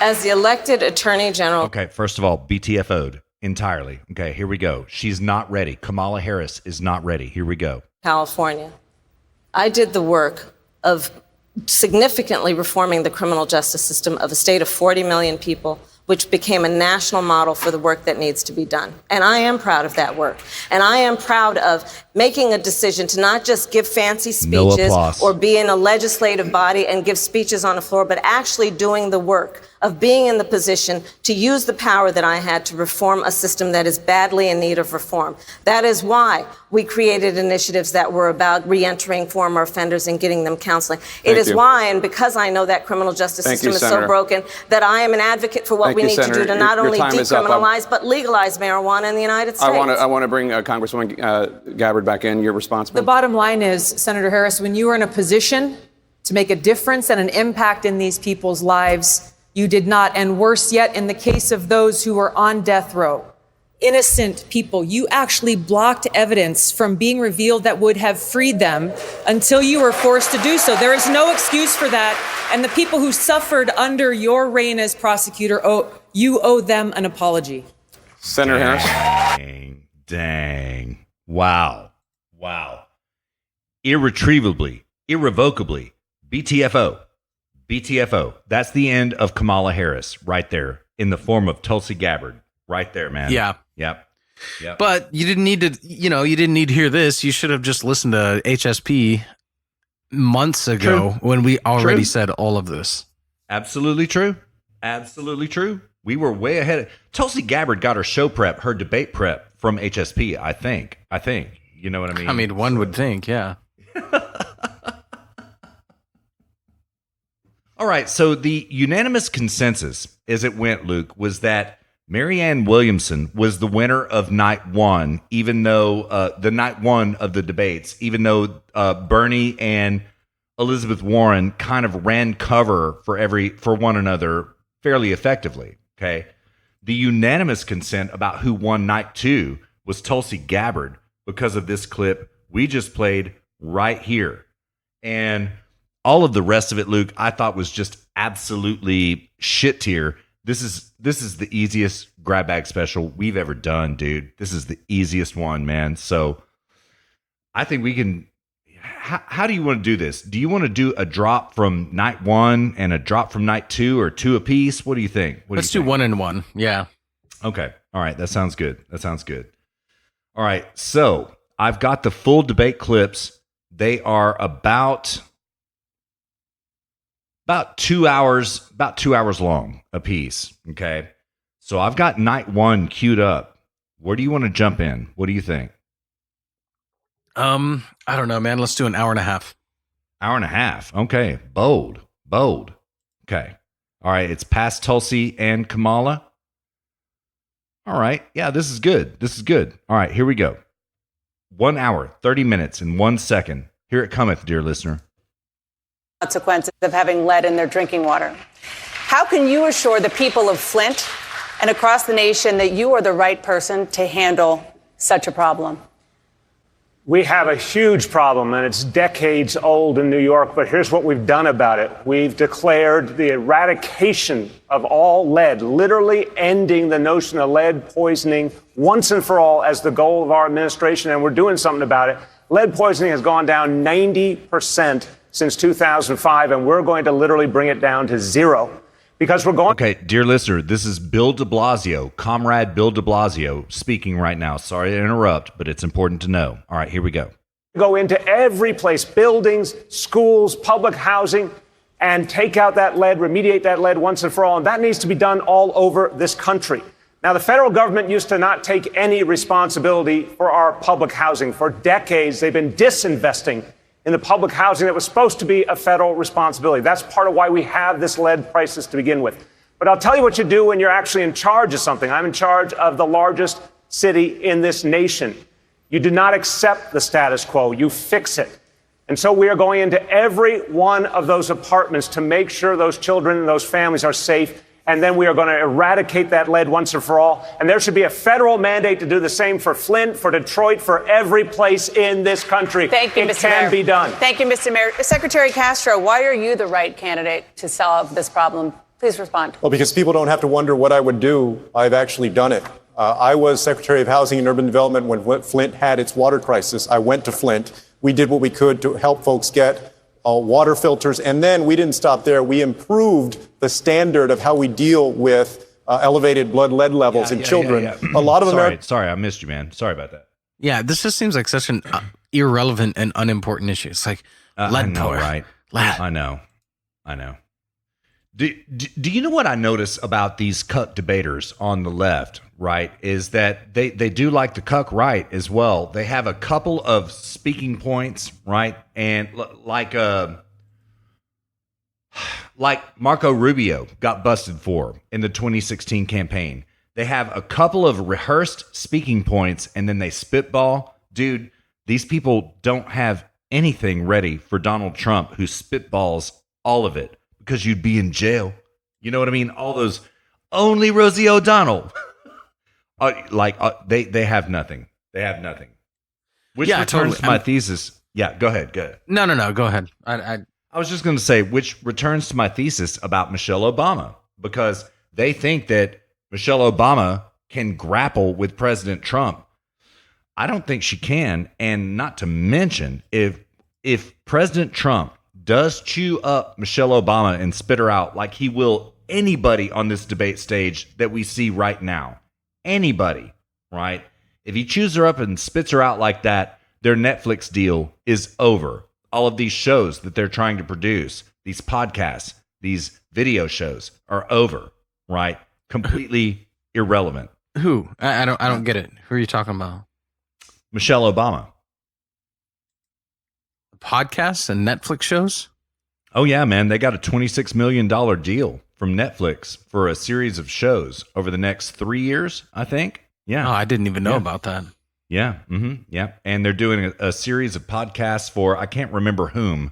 As the elected Attorney General. Okay, first of all, BTFO'd entirely. Okay, here we go. She's not ready. Kamala Harris is not ready. Here we go. California. I did the work of significantly reforming the criminal justice system of a state of 40 million people, which became a national model for the work that needs to be done. And I am proud of that work. And I am proud of making a decision to not just give fancy speeches or be in a legislative body and give speeches on the floor, but actually doing the work of being in the position to use the power that I had to reform a system that is badly in need of reform. That is why we created initiatives that were about reentering former offenders and getting them counseling. It is why, and because I know that criminal justice system is so broken, that I am an advocate for what we need to do to not only decriminalize, but legalize marijuana in the United States. I want to bring Congresswoman Gabbard back in. Your response. The bottom line is, Senator Harris, when you are in a position to make a difference and an impact in these people's lives, you did not. And worse yet, in the case of those who are on death row, innocent people, you actually blocked evidence from being revealed that would have freed them until you were forced to do so. There is no excuse for that. And the people who suffered under your reign as prosecutor, you owe them an apology. Senator Harris. Dang. Wow. Irretrievably, irrevocably, BTFO. That's the end of Kamala Harris right there in the form of Tulsi Gabbard right there, man. Yeah. Yep. But you didn't need to, you didn't need to hear this. You should have just listened to HSP months ago when we already said all of this. Absolutely true. We were way ahead. Tulsi Gabbard got her show prep, her debate prep from HSP, I think. You know what I mean? I mean, one would think, yeah. All right, so the unanimous consensus as it went, Luke, was that Marianne Williamson was the winner of night 1, even though the night 1 of the debates, even though Bernie and Elizabeth Warren kind of ran cover for one another fairly effectively. Okay, the unanimous consent about who won night 2 was Tulsi Gabbard because of this clip we just played right here, and all of the rest of it, Luke, I thought was just absolutely shit tier. This is the easiest grab bag special we've ever done, dude. This is the easiest one, man. So I think we can. How do you want to do this? Do you want to do a drop from night 1 and a drop from night 2, or 2 apiece? What do you think? Let's do 1 and 1. Yeah. Okay. All right. That sounds good. All right. So I've got the full debate clips. They are about 2 hours, long a piece. Okay. So I've got night 1 queued up. Where do you want to jump in? What do you think? I don't know, man. Let's do an hour and a half. Hour and a half. Okay. Bold. Okay. All right. It's past Tulsi and Kamala. All right. Yeah, this is good. All right. Here we go. 1 hour, 30 minutes, and 1 second. Here it cometh, dear listener. Consequences of having lead in their drinking water. How can you assure the people of Flint and across the nation that you are the right person to handle such a problem? We have a huge problem, and it's decades old in New York, but here's what we've done about it. We've declared the eradication of all lead, literally ending the notion of lead poisoning once and for all as the goal of our administration, and we're doing something about it. Lead poisoning has gone down 90% since 2005, and we're going to literally bring it down to 0. Because we're going. Okay, dear listener, this is Bill de Blasio, Comrade Bill de Blasio, speaking right now. Sorry to interrupt, but it's important to know. All right, here we go. Go into every place, buildings, schools, public housing, and take out that lead, remediate that lead once and for all. And that needs to be done all over this country. Now, the federal government used to not take any responsibility for our public housing. For decades, they've been disinvesting in the public housing that was supposed to be a federal responsibility. That's part of why we have this lead crisis to begin with. But I'll tell you what you do when you're actually in charge of something. I'm in charge of the largest city in this nation. You do not accept the status quo. You fix it. And so we are going into every one of those apartments to make sure those children and those families are safe. And then we are going to eradicate that lead once and for all. And there should be a federal mandate to do the same for Flint, for Detroit, for every place in this country. Thank you, Mr. Mayor. It can be done. Thank you, Mr. Mayor. Secretary Castro, why are you the right candidate to solve this problem? Please respond. Well, because people don't have to wonder what I would do. I've actually done it. I was Secretary of Housing and Urban Development when Flint had its water crisis. I went to Flint. We did what we could to help folks get water filters. And then we didn't stop there. We improved the standard of how we deal with elevated blood lead levels in children. A lot of Americans. Sorry, I missed you, man. Sorry about that. Yeah, this just seems like such an irrelevant and unimportant issue. It's like lead I know, power. right? Lead. I know. Do you know what I notice about these cuck debaters on the left, right, is that they do like the cuck right as well. They have a couple of speaking points, right, and like Marco Rubio got busted for in the 2016 campaign. They have a couple of rehearsed speaking points, and then they spitball. Dude, these people don't have anything ready for Donald Trump, who spitballs all of it. Because you'd be in jail. You know what I mean? All those, only Rosie O'Donnell. They have nothing. They have nothing. Which returns to my thesis. Yeah, go ahead. No, go ahead. I was just going to say, which returns to my thesis about Michelle Obama. Because they think that Michelle Obama can grapple with President Trump. I don't think she can. And not to mention, if President Trump does chew up Michelle Obama and spit her out like he will anybody on this debate stage that we see right now. Anybody, right? If he chews her up and spits her out like that, their Netflix deal is over. All of these shows that they're trying to produce, these podcasts, these video shows are over, right? Completely irrelevant. Who? I don't get it. Who are you talking about? Michelle Obama. Podcasts and Netflix shows? Oh, yeah, man. They got a $26 million deal from Netflix for a series of shows over the next 3 years, I think. Yeah. Oh, I didn't even know about that. Yeah. Mm-hmm. Yeah. And they're doing a series of podcasts for, I can't remember whom.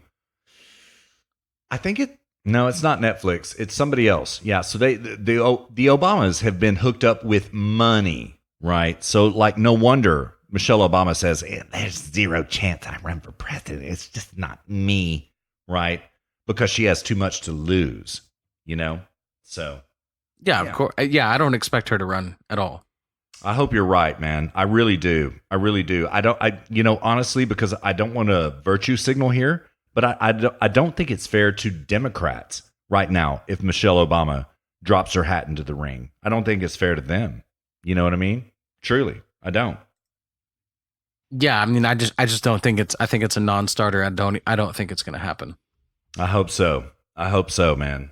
I think no, it's not Netflix. It's somebody else. Yeah. So the Obamas have been hooked up with money, right? So no wonder Michelle Obama says, there's zero chance I run for president. It's just not me, right? Because she has too much to lose. So Yeah, of course. Yeah, I don't expect her to run at all. I hope you're right, man. I really do. Honestly, because I don't want to virtue signal here, but I don't think it's fair to Democrats right now if Michelle Obama drops her hat into the ring. I don't think it's fair to them. You know what I mean? Truly, I don't. Yeah, I mean, I just don't think it's. I think it's a non-starter. I don't think it's going to happen. I hope so. Man.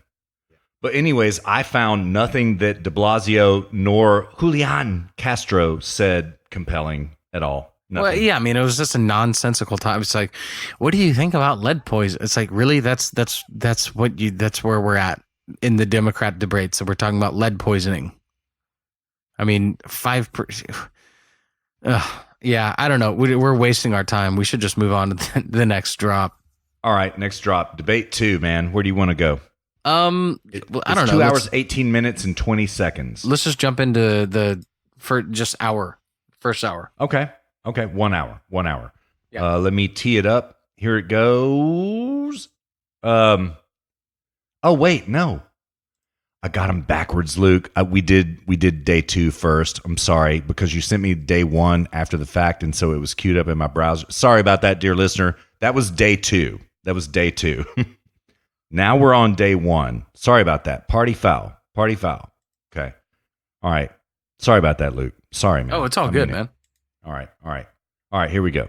But anyways, I found nothing that de Blasio nor Julian Castro said compelling at all. Nothing. Well, yeah, I mean, it was just a nonsensical time. It's like, what do you think about lead poison? It's like, really, that's where we're at in the Democrat debates. So we're talking about lead poisoning. I mean, 5%. Yeah, I don't know. We're wasting our time. We should just move on to the next drop. All right, next drop. Debate 2, man. Where do you want to go? I don't know. 2 hours, 18 minutes, and 20 seconds. Let's just jump into the first hour. Okay. 1 hour. Yeah. Let me tee it up. Here it goes. Oh wait, no. I got them backwards, Luke. We did day 2 first. I'm sorry because you sent me day 1 after the fact, and so it was queued up in my browser. Sorry about that, dear listener. That was day 2. Now we're on day 1. Sorry about that. Party foul. Okay. All right. Sorry about that, Luke. Sorry, man. Oh, it's all good, man. All right. Here we go.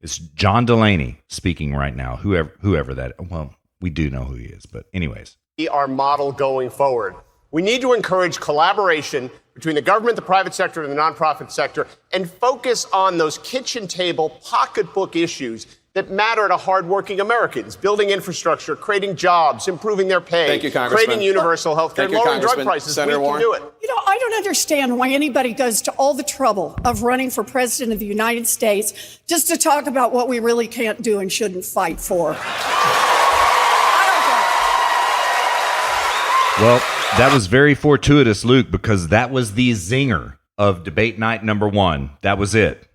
It's John Delaney speaking right now. Whoever that. Well, we do know who he is, but anyways. Our model going forward. We need to encourage collaboration between the government, the private sector, and the nonprofit sector, and focus on those kitchen table, pocketbook issues that matter to hardworking Americans: building infrastructure, creating jobs, improving their pay, Thank you, Congressman. creating universal health care, lowering drug prices. Senator we can Warren. do it. You know, I don't understand why anybody goes to all the trouble of running for president of the United States just to talk about what we really can't do and shouldn't fight for. Well, that was very fortuitous, Luke, because that was the zinger of debate night number 1. That was it.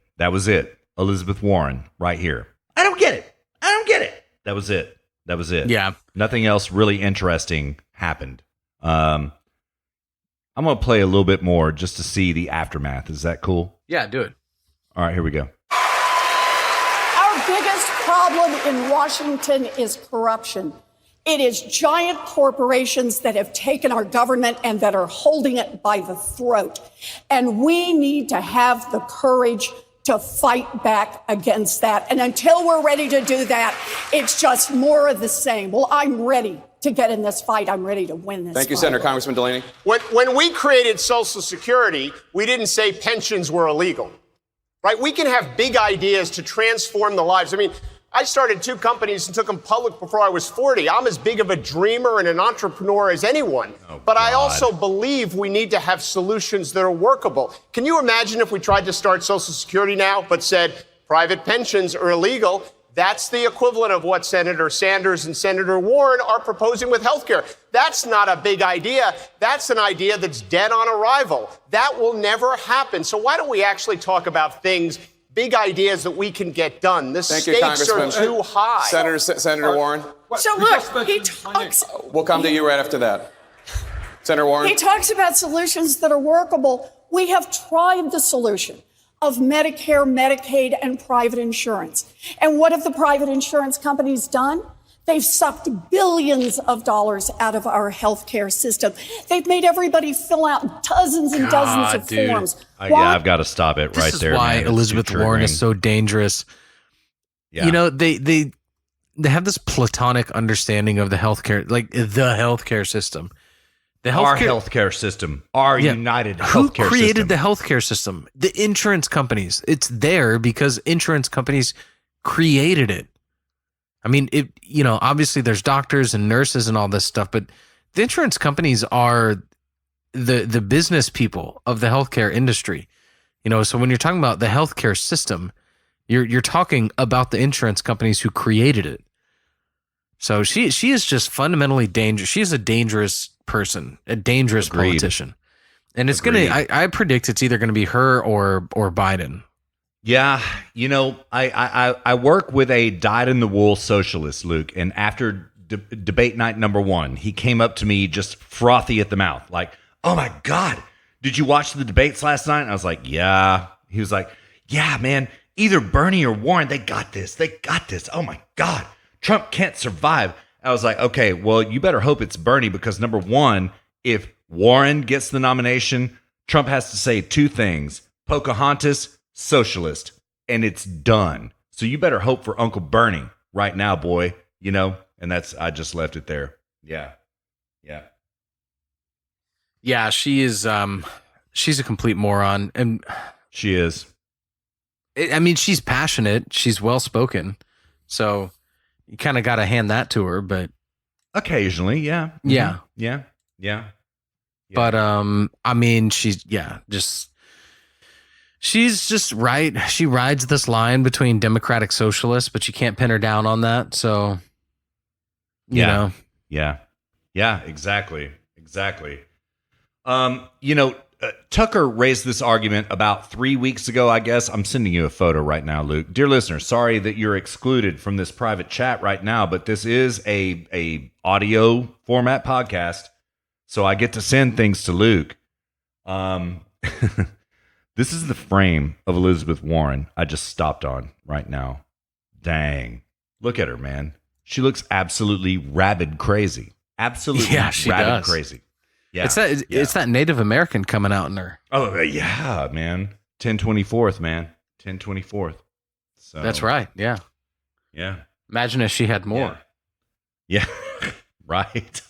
Elizabeth Warren right here. I don't get it. That was it. Yeah. Nothing else really interesting happened. I'm going to play a little bit more just to see the aftermath. Is that cool? Yeah, do it. All right, here we go. Our biggest problem in Washington is corruption. It is giant corporations that have taken our government and that are holding it by the throat. And we need to have the courage to fight back against that. And until we're ready to do that, it's just more of the same. Well, I'm ready to get in this fight. I'm ready to win this Thank you, fight. Senator. Congressman Delaney. When we created Social Security, we didn't say pensions were illegal, right? We can have big ideas to transform the lives. I mean, I started 2 companies and took them public before I was 40. I'm as big of a dreamer and an entrepreneur as anyone. But I also believe we need to have solutions that are workable. Can you imagine if we tried to start Social Security now, but said private pensions are illegal? That's the equivalent of what Senator Sanders and Senator Warren are proposing with health care. That's not a big idea. That's an idea that's dead on arrival. That will never happen. So why don't we actually talk about things, big ideas that we can get done? The stakes are too high. Senator Warren. So look, he talks. We'll come to you right after that. Senator Warren. He talks about solutions that are workable. We have tried the solution of Medicare, Medicaid, and private insurance. And what have the private insurance companies done? They've sucked billions of dollars out of our healthcare system. They've made everybody fill out dozens and dozens of forms. Yeah, I've got to stop it right there. This is why man. Elizabeth Warren is so dangerous. Yeah. You know, they have this platonic understanding of the healthcare, like the healthcare system. Our healthcare system, our united healthcare system. Who created the healthcare system? The insurance companies. It's there because insurance companies created it. I mean, obviously there's doctors and nurses and all this stuff, but the insurance companies are the business people of the healthcare industry. So when you're talking about the healthcare system, you're talking about the insurance companies who created it. So she is just fundamentally dangerous. She's a dangerous person, a dangerous politician. And it's I predict it's either gonna be her or Biden. Yeah, I work with a dyed-in-the-wool socialist, Luke, and after debate night number 1, he came up to me just frothy at the mouth, like, "Oh my God, did you watch the debates last night?" And I was like, "Yeah." He was like, "Yeah, man, either Bernie or Warren, they got this. They got this. Oh my God, Trump can't survive." I was like, "Okay, well, you better hope it's Bernie, because number 1, if Warren gets the nomination, Trump has to say 2 things: Pocahontas, socialist, and it's done. So you better hope for Uncle Bernie right now, boy." You know, and I just left it there. Yeah. Yeah, she is. She's a complete moron, and she is. I mean, she's passionate. She's well spoken, so you kind of got to hand that to her. But occasionally, yeah. But I mean, she's just right. She rides this line between democratic socialists, but you can't pin her down on that. So, you know. Yeah, exactly. Tucker raised this argument about 3 weeks ago, I guess. I'm sending you a photo right now, Luke. Dear listener, sorry that you're excluded from this private chat right now, but this is a audio format podcast, so I get to send things to Luke. This is the frame of Elizabeth Warren I just stopped on right now. Dang. Look at her, man. She looks absolutely rabid crazy. Absolutely she rabid does. Crazy. Yeah. It's that Native American coming out in her. Oh, yeah, man. 10/24th, man. 10/24th. So That's right. Yeah. Yeah. Imagine if she had more. Yeah. Right.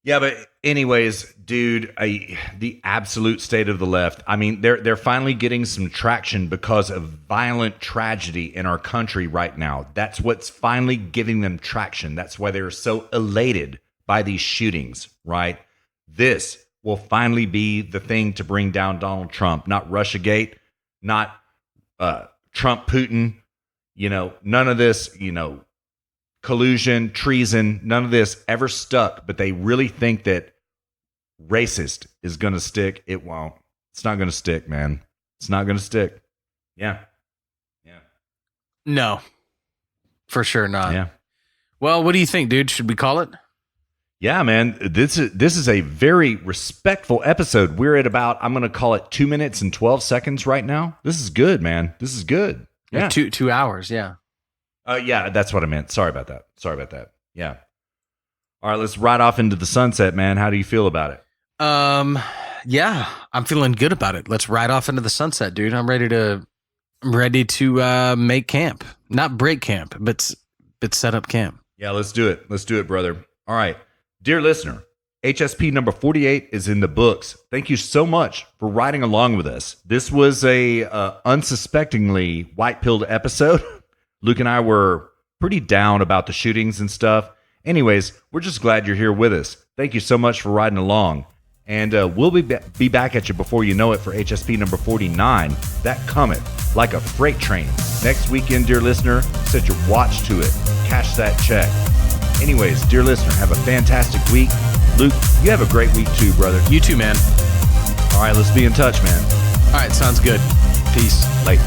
Yeah, but anyways, dude, the absolute state of the left. I mean, they're finally getting some traction because of violent tragedy in our country right now. That's what's finally giving them traction. That's why they're so elated by these shootings, right? This will finally be the thing to bring down Donald Trump, not Russiagate, not Trump Putin, none of this, collusion, treason, none of this ever stuck, but they really think that racist is going to stick. It won't. It's not going to stick, man. It's not going to stick. Yeah. No, for sure not. Yeah. Well, what do you think, dude? Should we call it? Yeah, man. This is a very respectful episode. We're at about, I'm going to call it 2 minutes and 12 seconds right now. This is good, man. This is good. Yeah. 2 hours. Yeah. Yeah, that's what I meant. Sorry about that. Yeah. All right, let's ride off into the sunset, man. How do you feel about it? Yeah, I'm feeling good about it. Let's ride off into the sunset, dude. I'm ready to make camp. Not break camp, but set up camp. Yeah, let's do it. Let's do it, brother. All right. Dear listener, HSP number 48 is in the books. Thank you so much for riding along with us. This was a unsuspectingly white-pilled episode. Luke and I were pretty down about the shootings and stuff. Anyways, we're just glad you're here with us. Thank you so much for riding along. And we'll be back at you before you know it for HSP number 49. That cometh like a freight train. Next weekend, dear listener, set your watch to it. Cash that check. Anyways, dear listener, have a fantastic week. Luke, you have a great week too, brother. You too, man. All right, let's be in touch, man. All right, sounds good. Peace. Later.